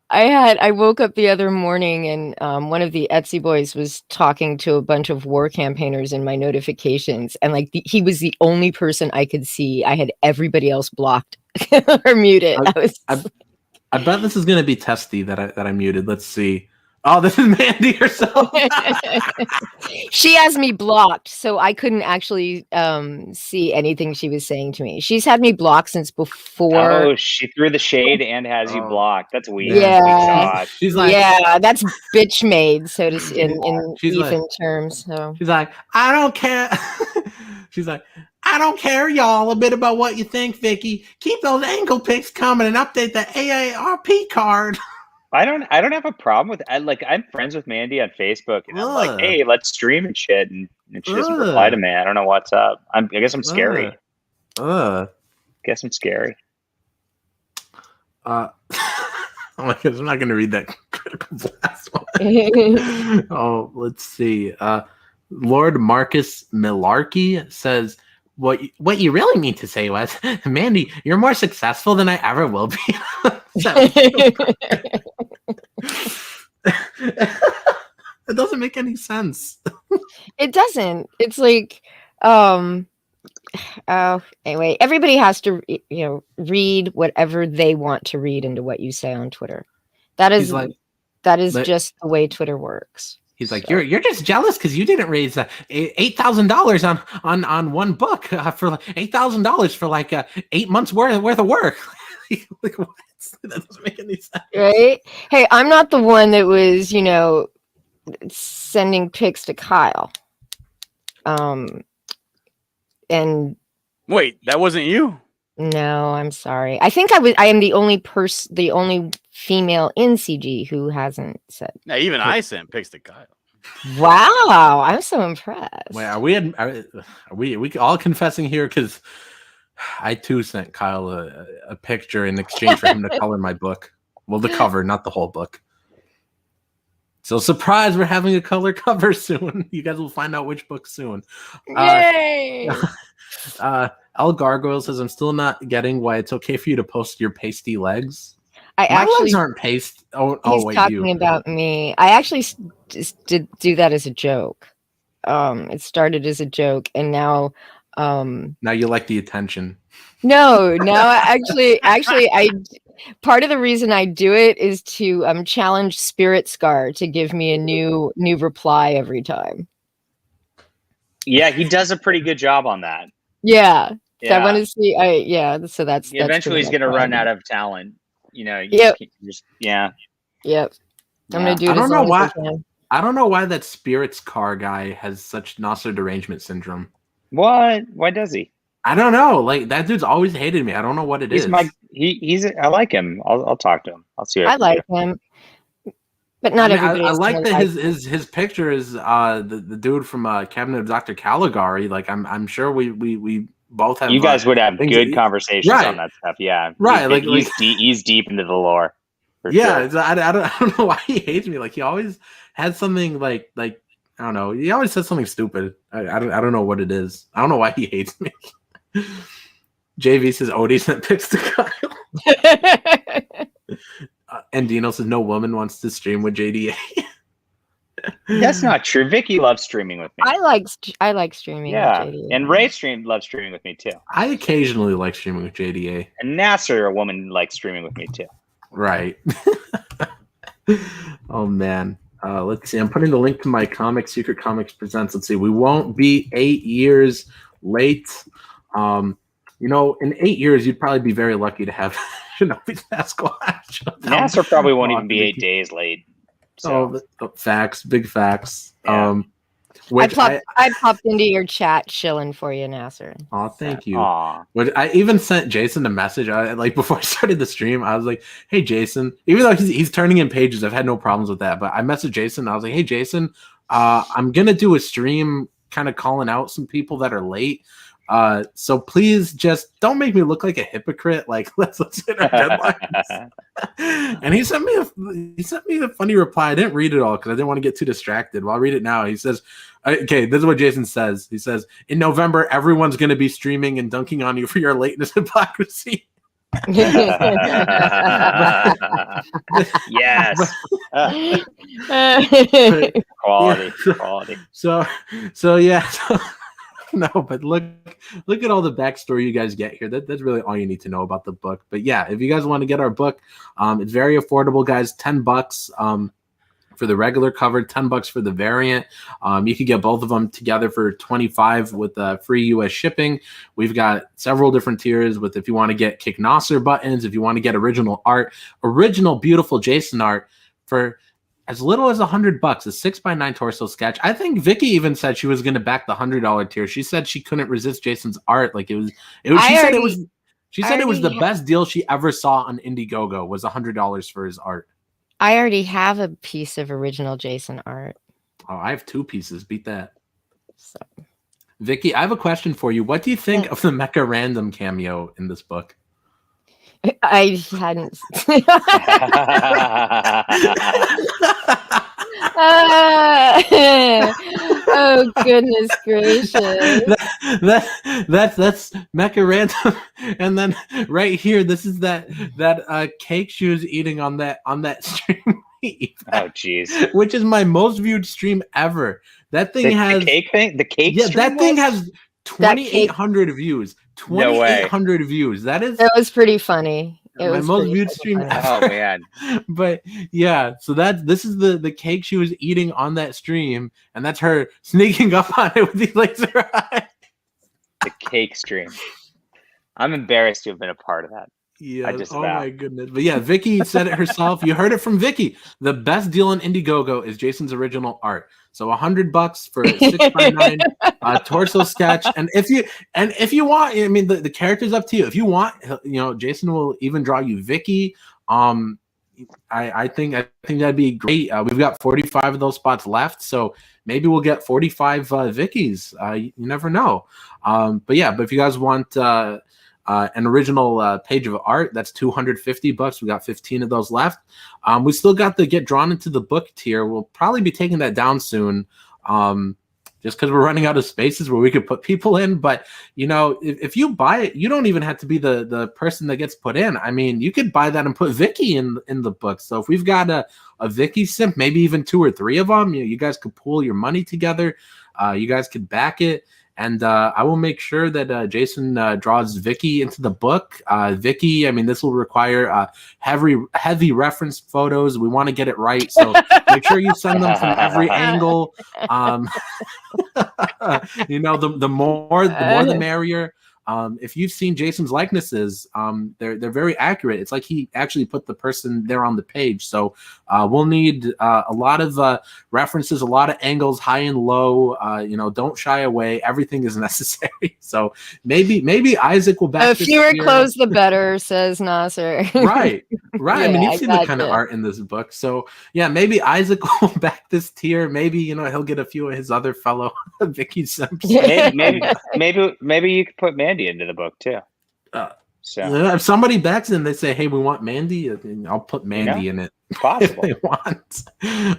I woke up the other morning and one of the Etsy boys was talking to a bunch of war campaigners in my notifications, and like he was the only person I could see. I had everybody else blocked or muted. I bet this is gonna be testy that I muted. Let's see. Oh, this is Mandy herself. She has me blocked, so I couldn't actually see anything she was saying to me. She's had me blocked since before. Oh, she threw the shade and has you blocked. That's weird. Yeah, she's like, yeah, that's bitch made, so to in she's Ethan like, terms. So she's like, I don't care. She's like, I don't care, y'all, a bit about what you think, Vicky. Keep those ankle pics coming and update the AARP card. I don't have a problem with it. Like, I'm friends with Mandy on Facebook, and I'm like, hey, let's stream and shit, and she doesn't reply to me. I don't know what's up. I guess I'm scary. Guess I'm scary. Oh my gosh, I'm not gonna read that critical blast one. Oh, let's see. Lord Marcus Millarkey says, what you really mean to say was, Mandy, you're more successful than I ever will be. It doesn't make any sense. It doesn't. It's like, anyway, everybody has to, read whatever they want to read into what you say on Twitter. That is just the way Twitter works. He's like, you're just jealous because you didn't raise $8,000 on one book for $8,000 for like 8 months worth of work. Like, what? That doesn't make any sense, right? Hey, I'm not the one that was, sending pics to Kyle. And wait, that wasn't you? No, I'm sorry. I think I am the only female in CG who hasn't said. Now, even I sent pics to Kyle. Wow, I'm so impressed. Wait, are we all confessing here? Because I too sent Kyle a picture in exchange for him to color my book. Well, the cover, not the whole book. So, surprise, we're having a color cover soon. You guys will find out which book soon. Yay! El Gargoyle says, I'm still not getting why it's okay for you to post your pasty legs. My legs aren't paste. He's talking about me. I actually just did do that as a joke. It started as a joke, and now you like the attention. No, actually, I part of the reason I do it is to challenge Spirit Scar to give me a new reply every time. Yeah, he does a pretty good job on that. Yeah. So I want to see. So that's eventually he's going to run out of talent. Yep. Yeah. Yep. I'm going to do it. I don't know why that Spirits Car guy has such Nasser derangement syndrome. What? Why does he? I don't know. Like, that dude's always hated me. I don't know what it is. I like him. I'll talk to him. I'll see. I like him, but not everybody. I like that his picture is the dude from Cabinet of Dr. Caligari. Like, I'm sure we both have. You guys would have good conversations on that stuff. Yeah. Right. He's deep into the lore. Yeah. Sure. I don't know why he hates me. Like, he always had something like I don't know. He always says something stupid. I don't know what it is. I don't know why he hates me. JV says Odie sent pics to Kyle. And Dino says no woman wants to stream with JDA. That's not true. Vicky loves streaming with me. I like streaming. Yeah, with JDA. And Ray loves streaming with me too. I occasionally like streaming with JDA. And Nasser, a woman, likes streaming with me too. Right. Oh man. Let's see. I'm putting the link to my comic, Secret Comics Presents. Let's see. We won't be 8 years late. In 8 years, you'd probably be very lucky to have Shinobi Sasquatch. Nasser probably won't even be 8 days late. So. Facts, big facts. Yeah. I popped into your chat chilling for you, Nasser. Oh, thank you. Aww. I even sent Jason a message. Before I started the stream, I was like, "Hey, Jason." Even though he's turning in pages, I've had no problems with that. But I messaged Jason. I was like, "Hey, Jason, I'm gonna do a stream, kind of calling out some people that are late. So please just don't make me look like a hypocrite. Like let's hit our deadlines. And he sent me a funny reply. I didn't read it all because I didn't want to get too distracted. Well, I'll read it now. He says, okay, this is what Jason says. He says, in November, everyone's going to be streaming and dunking on you for your lateness hypocrisy. Yes. Quality. So yeah. No, but look at all the backstory you guys get here. That's really all you need to know about the book. But yeah, if you guys want to get our book, it's very affordable, guys. $10 for the regular cover, $10 for the variant. You can get both of them together for $25 with free US shipping. We've got several different tiers with if you want to get Kick Nasser buttons, if you want to get original art, original beautiful Jason art for as little as $100, a 6x9 torso sketch. I think Vicky even said she was going to back the $100 tier. She said she couldn't resist Jason's art. Like it was. She said it was the best deal she ever saw on Indiegogo was $100 for his art. I already have a piece of original Jason art. Oh, I have 2 pieces. Beat that. So, Vicky, I have a question for you. What do you think of the Mecha Random cameo in this book? I hadn't. Oh goodness gracious! That's Mecha Random, and then right here, this is that cake she was eating on that stream. Oh jeez! Which is my most viewed stream ever. That thing has the cake thing. The cake. Yeah, that thing has 2,800 views. 2,800 views. That was pretty funny. It my was most viewed stream funny. ever. Oh man! But yeah, so this is the cake she was eating on that stream, and that's her sneaking up on it with the laser eye. The cake stream. I'm embarrassed to have been a part of that. Yeah. My goodness. But yeah, Vicky said it herself. You heard it from Vicky. The best deal on Indiegogo is Jason's original art. So $100 for a 6x9 torso sketch. And if you want, I mean, the character's up to you. If you want, Jason will even draw you Vicky. I think that'd be great. We've got 45 of those spots left, so maybe we'll get 45 Vickies. You never know. But if you guys want an original page of art, that's $250. We got 15 of those left. We still got the get drawn into the book tier. We'll probably be taking that down soon, just because we're running out of spaces where we could put people in. But if you buy it, you don't even have to be the person that gets put in. I mean, you could buy that and put Vicky in the book. So if we've got a Vicky simp, maybe even 2 or 3 of them, you guys could pool your money together. You guys could back it. And I will make sure that Jason draws Vicky into the book. Vicky, I mean, this will require heavy reference photos. We want to get it right, so make sure you send them from every angle. The more the merrier. If you've seen Jason's likenesses, they're very accurate. It's like he actually put the person there on the page. So we'll need a lot of references, a lot of angles, high and low. Don't shy away. Everything is necessary. So maybe Isaac will back. The fewer clothes, the better, says Nasser. Right. Yeah, I mean, you've seen the kind of art in this book. So yeah, maybe Isaac will back this tier. Maybe he'll get a few of his other fellow Vicky Simps. Maybe you could put Mandy into the book too. If somebody backs in, they say, "Hey, we want Mandy," I'll put Mandy in it. Possible. If they want.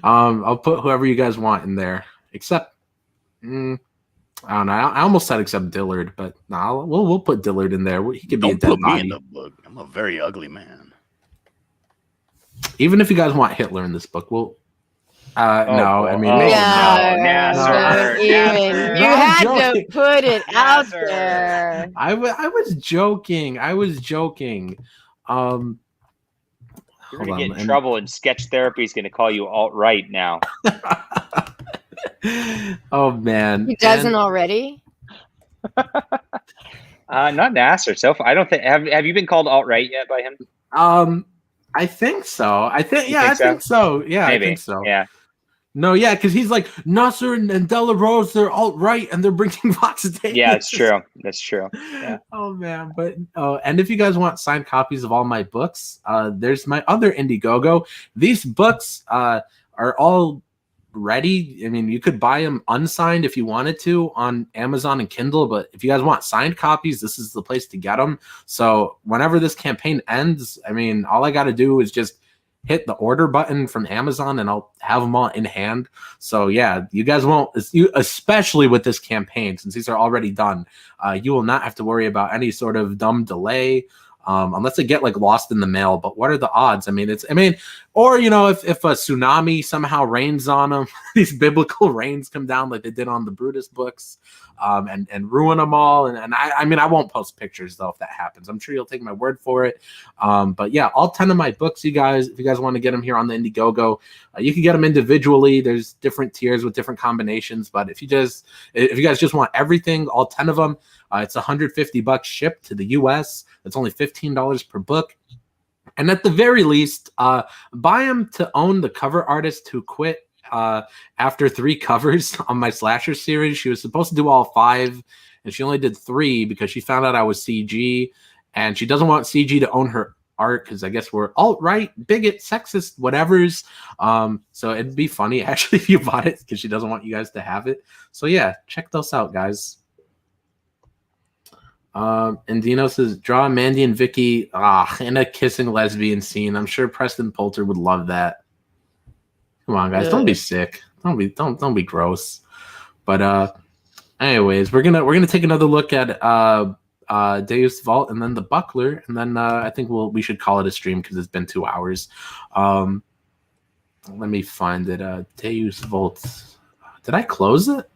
I'll put whoever you guys want in there, except I don't know. I almost said except Dillard, but we'll put Dillard in there. He could be a dead put me body. in the book. I'm a very ugly man. Even if you guys want Hitler in this book, no. I mean, Nasser. You had to put it out there. I was joking. You're gonna get in trouble, and sketch therapy is gonna call you alt-right now. Oh man, he doesn't already. Not Nasser. So I don't think. Have you been called alt-right yet by him? I think so. I think so. Yeah, maybe. I think so. Yeah. No, yeah, because he's like Nasser and Della Rose, they're alt-right and they're bringing Vox Days. Yeah, it's true. That's true. Yeah. Oh man, and if you guys want signed copies of all my books, there's my other Indiegogo. These books are all ready. I mean, you could buy them unsigned if you wanted to on Amazon and Kindle, but if you guys want signed copies, this is the place to get them. So whenever this campaign ends, I mean, all I got to do is just hit the order button from Amazon and I'll have them all in hand. So yeah, you guys won't, especially with this campaign, since these are already done, you will not have to worry about any sort of dumb delay, unless they get like lost in the mail. But what are the odds? I mean, or if a tsunami somehow rains on them, these biblical rains come down like they did on the Brutus books, and ruin them all. And I mean, I won't post pictures though if that happens. I'm sure you'll take my word for it. But yeah, all 10 of my books, you guys, if you guys want to get them here on the Indiegogo, you can get them individually. There's different tiers with different combinations. But if you guys just want everything, all 10 of them, it's $150 shipped to the US. It's only $15 per book. And at the very least, buy them to own the cover artist who quit after 3 covers on my slasher series. She was supposed to do all 5, and she only did 3 because she found out I was CG, and she doesn't want CG to own her art because I guess we're alt-right, bigot, sexist, whatevers. So it'd be funny actually if you bought it because she doesn't want you guys to have it. So yeah, check those out, guys. And Dino says, draw Mandy and Vicky in a kissing lesbian scene. I'm sure Preston Poulter would love that. Come on, guys, don't be sick. Don't be gross. But anyways, we're gonna take another look at Deus Vault and then the Buckler, and then I think we should call it a stream because it's been 2 hours. Let me find it. Deus Vault. Did I close it?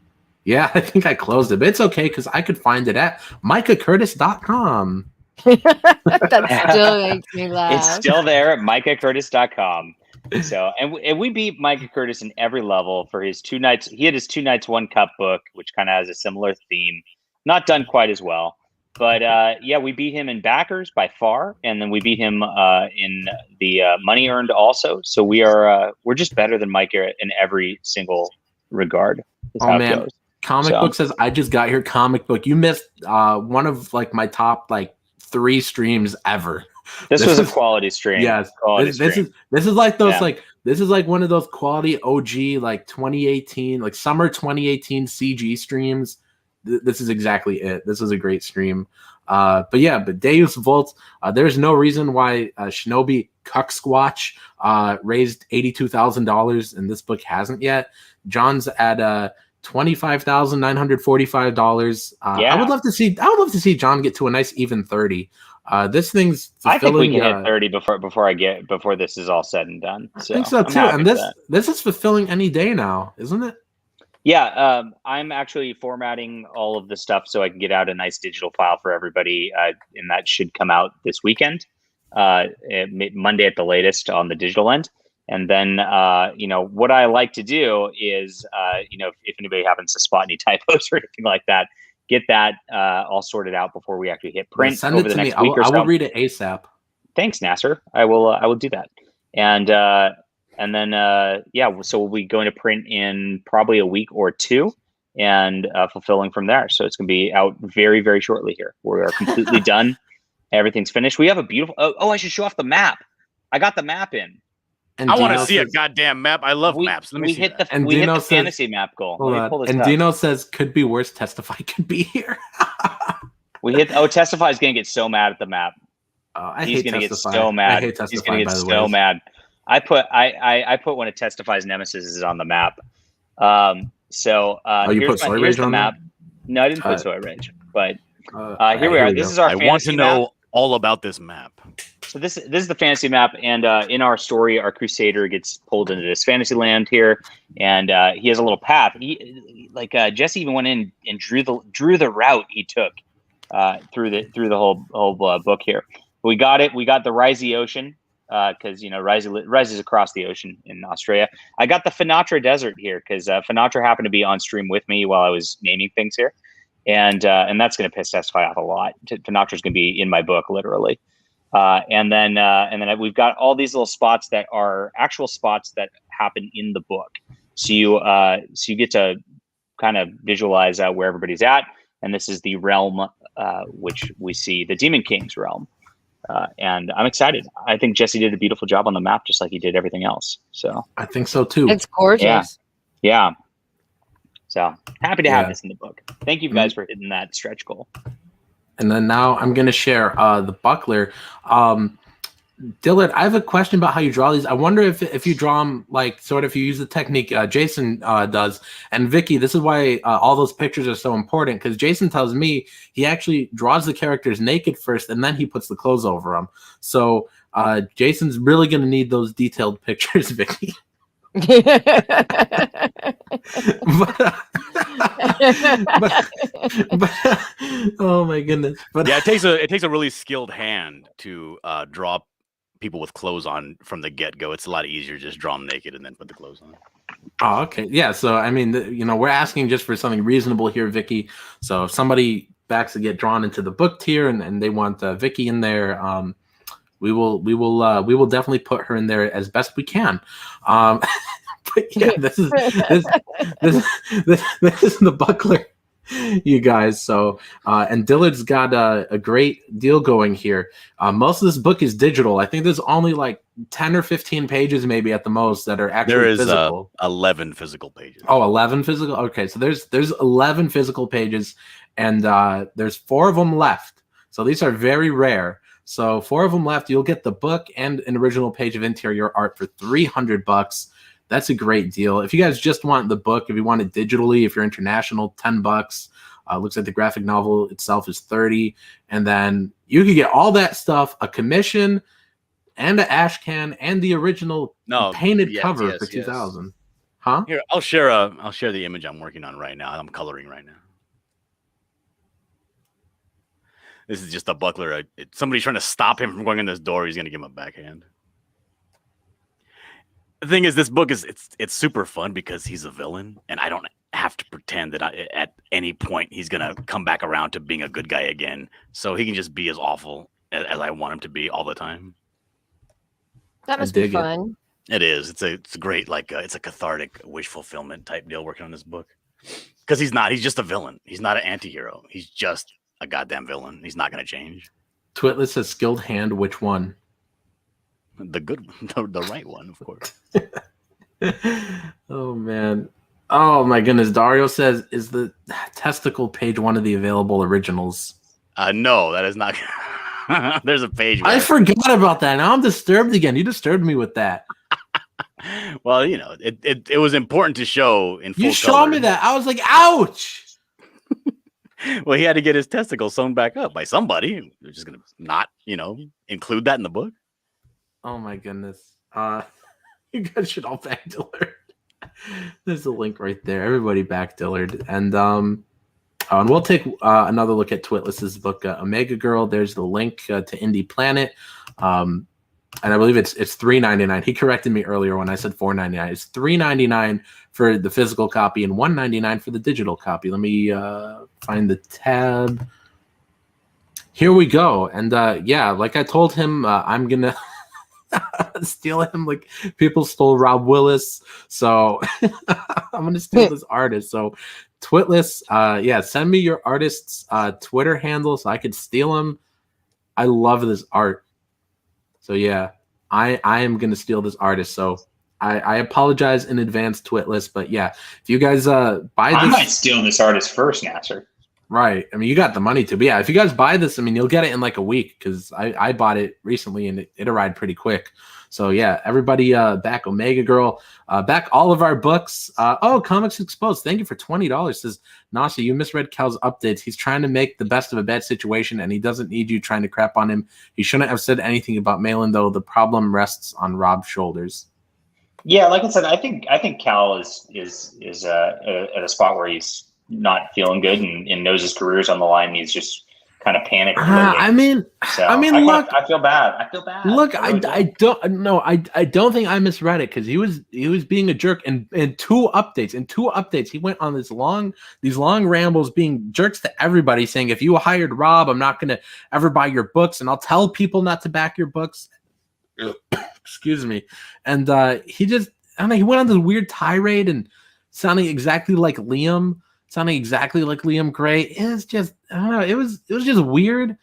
Yeah, I think I closed it, but it's okay because I could find it at micahcurtis.com. That still makes me laugh. It's still there at micahcurtis.com. So, and we beat Micah Curtis in every level for his 2 nights. He had his 2 nights, 1 cup book, which kind of has a similar theme. Not done quite as well, but yeah, we beat him in backers by far, and then we beat him in the money earned also. So we're just better than Micah in every single regard. Oh man. Comic book says, I just got here. Comic book, you missed one of like my top like 3 streams ever. This was a quality stream. Yes, this is like those this is like one of those quality OG like 2018 like summer 2018 CG streams. This is exactly it. This was a great stream. But Deus Vult, there's no reason why Shinobi Cuck Squatch raised $82,000 and this book hasn't yet. John's at $25,945. I would love to see John get to a nice even 30. This thing's I think we can hit 30 before this is all said and done. So I think so too. And this is fulfilling any day now, isn't it? Yeah, I'm actually formatting all of the stuff so I can get out a nice digital file for everybody, and that should come out this weekend, Monday at the latest on the digital end. And then, what I like to do is, if anybody happens to spot any typos or anything like that, get that all sorted out before we actually hit print Send over it the to next me. week or so. I will read it ASAP. Thanks, Nasser. I will do that. And then, so we'll be going to print in probably a week or 2 and fulfilling from there. So it's going to be out very, very shortly here. We are completely done. Everything's finished. We have a beautiful, I should show off the map. I got the map in. And I want to see a goddamn map. I love maps. Let me see. Hit the fantasy map goal. And Dino says, could be worse. Testify could be here. Testify is going to get so mad at the map. He's going to get so mad. I hate Testify, he's going to get so mad. I put one of Testify's nemesis on the map. You put Soy Rage on the map? No, I didn't put Soy Rage. But here we are. This is our fantasy I want to know map. all about this map. So this is the fantasy map, and in our story, our crusader gets pulled into this fantasy land here, and he has a little path. Jesse even went in and drew the route he took through the whole book here. We got it. We got the Risey Ocean because Risey is across the ocean in Australia. I got the Finatra Desert here because Finatra happened to be on stream with me while I was naming things here, and that's going to piss Testify off a lot. Finatra's going to be in my book literally. And then we've got all these little spots that are actual spots that happen in the book. So you get to kind of visualize where everybody's at. And this is the realm, which we see the Demon King's realm. And I'm excited. I think Jesse did a beautiful job on the map, just like he did everything else. So I think so too. It's gorgeous. Yeah. So happy to have Yeah. this in the book. Thank you guys for hitting that stretch goal. And then now I'm going to share the buckler. Dillard, I have a question about how you draw these. I wonder if you draw them like sort of, if you use the technique Jason does. And Vicky, this is why all those pictures are so important, because Jason tells me he actually draws the characters naked first and then he puts the clothes over them. So Jason's really going to need those detailed pictures, Vicky. but oh my goodness! But yeah, it takes a really skilled hand to draw people with clothes on from the get go. It's a lot easier to just draw them naked and then put the clothes on. Oh, okay, yeah. So I mean, we're asking just for something reasonable here, Vicky. So if somebody backs to get drawn into the book tier and they want Vicky in there, we will definitely put her in there as best we can. But yeah, this is the buckler, you guys. So and Dillard's got a great deal going here. Most of this book is digital. I think there's only like 10 or 15 pages maybe at the most that are actually physical. 11 physical pages. Oh, 11 physical. Okay, so there's 11 physical pages, and there's 4 of them left. So these are very rare. So 4 of them left. You'll get the book and an original page of interior art for $300. That's a great deal. If you guys just want the book, if you want it digitally, if you're international, $10. Looks like the graphic novel itself is $30, and then you can get all that stuff, a commission, and an ash can, and the original painted cover for $2,000. Huh? Here, I'll share the image I'm working on right now. I'm coloring right now. This is just a buckler. Somebody's trying to stop him from going in this door. He's going to give him a backhand. The thing is, this book it's super fun because he's a villain, and I don't have to pretend that at any point he's going to come back around to being a good guy again. So he can just be as awful as I want him to be all the time. That must be fun. It is. It's a great, like, it's a cathartic wish fulfillment type deal working on this book. Because he's just a villain. He's not an anti-hero. He's just a goddamn villain. He's not going to change. Twitless says skilled hand. Which one? The good one. The right one, of course. Oh, man. Oh, my goodness. Dario says, is the testicle page one of the available originals? No, that is not. There's a page. I forgot about that. Now I'm disturbed again. You disturbed me with that. Well, it was important to show in full You showed me that. I was like, ouch. Well, he had to get his testicle sewn back up by somebody. They're just going to not, include that in the book. Oh, my goodness. You guys should all back Dillard. There's a link right there. Everybody back Dillard. And we'll take another look at Twitless's book, Omega Girl. There's the link to Indie Planet. And I believe it's $3.99. He corrected me earlier when I said $4.99. It's $3.99 for the physical copy and $1.99 for the digital copy. Let me find the tab. Here we go. And yeah, like I told him, I'm gonna steal him like people stole Rob Willis. So I'm gonna steal this artist. So Twitless, yeah, send me your artist's Twitter handle so I could steal him. I love this art. So yeah, I am gonna steal this artist. So I apologize in advance, Twitless. But yeah, if you guys buy this, I might steal this artist first, Nasser. Right. I mean, you got the money to. But yeah, if you guys buy this, I mean, you'll get it in like a week because I bought it recently and it arrived pretty quick. So yeah, everybody back Omega Girl, back all of our books. Oh, Comics Exposed. Thank you for $20. Says Nasser, you misread Cal's updates. He's trying to make the best of a bad situation and he doesn't need you trying to crap on him. He shouldn't have said anything about Malin though. The problem rests on Rob's shoulders. Yeah, like I said, I think Cal is at a spot where he's not feeling good and knows his career's on the line. He's just kind of panicked. I mean, look, I feel bad. Look, I don't think I misread it because he was being a jerk in two updates. He went on these long rambles being jerks to everybody, saying if you hired Rob, I'm not gonna ever buy your books, and I'll tell people not to back your books. Excuse me. And he just, I don't know, he went on this weird tirade and sounding exactly like Liam Gray. It's just, I don't know, it was just weird,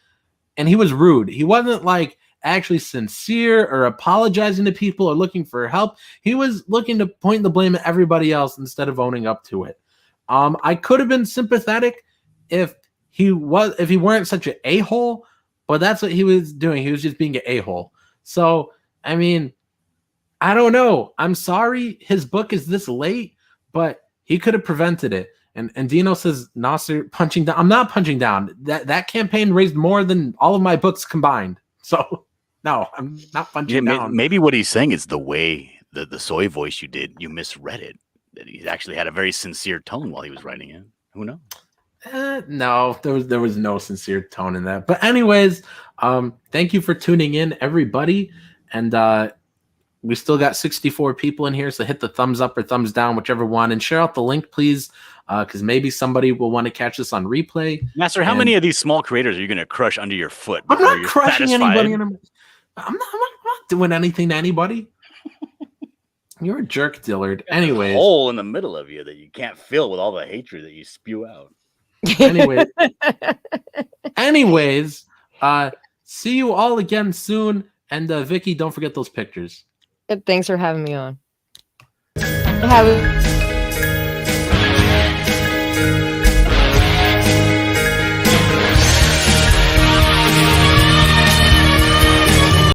and he was rude. He wasn't like actually sincere or apologizing to people or looking for help. He was looking to point the blame at everybody else instead of owning up to it. I could have been sympathetic if he weren't such an a-hole, but that's what he was doing. He was just being an a-hole. So, I mean, I don't know. I'm sorry his book is this late, but he could have prevented it. And Dino says Nasser punching down. I'm not punching down. That campaign raised more than all of my books combined. So no, I'm not punching down. Maybe what he's saying is the way the soy voice you did, you misread it. That he actually had a very sincere tone while he was writing it. Who knows? No, there was no sincere tone in that. But anyways, thank you for tuning in, everybody. And we still got 64 people in here, so hit the thumbs up or thumbs down, whichever one, and share out the link, please, because maybe somebody will want to catch this on replay. Nasser, how many of these small creators are you going to crush under your foot? I'm not crushing satisfied? anybody. I'm not doing anything to anybody. You're a jerk, Dillard. Anyways, a hole in the middle of you that you can't fill with all the hatred that you spew out. Anyways, see you all again soon. And Vicky, don't forget those pictures. Thanks for having me on. Have